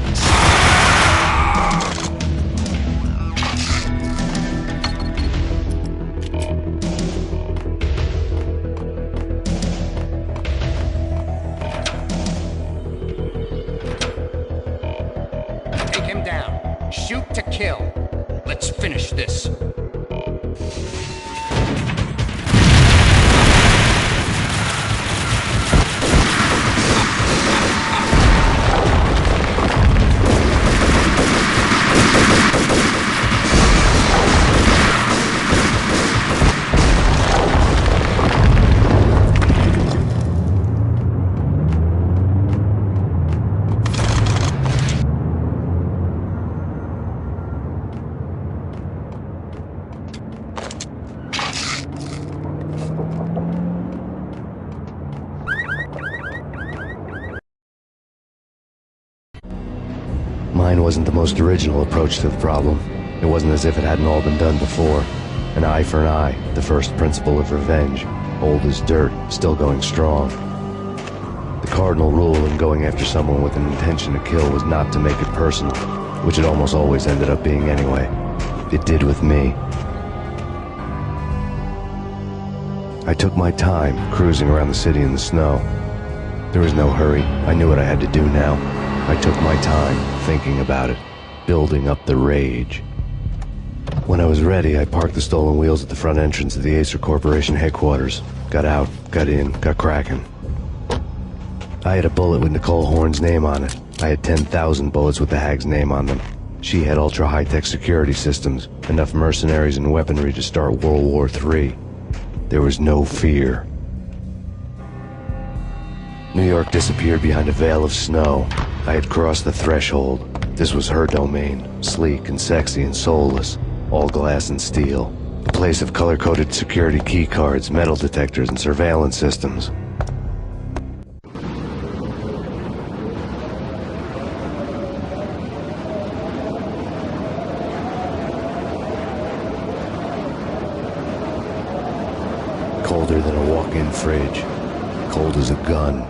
Take him down. Shoot to kill. Let's finish this. Mine wasn't the most original approach to the problem. It wasn't as if it hadn't all been done before. An eye for an eye, the first principle of revenge. Old as dirt, still going strong. The cardinal rule in going after someone with an intention to kill was not to make it personal, which it almost always ended up being anyway. It did with me. I took my time, cruising around the city in the snow. There was no hurry. I knew what I had to do now. I took my time, thinking about it, building up the rage. When I was ready, I parked the stolen wheels at the front entrance of the Acer Corporation headquarters. Got out, got in, got cracking. I had a bullet with Nicole Horn's name on it. I had 10,000 bullets with the Hag's name on them. She had ultra-high-tech security systems, enough mercenaries and weaponry to start World War III. There was no fear. New York disappeared behind a veil of snow. I had crossed the threshold. This was her domain, sleek and sexy and soulless, all glass and steel. A place of color-coded security keycards, metal detectors, and surveillance systems. Colder than a walk-in fridge. Cold as a gun.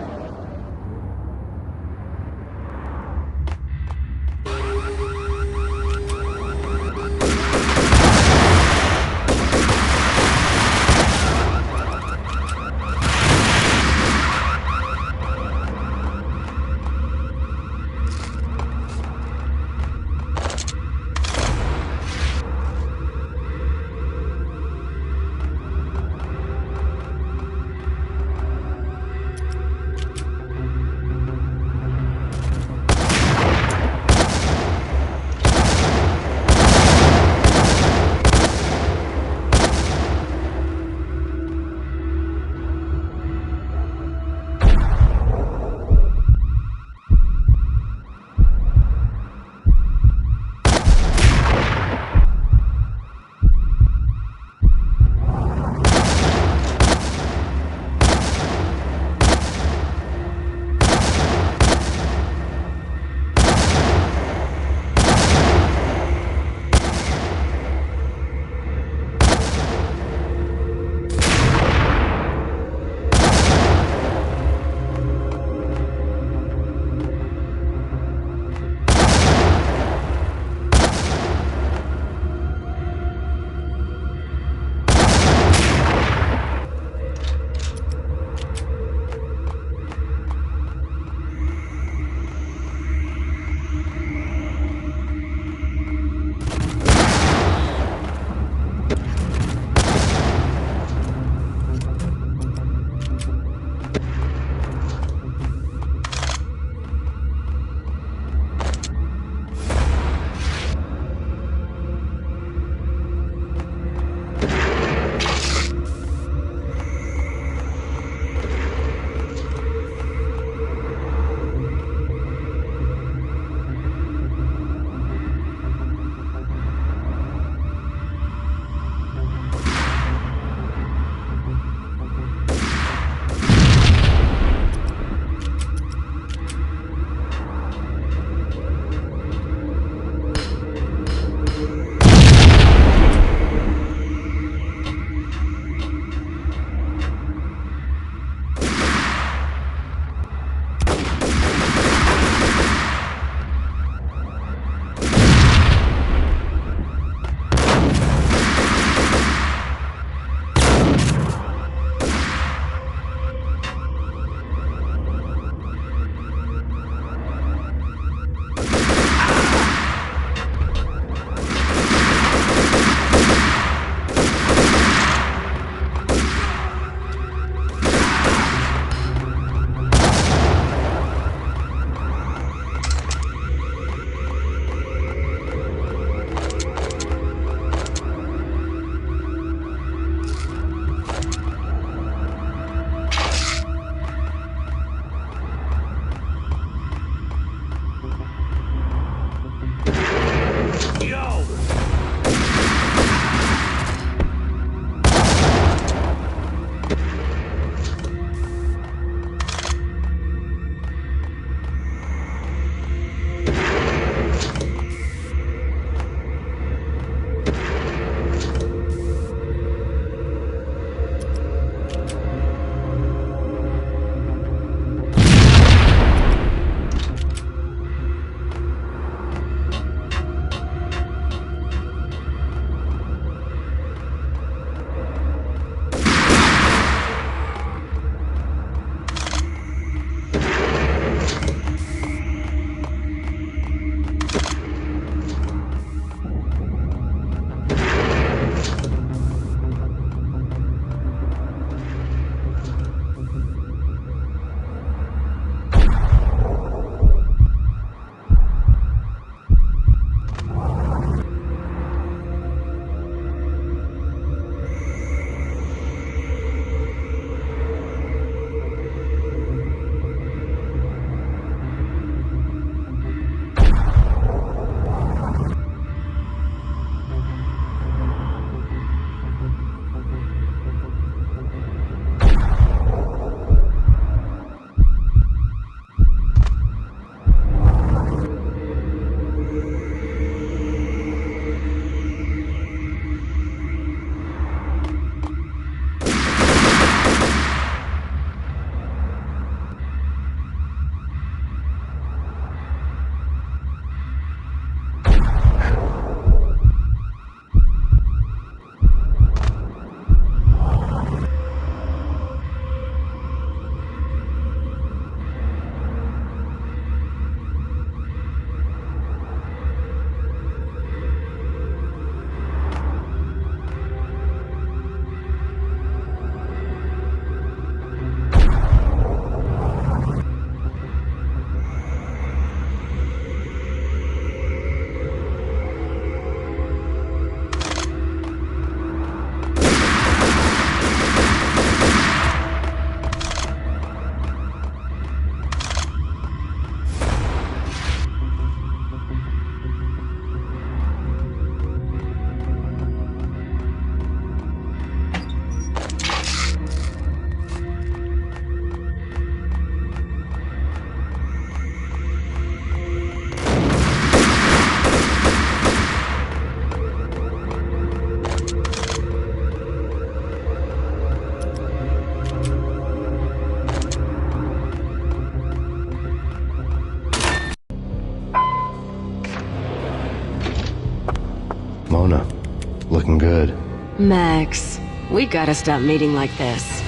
looking good. Max, we gotta stop meeting like this.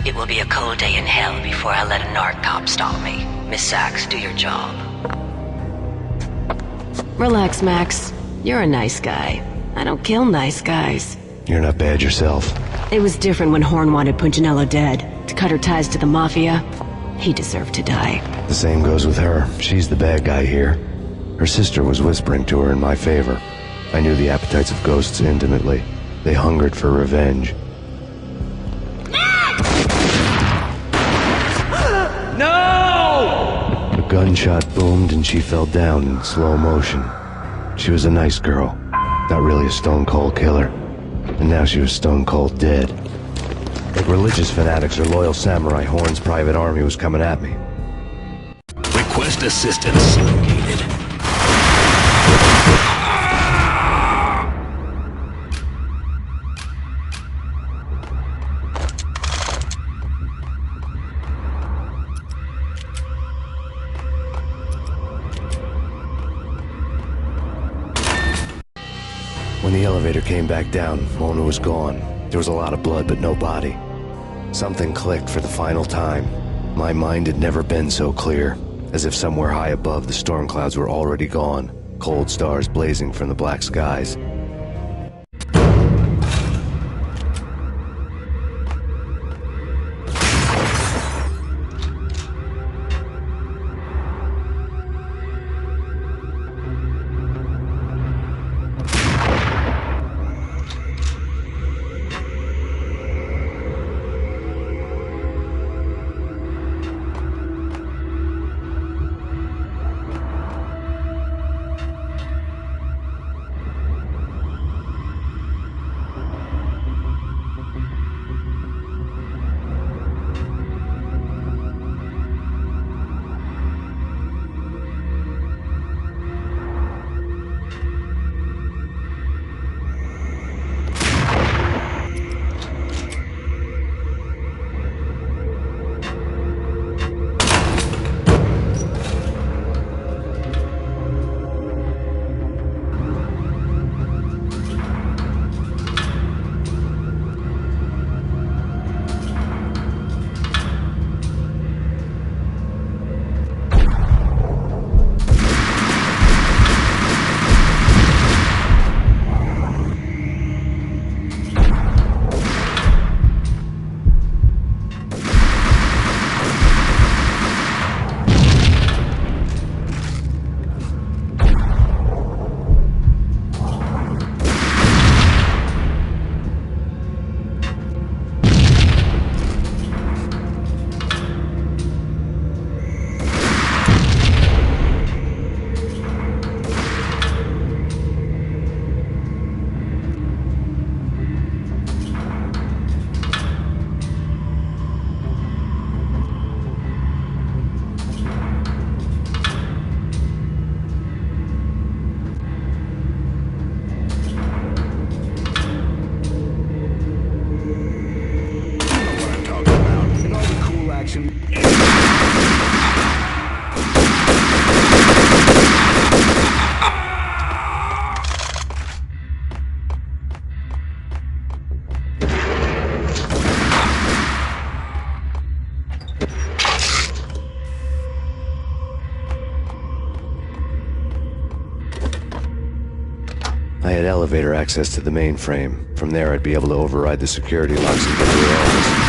It will be a cold day in hell before I let a narc cop stop me. Miss Sachs, do your job. Relax, Max. You're a nice guy. I don't kill nice guys. You're not bad yourself. It was different when Horn wanted Punchinello dead. To cut her ties to the Mafia, he deserved to die. The same goes with her. She's the bad guy here. Her sister was whispering to her in my favor. I knew the appetites of ghosts intimately. They hungered for revenge. No! A gunshot boomed and she fell down in slow motion. She was a nice girl, not really a stone-cold killer. And now she was stone-cold dead. Like religious fanatics or loyal samurai, Horn's private army was coming at me. Request assistance. Located. When the elevator came back down, Mona was gone. There was a lot of blood, but no body. Something clicked for the final time. My mind had never been so clear, as if somewhere high above the storm clouds were already gone, cold stars blazing from the black skies. I had elevator access to the mainframe. From there, I'd be able to override the security locks and get to her office.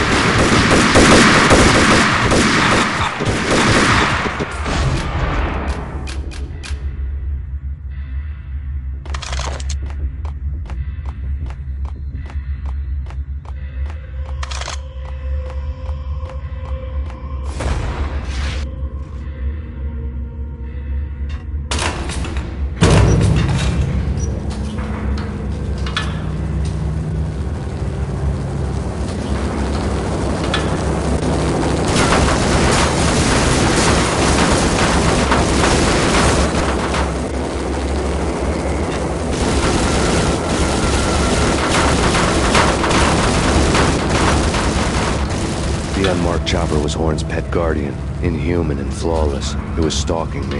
The unmarked chopper was Horn's pet guardian, inhuman and flawless. It was stalking me.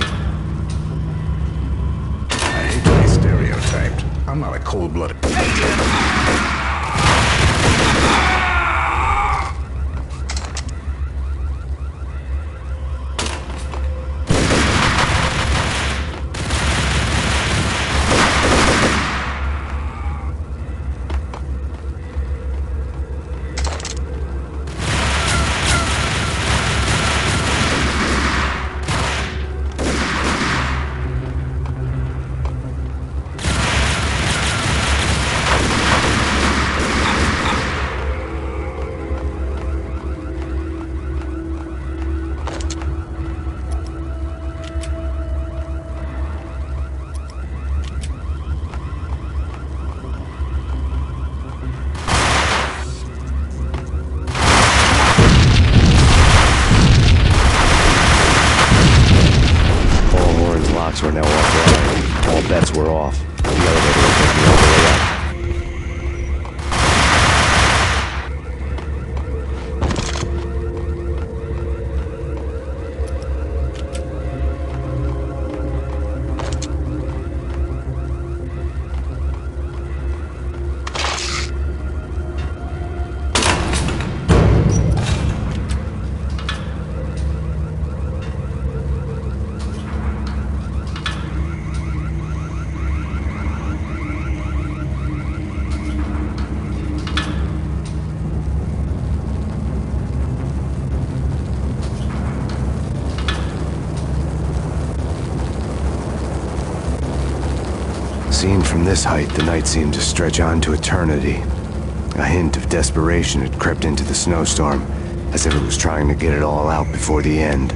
I hate to be stereotyped. I'm not a cold-blooded... Were now offline. All bets were off. The elevator will take me all the way up. Seen from this height, the night seemed to stretch on to eternity. A hint of desperation had crept into the snowstorm, as if it was trying to get it all out before the end.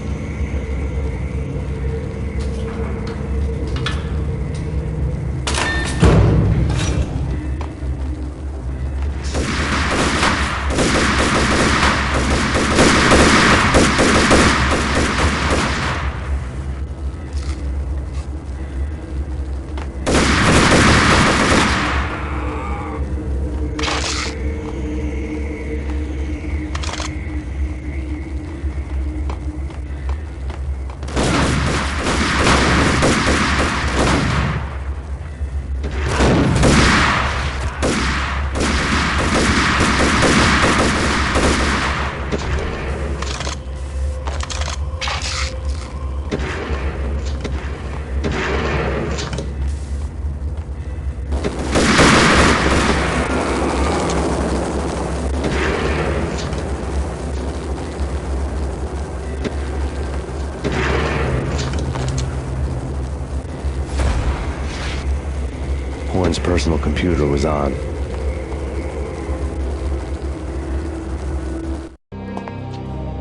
Horn's personal computer was on.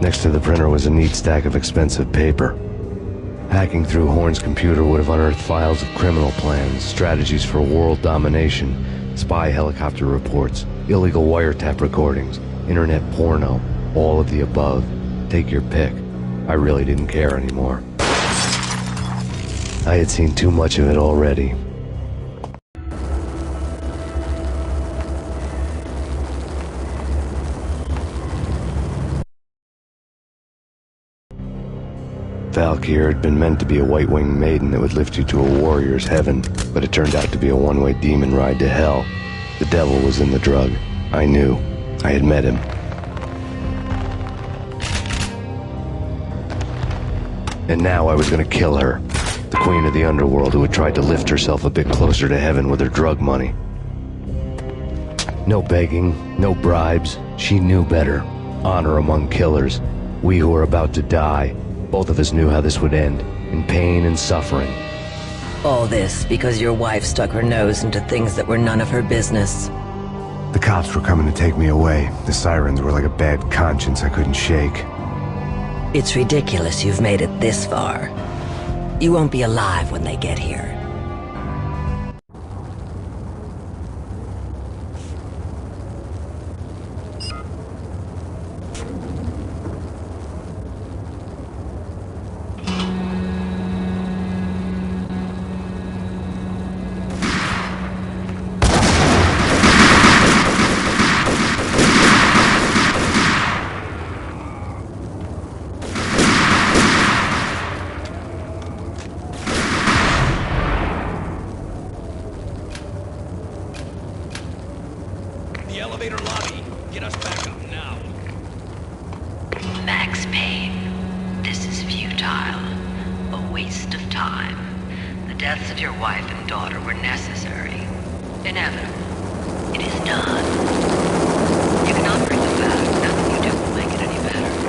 Next to the printer was a neat stack of expensive paper. Hacking through Horn's computer would have unearthed files of criminal plans, strategies for world domination, spy helicopter reports, illegal wiretap recordings, internet porno, all of the above. Take your pick. I really didn't care anymore. I had seen too much of it already. Valkyr had been meant to be a white-winged maiden that would lift you to a warrior's heaven, but it turned out to be a one-way demon ride to hell. The devil was in the drug. I knew. I had met him. And now I was gonna kill her. The queen of the underworld who had tried to lift herself a bit closer to heaven with her drug money. No begging, no bribes. She knew better. Honor among killers. We who were about to die. Both of us knew how this would end, in pain and suffering. All this because your wife stuck her nose into things that were none of her business. The cops were coming to take me away. The sirens were like a bad conscience I couldn't shake. It's ridiculous you've made it this far. You won't be alive when they get here. futile. A waste of time. The deaths of your wife and daughter were necessary. Inevitable. It is done. You cannot bring them back. Nothing you do will make it any better.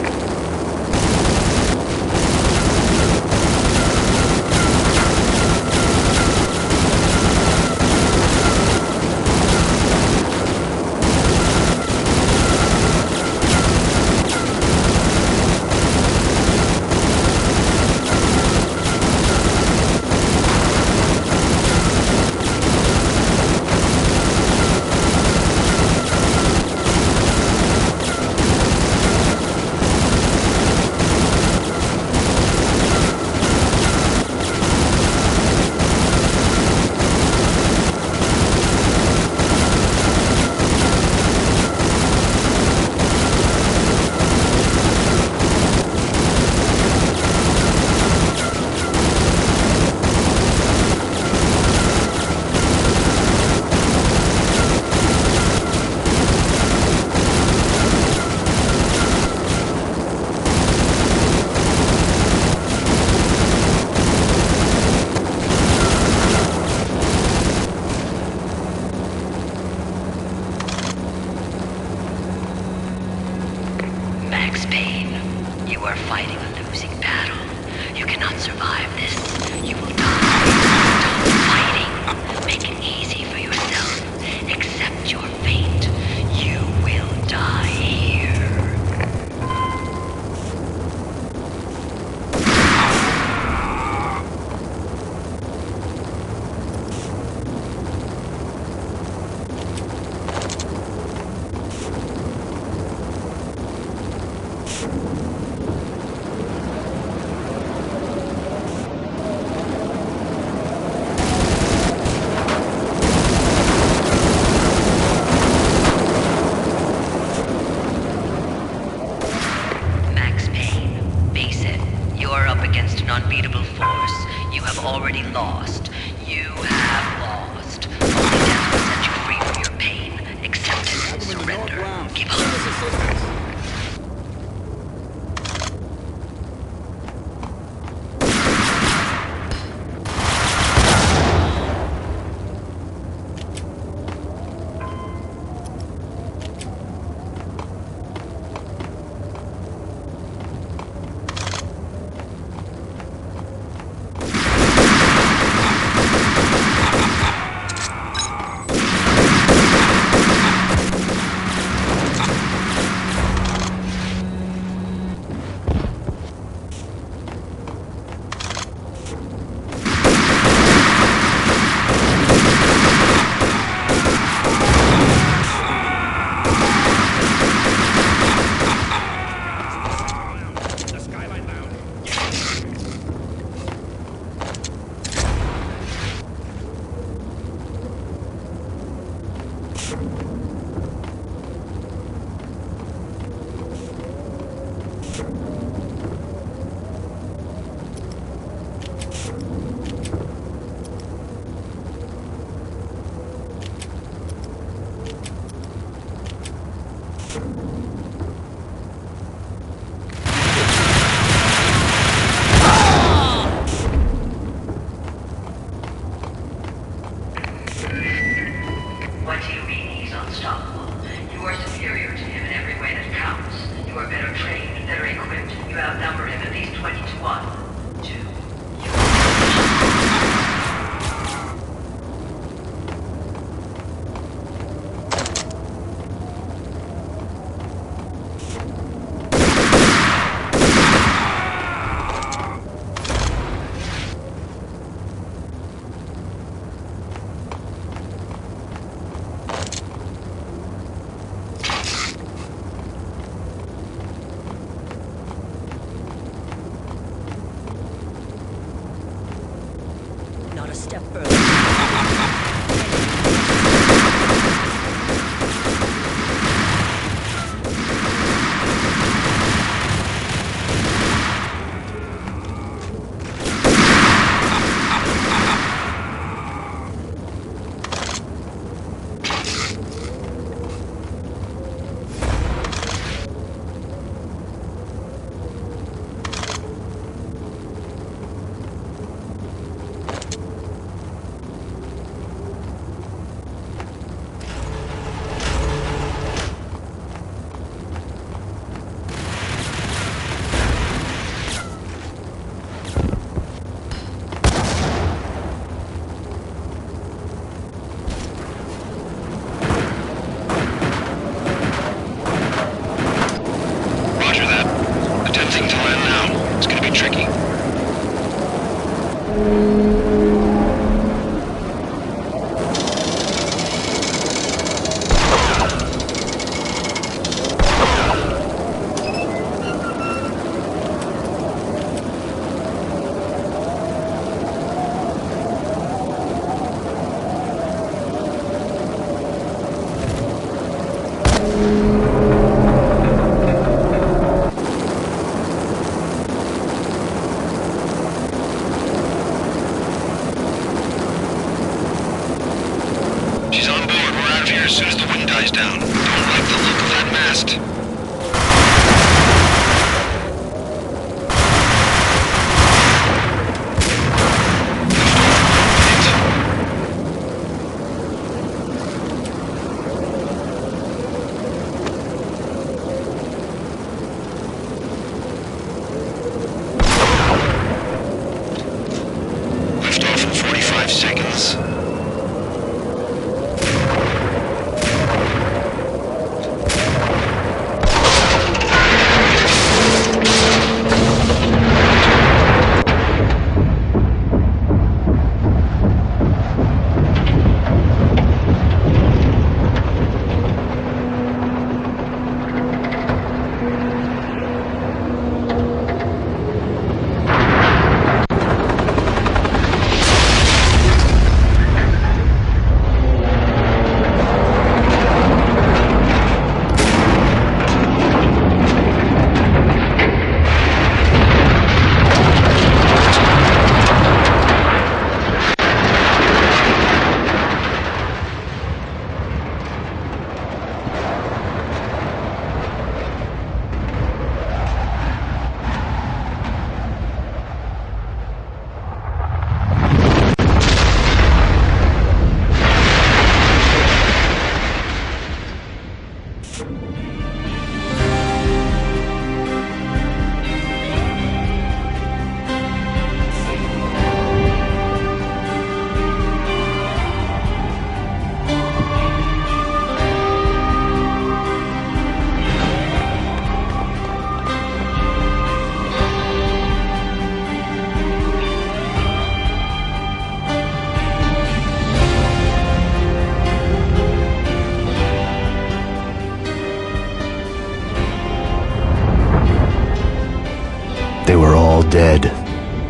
all dead.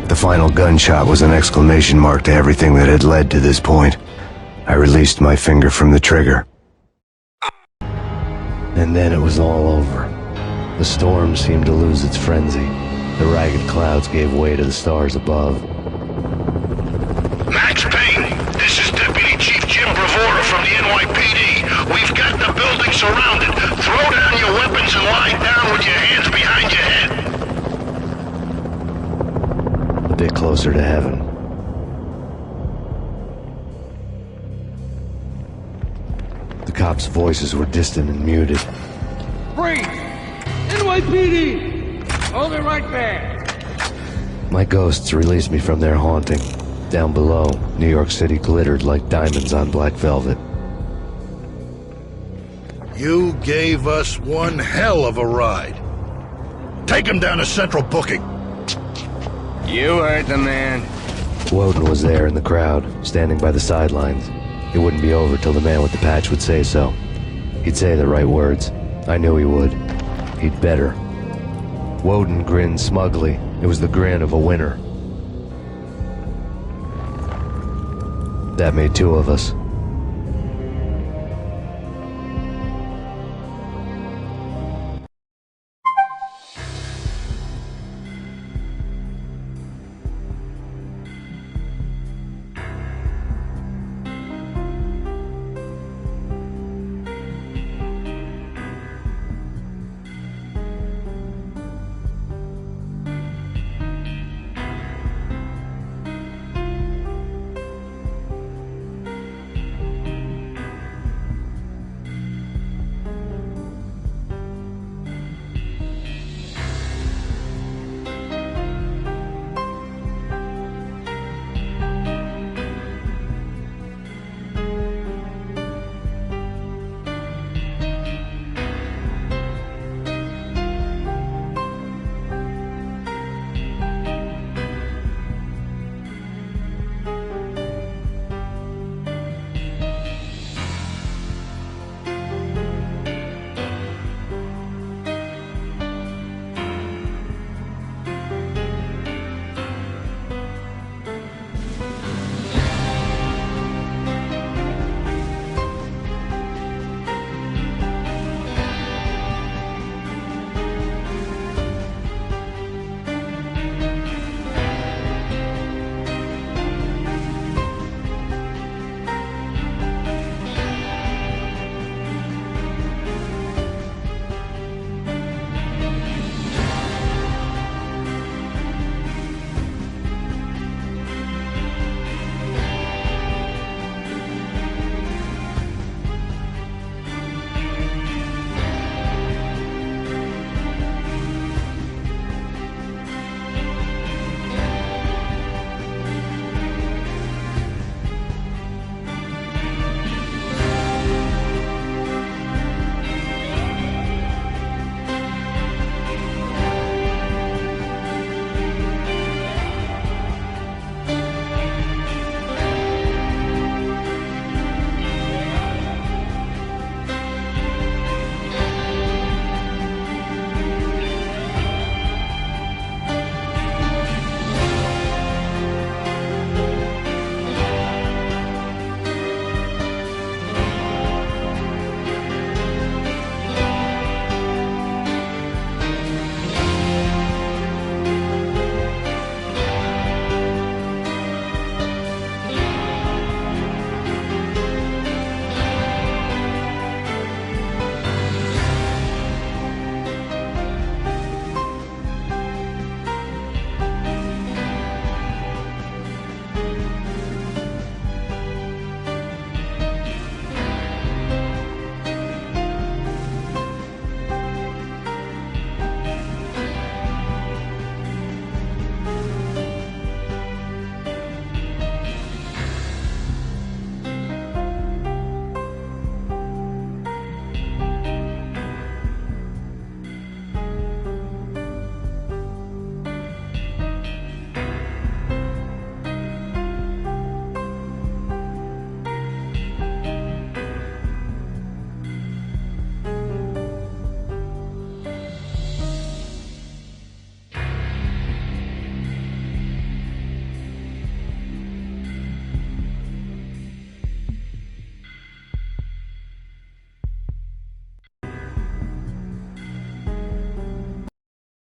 The final gunshot was an exclamation mark to everything that had led to this point. I released my finger from the trigger. And then it was all over. The storm seemed to lose its frenzy. The ragged clouds gave way to the stars above. Max Payne, this is Deputy Chief Jim Bravura from the NYPD. We've got the building surrounded. Throw down your weapons and lie down with your hands behind your head. A bit closer to heaven. The cops' voices were distant and muted. Freeze! NYPD! Hold it right there! My ghosts released me from their haunting. Down below, New York City glittered like diamonds on black velvet. You gave us one hell of a ride. Take him down to Central Booking. You heard the man. Woden was there in the crowd, standing by the sidelines. It wouldn't be over till the man with the patch would say so. He'd say the right words. I knew he would. He'd better. Woden grinned smugly. It was the grin of a winner. That made two of us.